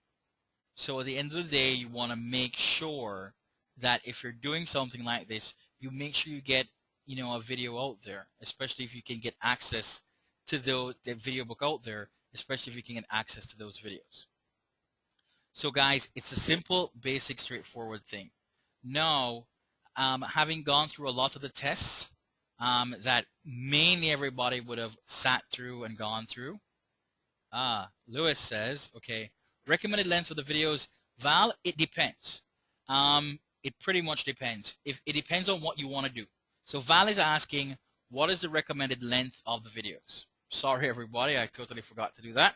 So at the end of the day, you want to make sure that if you're doing something like this, you make sure you get, a video out there, especially if you can get access to the video book out there, especially if you can get access to those videos. So guys, it's a simple, basic, straightforward thing. Now, having gone through a lot of the tests, that mainly everybody would have sat through and gone through. Lewis says, okay, recommended length for the videos. Val, it depends. It pretty much depends. It depends on what you want to do. So Val is asking, what is the recommended length of the videos? Sorry, everybody, I totally forgot to do that.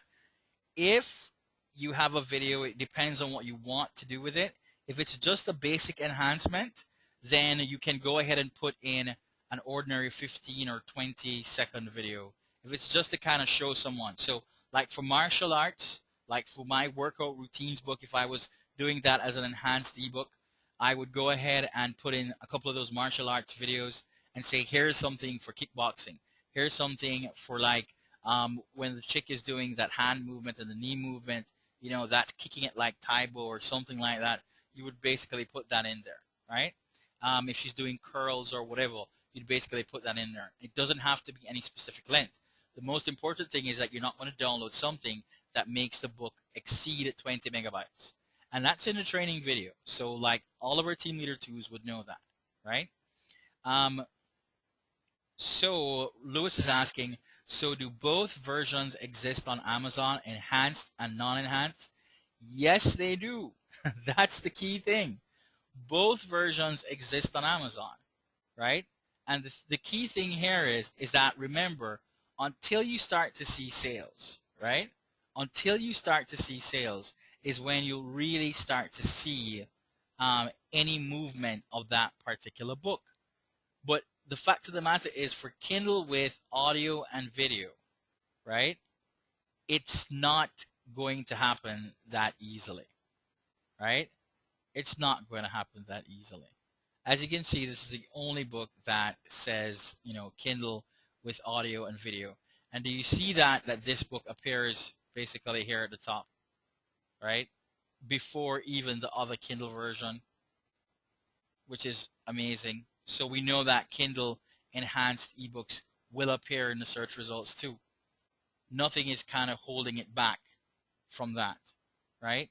If you have a video, it depends on what you want to do with it. If it's just a basic enhancement, then you can go ahead and put in an ordinary 15 or 20-second video. If it's just to kind of show someone. So like for martial arts, like for my workout routines book, if I was doing that as an enhanced ebook, I would go ahead and put in a couple of those martial arts videos and say, here's something for kickboxing. Here's something for like when the chick is doing that hand movement and the knee movement, you know, that's kicking it like Taibo or something like that. You would basically put that in there, right? If she's doing curls or whatever, you'd basically put that in there. It doesn't have to be any specific length. The most important thing is that you're not going to download something that makes the book exceed 20 megabytes. And that's in the training video. So like all of our Team Leader 2s would know that, right? So Lewis is asking, so do both versions exist on Amazon, enhanced and non-enhanced? Yes, they do. That's the key thing. Both versions exist on Amazon, right? And the key thing here is that, remember, until you start to see sales, right? Until you start to see sales is when you'll really start to see any movement of that particular book. But the fact of the matter is, for Kindle with audio and video, right, it's not going to happen that easily, right? It's not going to happen that easily. As you can see, this is the only book that says, you know, Kindle with audio and video. And do you see that this book appears basically here at the top, right? Before even the other Kindle version, which is amazing. So we know that Kindle enhanced ebooks will appear in the search results too. Nothing is kind of holding it back from that, right?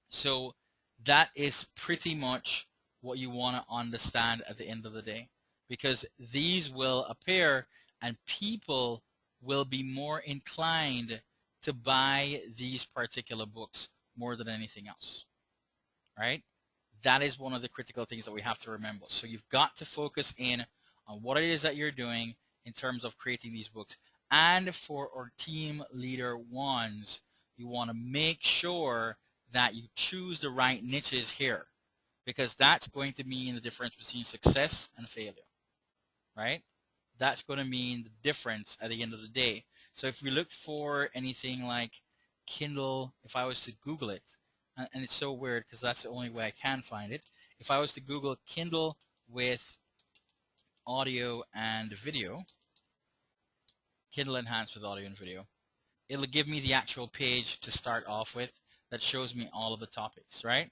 So that is pretty much what you want to understand at the end of the day, because these will appear and people will be more inclined to buy these particular books more than anything else, right? That is one of the critical things that we have to remember. So you've got to focus in on what it is that you're doing in terms of creating these books. And for our Team Leader 1s, you want to make sure that you choose the right niches here, because that's going to mean the difference between success and failure, right? That's going to mean the difference at the end of the day. So if we look for anything like Kindle, if I was to Google it, and it's so weird because that's the only way I can find it. If I was to Google Kindle with audio and video, Kindle enhanced with audio and video, it'll give me the actual page to start off with that shows me all of the topics, right?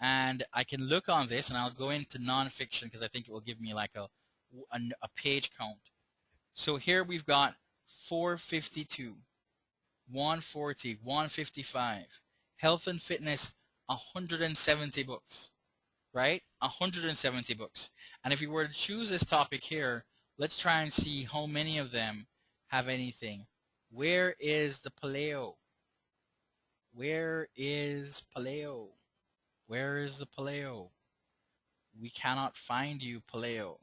And I can look on this, and I'll go into nonfiction because I think it will give me like a page count. So here we've got 452, 140, 155. Health and fitness, 170 books, right? 170 books. And if you were to choose this topic here, let's try and see how many of them have anything. Where is the paleo? Where is paleo? Where is the paleo? We cannot find you, paleo.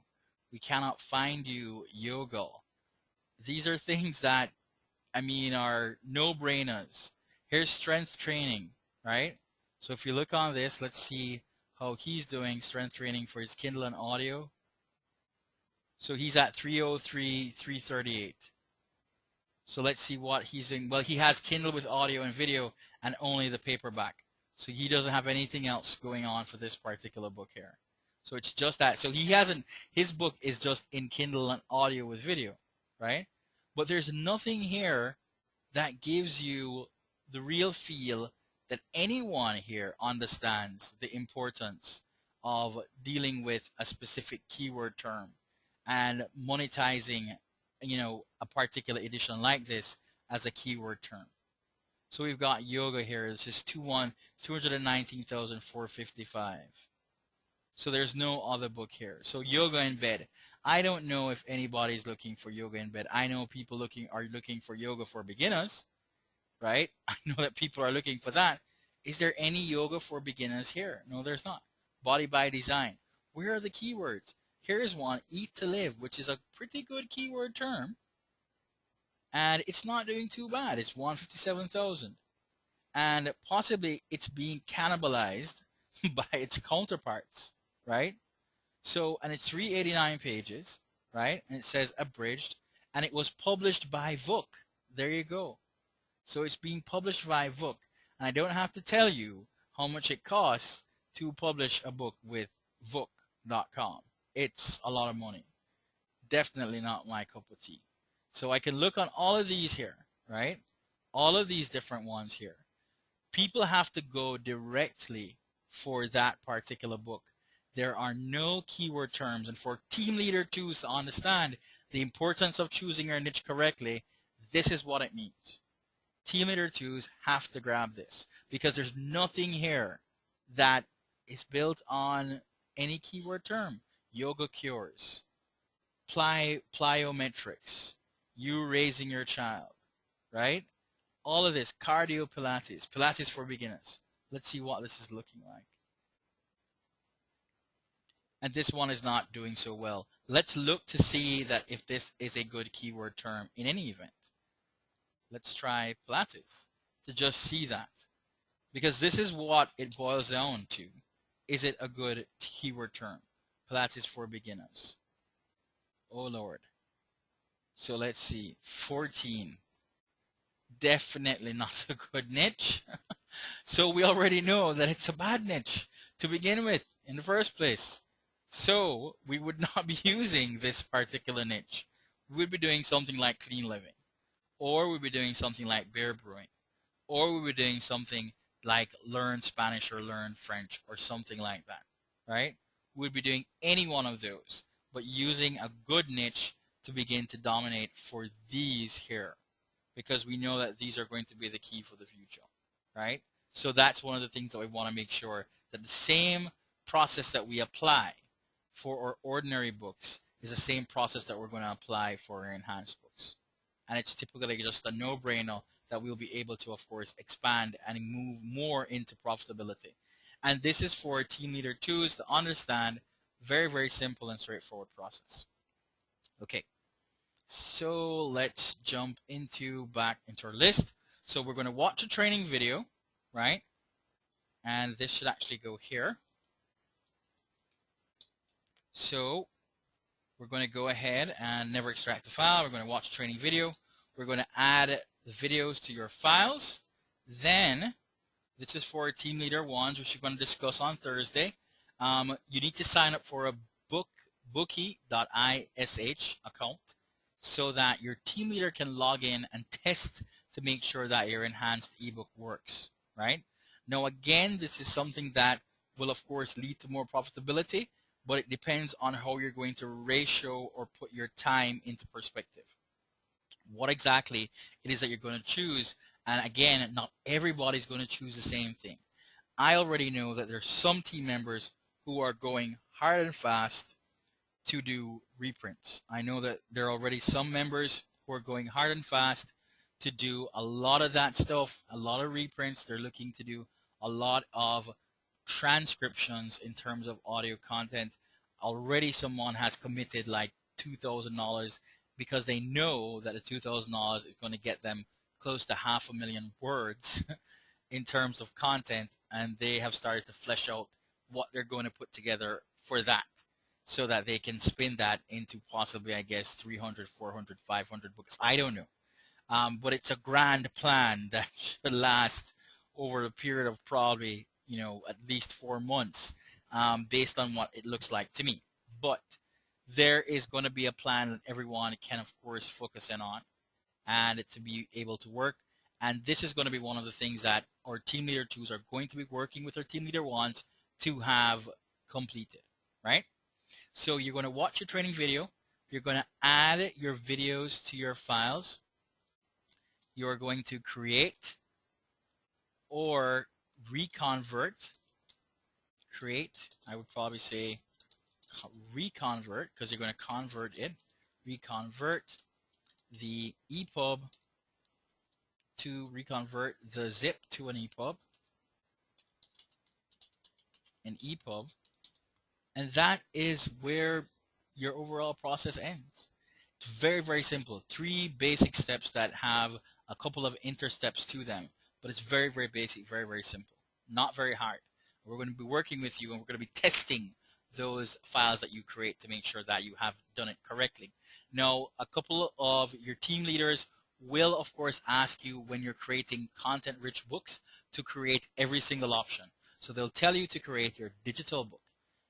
We cannot find you, yoga. These are things that, I mean, are no-brainers. Here's strength training, right? So if you look on this, let's see how he's doing strength training for his Kindle and audio. So he's at 303, 338. So let's see what he's doing. Well, he has Kindle with audio and video and only the paperback. So he doesn't have anything else going on for this particular book here. So it's just that. So he hasn't, his book is just in Kindle and audio with video, right? But there's nothing here that gives you the real feel that anyone here understands the importance of dealing with a specific keyword term and monetizing, you know, a particular edition like this as a keyword term. So we've got yoga here. This is 219,455. So there's no other book here. So yoga in bed. I don't know if anybody's looking for yoga in bed. I know people are looking for yoga for beginners, right? I know that people are looking for that. Is there any yoga for beginners here? No, there's not. Body by design. Where are the keywords? Here's one, eat to live, which is a pretty good keyword term. And it's not doing too bad. It's 157,000. And possibly it's being cannibalized by its counterparts, right? So, and it's 389 pages, right? And it says abridged, and it was published by Vook. There you go. So it's being published by Vook. And I don't have to tell you how much it costs to publish a book with Vook.com. It's a lot of money. Definitely not my cup of tea. So I can look on all of these here, right? All of these different ones here. People have to go directly for that particular book. There are no keyword terms. And for team leader twos to understand the importance of choosing your niche correctly, this is what it means. Team leader twos have to grab this because there's nothing here that is built on any keyword term. Yoga cures, plyometrics, you raising your child, right? All of this, cardio Pilates, Pilates for beginners. Let's see what this is looking like. And this one is not doing so well. Let's look to see that if this is a good keyword term in any event. Let's try Pilates to just see that. Because this is what it boils down to. Is it a good keyword term? Pilates for beginners. Oh Lord. So let's see. 14. Definitely not a good niche. So we already know that it's a bad niche to begin with in the first place. So we would not be using this particular niche. We would be doing something like clean living, or we'd be doing something like beer brewing, or we'd be doing something like learn Spanish or learn French or something like that, right? We'd be doing any one of those, but using a good niche to begin to dominate for these here, because we know that these are going to be the key for the future, right? So that's one of the things that we want to make sure that the same process that we apply for our ordinary books is the same process that we're going to apply for our enhanced books. And it's typically just a no-brainer that we'll be able to, of course, expand and move more into profitability. And this is for team leader twos to understand. Very, very simple and straightforward process. Okay, so let's jump back into our list. So we're going to watch a training video, right? And this should actually go here. So we're going to go ahead and never extract the file. We're going to watch a training video. We're going to add the videos to your files. Then this is for team leader ones, which we're going to discuss on Thursday. You need to sign up for a bookie.ish account so that your team leader can log in and test to make sure that your enhanced ebook works, right? Now again, this is something that will of course lead to more profitability, but it depends on how you're going to ratio or put your time into perspective. What exactly it is that you're going to choose, and again, not everybody's going to choose the same thing. I already know that there's some team members who are going hard and fast to do reprints. I know that there are already some members who are going hard and fast to do a lot of that stuff, a lot of reprints. They're looking to do a lot of transcriptions in terms of audio content. Already someone has committed like $2,000 because they know that the $2,000 is going to get them close to 500,000 words in terms of content, and they have started to flesh out what they're going to put together for that so that they can spin that into possibly, I guess, 300, 400, 500 books. I don't know. But it's a grand plan that should last over a period of probably, at least 4 months, based on what it looks like to me. But there is going to be a plan that everyone can, of course, focus in on and to be able to work. And this is going to be one of the things that our team leader twos are going to be working with our team leader ones to have completed, right? So you're going to watch your training video. You're going to add your videos to your files. You're going to create or reconvert. Create, I would probably say reconvert, because you're going to convert it, reconvert the EPUB to reconvert the zip to an EPUB, and that is where your overall process ends. It's very, very simple. 3 basic steps that have a couple of intersteps to them, but it's very, very basic, very, very simple. Not very hard. We're going to be working with you, and we're going to be testing those files that you create to make sure that you have done it correctly. Now, a couple of your team leaders will, of course, ask you when you're creating content-rich books to create every single option. So they'll tell you to create your digital book,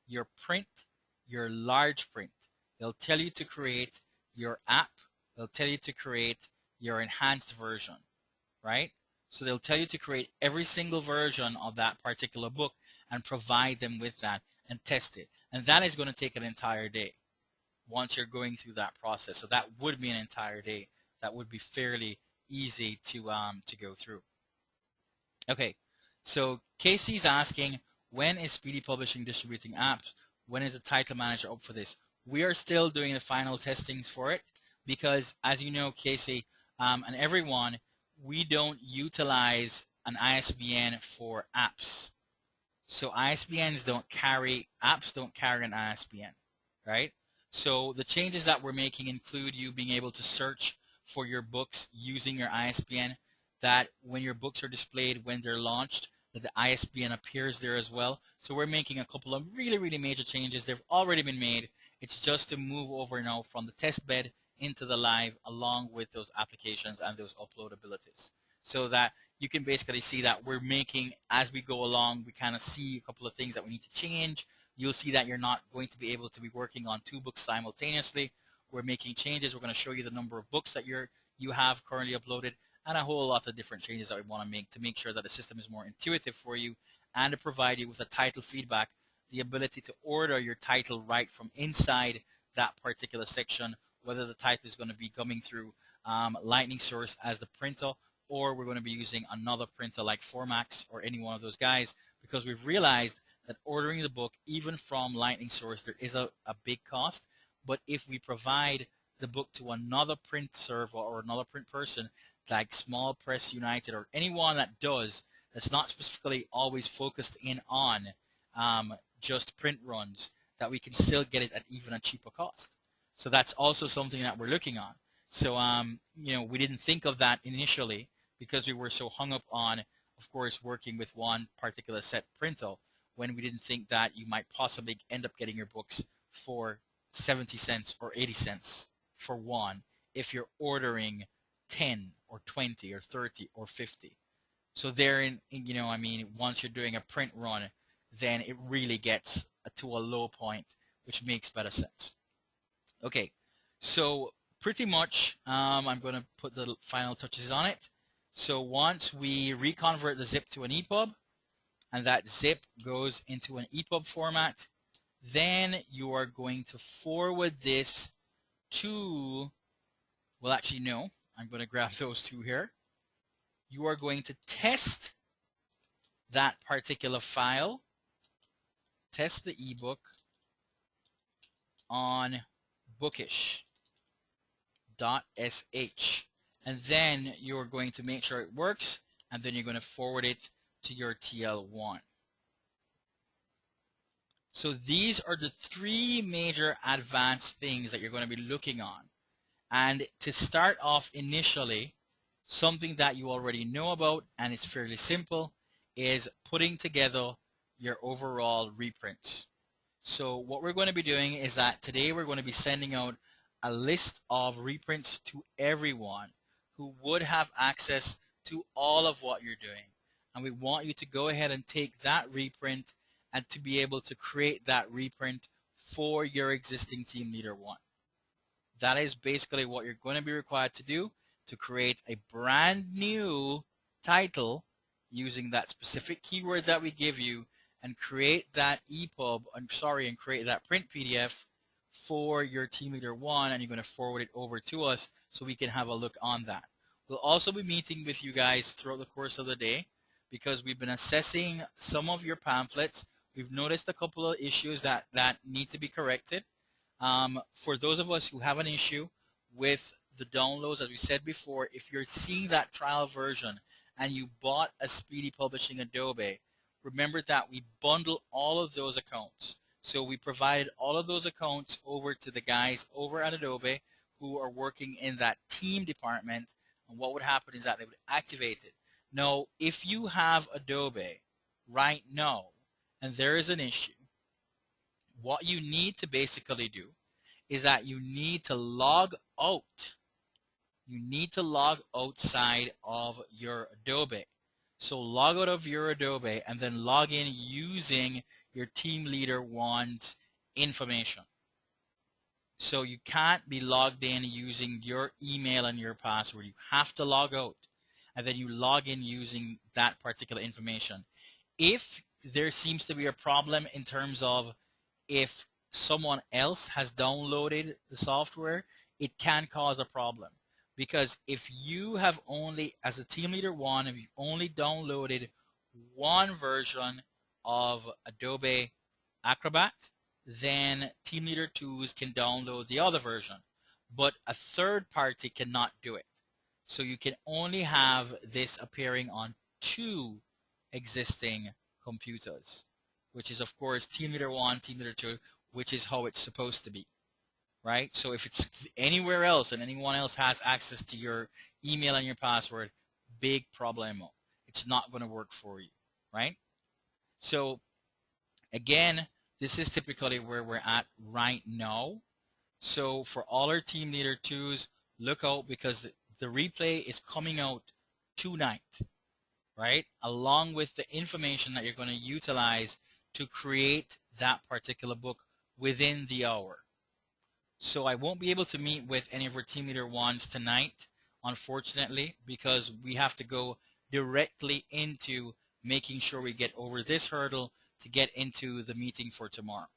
your print, your large print. They'll tell you to create your app. They'll tell you to create your enhanced version, right? So they'll tell you to create every single version of that particular book and provide them with that and test it. And that is going to take an entire day once you're going through that process. So that would be an entire day. That would be fairly easy to go through. Okay, so Casey's asking, when is Speedy Publishing distributing apps? When is the title manager up for this? We are still doing the final testings for it because, as you know, Casey, and everyone, we don't utilize an ISBN for apps. So ISBNs don't carry, apps don't carry an ISBN, right? So the changes that we're making include you being able to search for your books using your ISBN, that when your books are displayed when they're launched, that the ISBN appears there as well. So we're making a couple of really, really major changes. They've already been made. It's just to move over now from the test bed into the live along with those applications and those uploadabilities. So that you can basically see that we're making, as we go along, we kind of see a couple of things that we need to change. You'll see that you're not going to be able to be working on 2 books simultaneously. We're making changes. We're going to show you the number of books that you have currently uploaded and a whole lot of different changes that we want to make sure that the system is more intuitive for you and to provide you with a title feedback, the ability to order your title right from inside that particular section, whether the title is going to be coming through Lightning Source as the printer, or we're going to be using another printer like Formax or any one of those guys, because we've realized that ordering the book, even from Lightning Source, there is a big cost. But if we provide the book to another print server or another print person, like Small Press United or anyone that does, that's not specifically always focused in on just print runs, that we can still get it at even a cheaper cost. So that's also something that we're looking on. So, you know, we didn't think of that initially because we were so hung up on, of course, working with one particular set printer, when we didn't think that you might possibly end up getting your books for 70 cents or 80 cents for one if you're ordering 10 or 20 or 30 or 50. So therein, you know, I mean, once you're doing a print run, then it really gets to a low point, which makes better sense. Okay, so pretty much I'm going to put the final touches on it. So once we reconvert the zip to an EPUB, and that zip goes into an EPUB format, then you are going to forward this to, well, actually, no. I'm going to grab those 2 here. You are going to test that particular file, test the ebook on bookish.sh, and then you're going to make sure it works, and then you're going to forward it to your TL1. So these are the 3 major advanced things that you're going to be looking on. And to start off initially, something that you already know about, and it's fairly simple, is putting together your overall reprints. So what we're going to be doing is that today we're going to be sending out a list of reprints to everyone who would have access to all of what you're doing. And we want you to go ahead and take that reprint and to be able to create that reprint for your existing Team Leader 1. That is basically what you're going to be required to do, to create a brand new title using that specific keyword that we give you, and create that EPUB, and create that print PDF for your Team Leader 1, and you're going to forward it over to us so we can have a look on that. We'll also be meeting with you guys throughout the course of the day because we've been assessing some of your pamphlets. We've noticed a couple of issues that need to be corrected. For those of us who have an issue with the downloads, as we said before, if you're seeing that trial version and you bought a Speedy Publishing Adobe, remember that we bundle all of those accounts. So we provided all of those accounts over to the guys over at Adobe who are working in that team department, and what would happen is that they would activate it. Now, if you have Adobe right now and there is an issue, what you need to basically do is that you need to log out. You need to log outside of your Adobe. So log out of your Adobe and then log in using your Team Leader One's information. So you can't be logged in using your email and your password. You have to log out and then you log in using that particular information. If there seems to be a problem in terms of if someone else has downloaded the software, it can cause a problem. Because if you have only, as a Team Leader One, if you only downloaded one version of Adobe Acrobat, then Team Leader 2s can download the other version. But a third party cannot do it. So you can only have this appearing on 2 existing computers, which is, of course, Team Leader 1, Team Leader 2, which is how it's supposed to be, right? So if it's anywhere else and anyone else has access to your email and your password, big problemo. It's not going to work for you, right? So again, this is typically where we're at right now. So for all our Team Leader 2s, look out, because the replay is coming out tonight, right? Along with the information that you're going to utilize to create that particular book within the hour. So I won't be able to meet with any of our Team Leader 1s tonight, unfortunately, because we have to go directly into making sure we get over this hurdle to get into the meeting for tomorrow,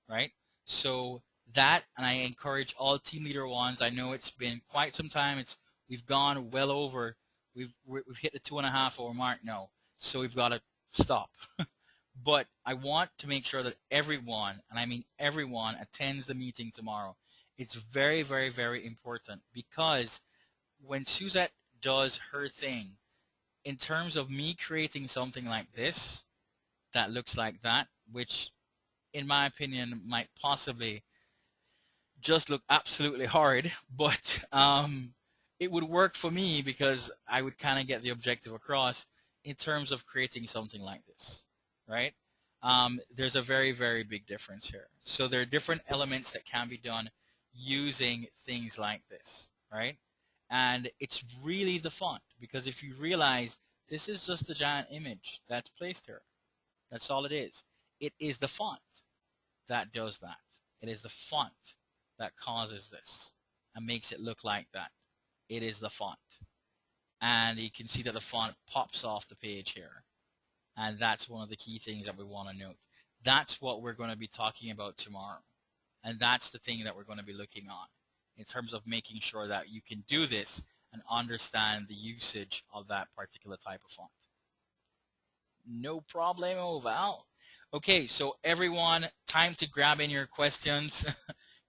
right? So that, and I encourage all Team Leader 1s. I know it's been quite some time. We've gone well over. We've hit the 2.5 hour mark now, so we've got to stop. But I want to make sure that everyone, and I mean everyone, attends the meeting tomorrow. It's very, very, very important, because when Suzette does her thing, in terms of me creating something like this that looks like that, which in my opinion might possibly just look absolutely horrid, but it would work for me because I would kind of get the objective across in terms of creating something like this, right? There's a very, very big difference here. So there are different elements that can be done using things like this, right? And it's really the font, because if you realize this is just a giant image that's placed here. That's all it is. It is the font that does that. It is the font that causes this and makes it look like that. It is the font. And you can see that the font pops off the page here. And that's one of the key things that we want to note. That's what we're going to be talking about tomorrow. And that's the thing that we're going to be looking on in terms of making sure that you can do this and understand the usage of that particular type of font. No problemo, Val. Okay, so everyone, time to grab in your questions.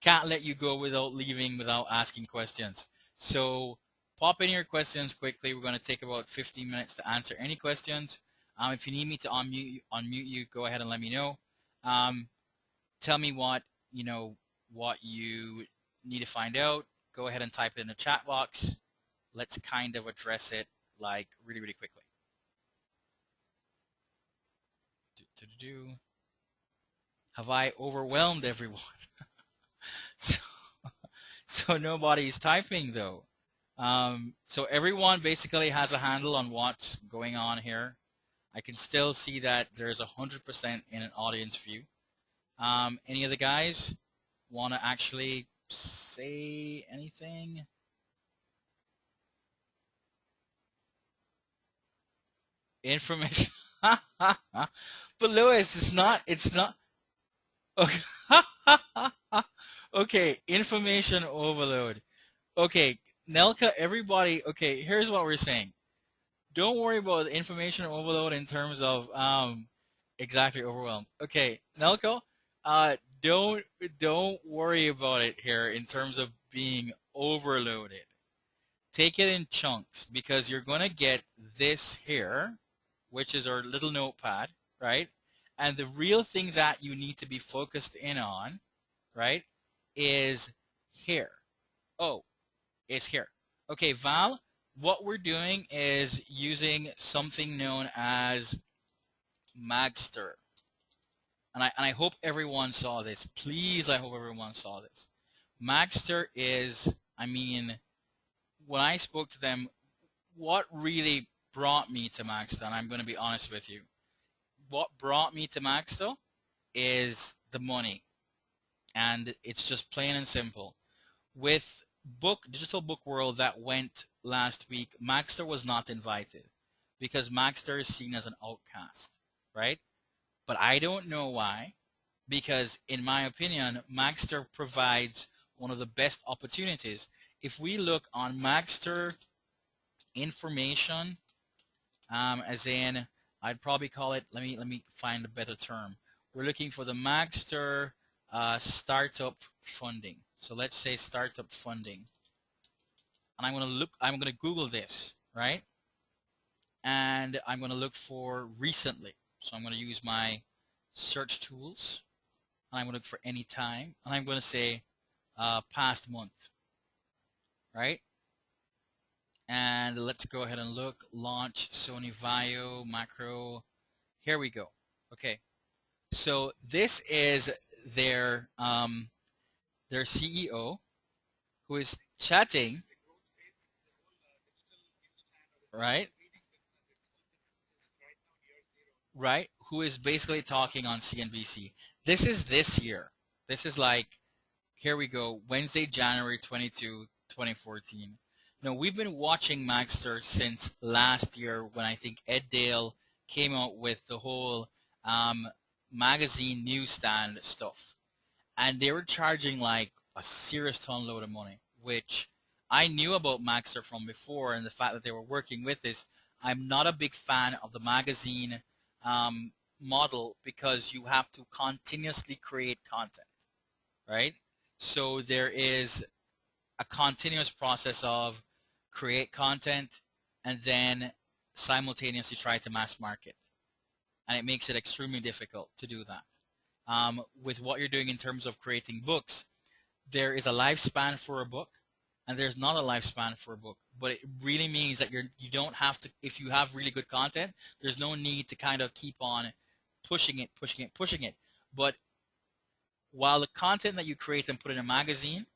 Can't let you go without leaving without asking questions. So pop in your questions quickly. We're going to take about 15 minutes to answer any questions. If you need me to unmute you, go ahead and let me know. Tell me what you need to find out. Go ahead and type it in the chat box. Let's kind of address it like really, really quickly. Have I overwhelmed everyone? So nobody's typing though. So everyone basically has a handle on what's going on here. I can still see that there's 100% in an audience view. Any of the guys want to actually say anything? Information. But Lewis, it's not. Okay. Okay, information overload. Okay, Nelka, everybody. Okay, here's what we're saying. Don't worry about the information overload in terms of Exactly, overwhelmed. Okay, Nelko, don't worry about it here in terms of being overloaded. Take it in chunks because you're going to get this here, which is our little notepad, right? And the real thing that you need to be focused in on, right, is here. Oh, is here. Okay, Val, what we're doing is using something known as Magster. And I hope everyone saw this. Please, I hope everyone saw this. Magster is, I mean, when I spoke to them, what really brought me to Magster, and I'm going to be honest with you, what brought me to Magster is the money. And it's just plain and simple. With Digital Book World that went last week, Magster was not invited because Magster is seen as an outcast, right? But I don't know why, because in my opinion, Magster provides one of the best opportunities. If we look on Magster information, as in, I'd probably call it, let me find a better term. We're looking for the Magster startup funding. So let's say startup funding. And I'm going to Google this, right? And I'm going to look for recently. So I'm going to use my search tools. And I'm going to look for any time. And I'm going to say past month, right? And let's go ahead and look. Launch Sony Vaio macro. Here we go. Okay. So this is their CEO who is chatting, right? Right? Who is basically talking on CNBC. This is this year. This is like, here we go, Wednesday, January 22, 2014. Now, we've been watching Magster since last year when I think Ed Dale came out with the whole magazine newsstand stuff. And they were charging like a serious ton load of money, which I knew about Magster from before, and the fact that they were working with this. I'm not a big fan of the magazine model because you have to continuously create content, right? So there is a continuous process of create content and then simultaneously try to mass market. And it makes it extremely difficult to do that. With what you're doing in terms of creating books, there is a lifespan for a book and there's not a lifespan for a book. But it really means that you don't have to, if you have really good content, there's no need to kind of keep on pushing it. But while the content that you create and put in a magazine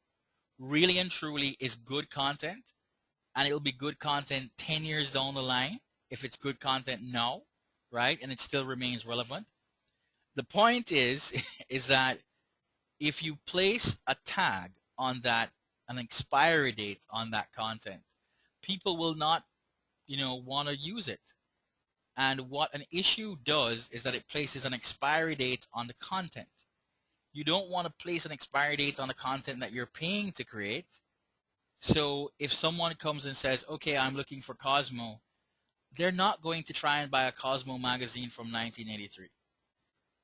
really and truly is good content, and it'll be good content 10 years down the line if it's good content now, right? And it still remains relevant. The point is that if you place a tag on that, an expiry date on that content, people will not, want to use it. And what an issue does is that it places an expiry date on the content. You don't want to place an expiry date on the content that you're paying to create. So if someone comes and says, okay, I'm looking for Cosmo, they're not going to try and buy a Cosmo magazine from 1983.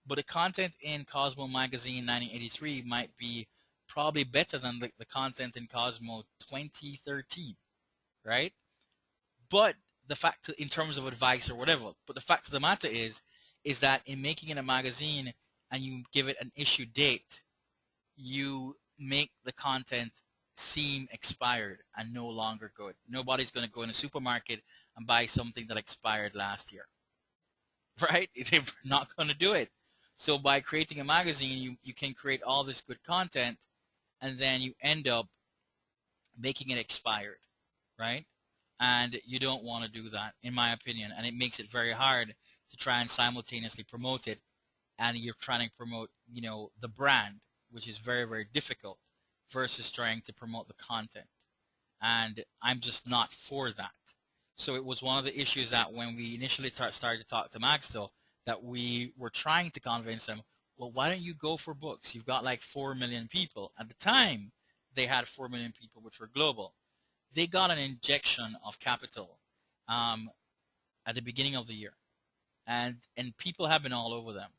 But the content in Cosmo magazine 1983 might be probably better than the content in Cosmo 2013, right? But the fact, in terms of advice or whatever, but the fact of the matter is that in making it a magazine and you give it an issue date, you make the content seem expired and no longer good. Nobody's going to go in a supermarket and buy something that expired last year, right? They're not going to do it. So by creating a magazine, you can create all this good content and then you end up making it expired, right? And you don't want to do that, in my opinion, and it makes it very hard to try and simultaneously promote it, and you're trying to promote, the brand, which is very, very difficult, versus trying to promote the content. And I'm just not for that. So it was one of the issues that when we initially started to talk to Magster, that we were trying to convince them, well, why don't you go for books? You've got like 4 million people. At the time, they had 4 million people, which were global. They got an injection of capital at the beginning of the year. and people have been all over them.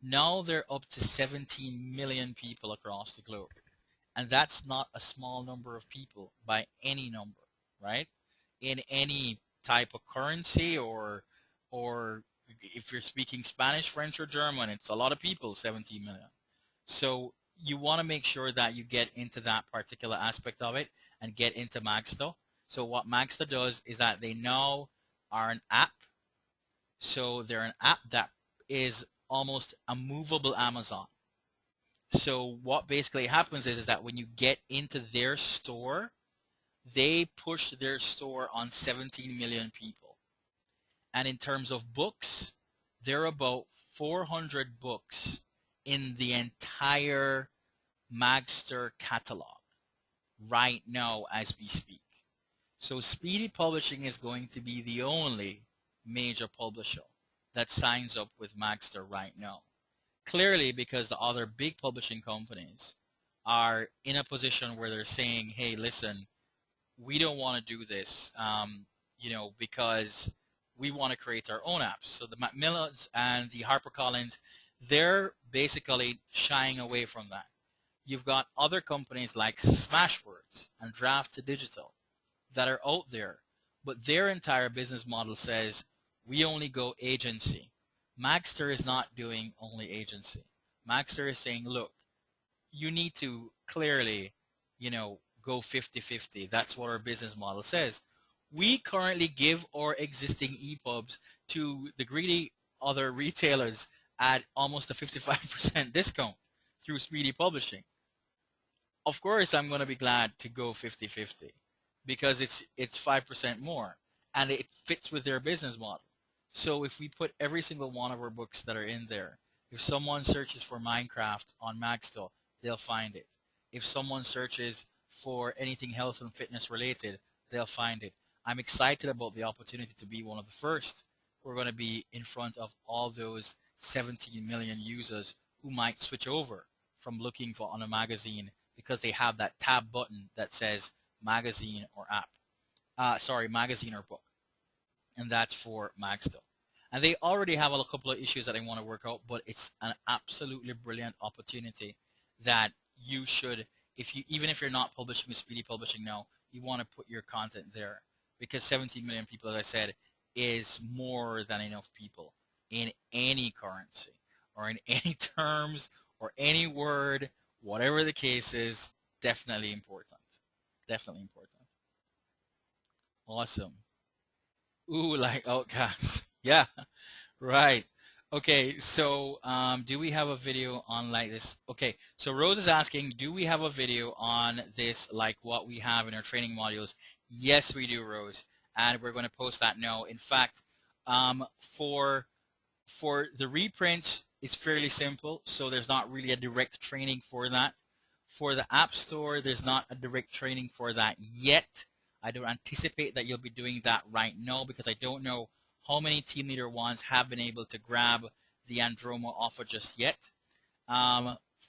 Now they're up to 17 million people across the globe. And that's not a small number of people by any number, right? In any type of currency, or if you're speaking Spanish, French, or German, it's a lot of people, 17 million. So you want to make sure that you get into that particular aspect of it and get into Magsto. So what Magsto does is that they now are an app. So they're an app that is almost a movable Amazon. So what basically happens is that when you get into their store, they push their store on 17 million people. And in terms of books, there are about 400 books in the entire Magster catalog right now as we speak. So Speedy Publishing is going to be the only major publisher that signs up with Magster right now. Clearly, because the other big publishing companies are in a position where they're saying, hey, listen, we don't want to do this, because we want to create our own apps. So the Macmillans and the HarperCollins, they're basically shying away from that. You've got other companies like Smashwords and Draft2Digital that are out there, but their entire business model says, we only go agency. Magster is not doing only agency. Magster is saying, look, you need to clearly, go 50-50. That's what our business model says. We currently give our existing EPUBs to the greedy other retailers at almost a 55% discount through Speedy Publishing. Of course, I'm going to be glad to go 50-50 because it's 5% more, and it fits with their business model. So if we put every single one of our books that are in there, if someone searches for Minecraft on Magsto, they'll find it. If someone searches for anything health and fitness related, they'll find it. I'm excited about the opportunity to be one of the first. We're going to be in front of all those 17 million users who might switch over from looking for on a magazine because they have that tab button that says magazine or app. Magazine or book. And that's for Magsto. And they already have a couple of issues that I want to work out, but it's an absolutely brilliant opportunity that you should, even if you're not publishing with Speedy Publishing now, you want to put your content there, because 17 million people, as I said, is more than enough people in any currency or in any terms or any word, whatever the case is. Definitely important. Definitely important. Awesome. Ooh, like Outcast. Yeah, right. Okay, so do we have a video on like this? Okay, so Rose is asking, do we have a video on this like what we have in our training modules? Yes, we do, Rose, and we're going to post that now. In fact, for the reprints, it's fairly simple, so there's not really a direct training for that. For the App Store, there's not a direct training for that yet. I don't anticipate that you'll be doing that right now because I don't know how many Team Leader 1s have been able to grab the Andromo offer just yet.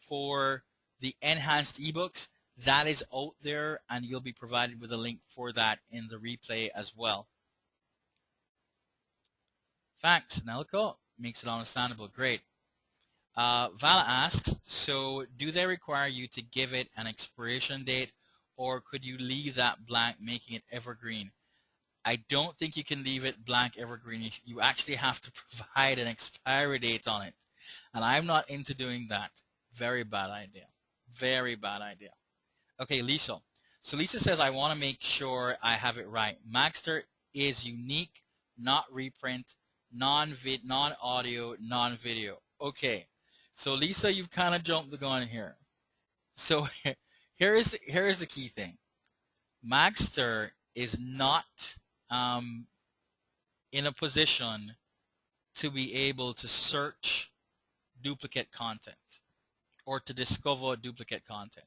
For the enhanced ebooks, that is out there, and you'll be provided with a link for that in the replay as well. Thanks, Nelco. Makes it understandable. Great. Vala asks, so do they require you to give it an expiration date, or could you leave that blank, making it evergreen? I don't think you can leave it blank evergreen. You actually have to provide an expiry date on it. And I'm not into doing that. Very bad idea. Very bad idea. Okay, Lisa. So Lisa says, I want to make sure I have it right. Magster is unique, not reprint, non-audio, non-video. Okay. So Lisa, you've kind of jumped the gun here. So here is the key thing. Magster is not in a position to be able to search duplicate content or to discover duplicate content.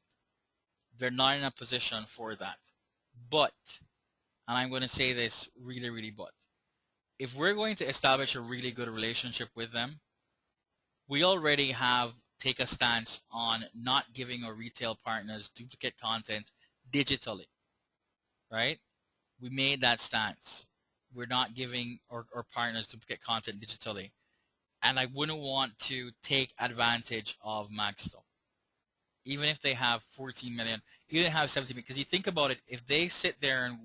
They're not in a position for that. But, and I'm going to say this really, really but, if we're going to establish a really good relationship with them, we already take a stance on not giving our retail partners duplicate content digitally, right? We made that stance. We're not giving our partners duplicate content digitally. and I wouldn't want to take advantage of Magsto. Even if they have 14 million, even if they have 17 million, because you think about it, if they sit there and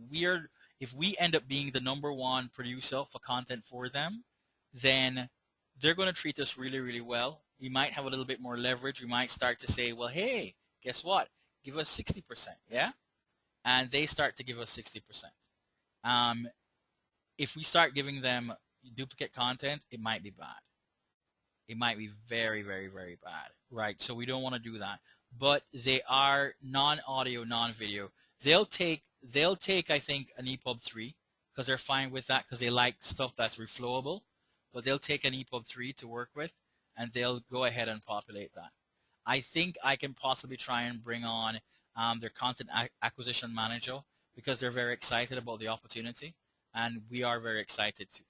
if we end up being the #1 producer for content for them, then they're going to treat us really, really well. We might have a little bit more leverage. We might start to say, well, hey, guess what? Give us 60%, yeah? And they start to give us 60%. If we start giving them duplicate content, it might be bad. It might be very, very, very bad, right? So we don't want to do that. But they are non-audio, non-video. They'll take, I think, an EPUB 3 because they're fine with that because they like stuff that's reflowable. But they'll take an EPUB 3 to work with, and they'll go ahead and populate that. I think I can possibly try and bring on their content acquisition manager because they're very excited about the opportunity, and we are very excited too.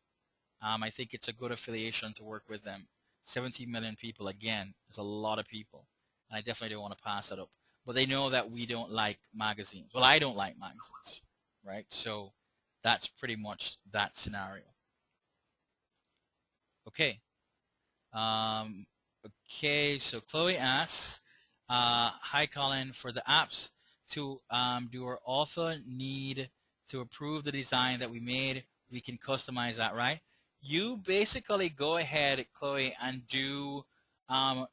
I think it's a good affiliation to work with them. 17 million people, again, is a lot of people, and I definitely don't want to pass that up. But they know that we don't like magazines. Well, I don't like magazines, right? So that's pretty much that scenario. Okay. Okay, so Chloe asks, hi Colin, for the apps to do our author need to approve the design that we made? We can customize that, right? You basically go ahead, Chloe, and do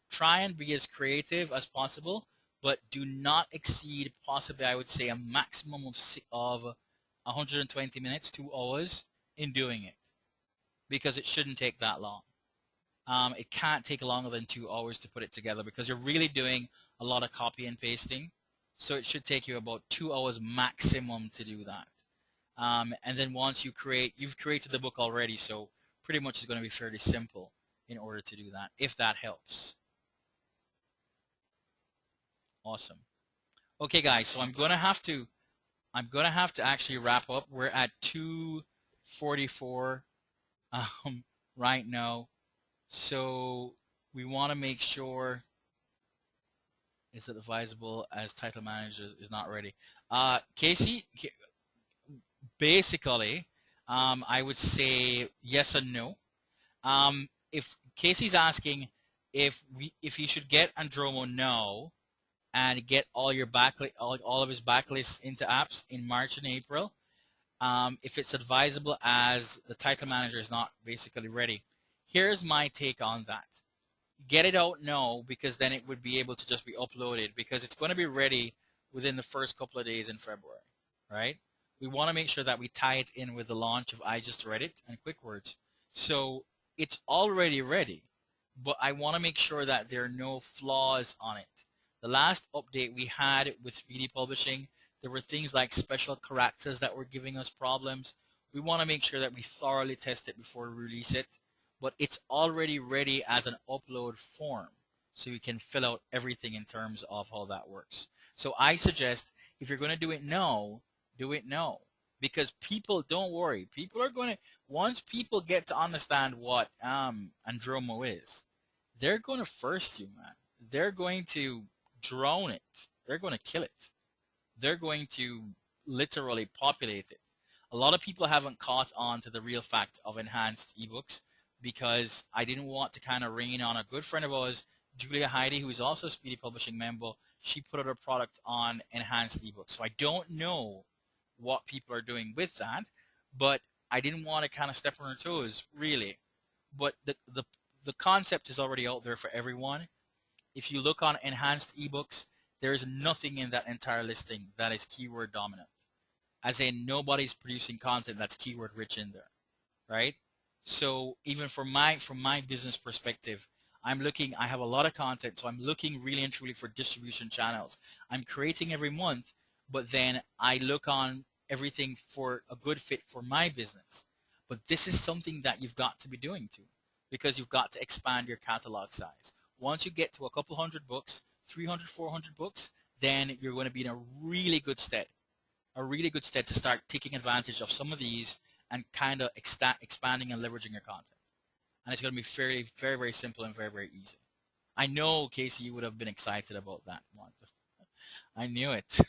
try and be as creative as possible, but do not exceed possibly, I would say, a maximum of 120 minutes, 2 hours in doing it, because it shouldn't take that long. It can't take longer than 2 hours to put it together because you're really doing a lot of copy and pasting. So it should take you about 2 hours maximum to do that. And then once you've created the book already, so pretty much it's going to be fairly simple in order to do that, if that helps. Awesome. Okay, guys, so I'm going to have to actually wrap up. We're at 2:44 right now. So we want to make sure it's advisable as title manager is not ready. Casey, basically, I would say yes and no. If Casey's asking if he should get Andromo now and get all your all of his backlists into apps in March and April, if it's advisable as the title manager is not basically ready. Here's my take on that. Get it out now because then it would be able to just be uploaded because it's going to be ready within the first couple of days in February, right? We want to make sure that we tie it in with the launch of I Just Read It and QuickWords. So it's already ready, but I want to make sure that there are no flaws on it. The last update we had with Speedy Publishing, there were things like special characters that were giving us problems. We want to make sure that we thoroughly test it before we release it. But it's already ready as an upload form, so you can fill out everything in terms of how that works. So I suggest if you're going to do it now, do it now. Because people, don't worry, people are going to, once people get to understand what Andromo is, they're going to first you, man. They're going to drone it. They're going to kill it. They're going to literally populate it. A lot of people haven't caught on to the real fact of enhanced ebooks, because I didn't want to kind of rain on a good friend of ours, Julia Heidi, who is also a Speedy Publishing member. She put out a product on enhanced ebooks. So I don't know what people are doing with that, but I didn't want to kind of step on her toes, really. But the concept is already out there for everyone. If you look on enhanced ebooks, there is nothing in that entire listing that is keyword dominant. As in, nobody's producing content that's keyword rich in there, right? So even from my business perspective, I have a lot of content, so I'm looking really and truly for distribution channels. I'm creating every month, but then I look on everything for a good fit for my business. But this is something that you've got to be doing too, because you've got to expand your catalog size. Once you get to a couple hundred books, 300, 400 books, then you're going to be in a really good stead to start taking advantage of some of these and kind of expanding and leveraging your content. And it's going to be very, very, very simple and very, very easy. I know, Casey, you would have been excited about that one. I knew it.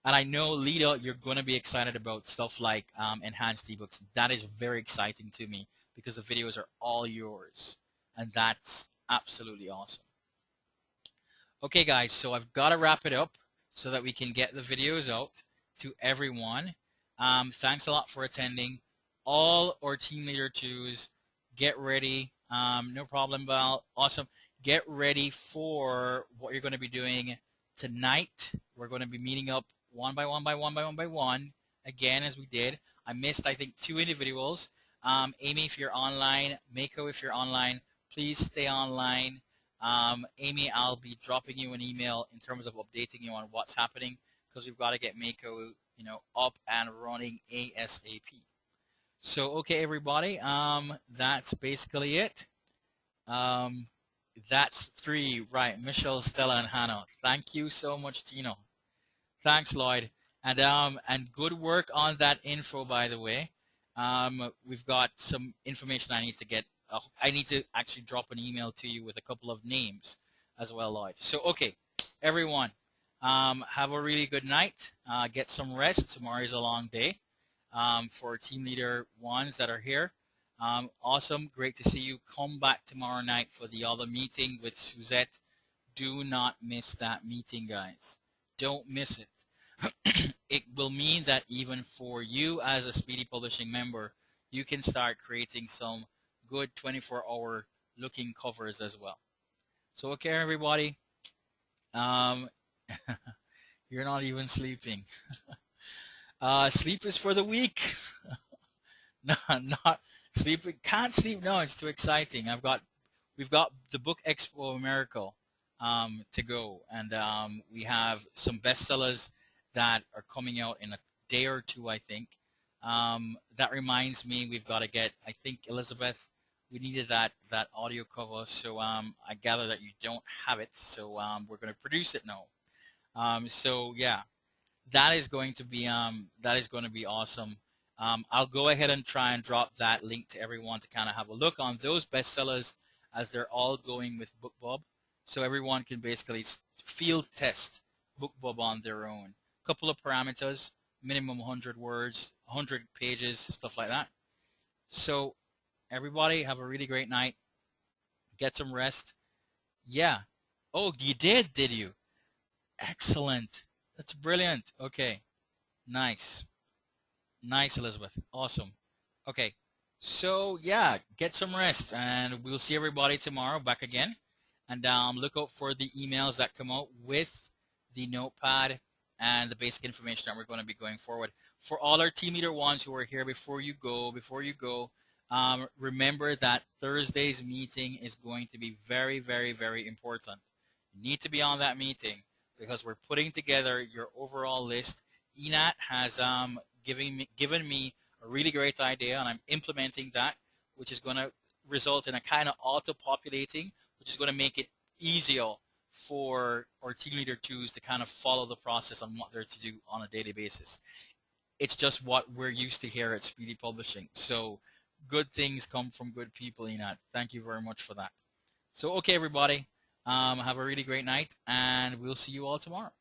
And I know, Lita, you're going to be excited about stuff like enhanced ebooks. That is very exciting to me because the videos are all yours. and that's absolutely awesome. Okay, guys, so I've got to wrap it up so that we can get the videos out to everyone. Thanks a lot for attending. All our Team Leader 2s, get ready. No problem, Val. Awesome. Get ready for what you're going to be doing tonight. We're going to be meeting up one by one by one by one by one, again, as we did. I missed, I think, 2 individuals. Amy, if you're online, Mako, if you're online, please stay online. Amy, I'll be dropping you an email in terms of updating you on what's happening, because we've got to get Mako, up and running ASAP. So, okay, everybody, that's basically it. That's 3, right? Michelle, Stella, and Hannah. Thank you so much, Tino. Thanks, Lloyd. And good work on that info, by the way. We've got some information I need to get. I need to actually drop an email to you with a couple of names as well, Lloyd. So, okay, everyone, have a really good night. Get some rest. Tomorrow is a long day for Team Leader 1s that are here. Awesome. Great to see you. Come back tomorrow night for the other meeting with Suzette. Do not miss that meeting, guys. Don't miss it. It will mean that even for you as a Speedy Publishing member, you can start creating some good 24-hour looking covers as well. So, okay, everybody. You're not even sleeping. Sleep is for the weak. No, not sleeping. Can't sleep. No, it's too exciting. We've got the Book Expo Miracle to go, and we have some bestsellers that are coming out in a day or 2, I think. That reminds me, we've got to get, I think, Elizabeth, we needed that audio cover, so I gather that you don't have it, so we're going to produce it now. So yeah, that is going to be awesome. I'll go ahead and try and drop that link to everyone to kind of have a look on those bestsellers, as they're all going with BookBub, so everyone can basically field test BookBub on their own. Couple of parameters, minimum 100 words, 100 pages, stuff like that. So everybody have a really great night. Get some rest. Yeah. Oh, you did you? Excellent. That's brilliant. Okay. Nice. Nice, Elizabeth. Awesome. Okay. So, yeah, get some rest, and we'll see everybody tomorrow back again. And look out for the emails that come out with the notepad and the basic information that we're going to be going forward. For all our Team Leader 1s who are here, before you go, remember that Thursday's meeting is going to be very, very, very important. You need to be on that meeting, because we're putting together your overall list. Enat has given me a really great idea, and I'm implementing that, which is going to result in a kind of auto-populating, which is going to make it easier for our Team Leader 2s to kind of follow the process on what they're to do on a daily basis. It's just what we're used to here at Speedy Publishing. So good things come from good people, Enat. Thank you very much for that. So, okay, everybody, have a really great night, and we'll see you all tomorrow.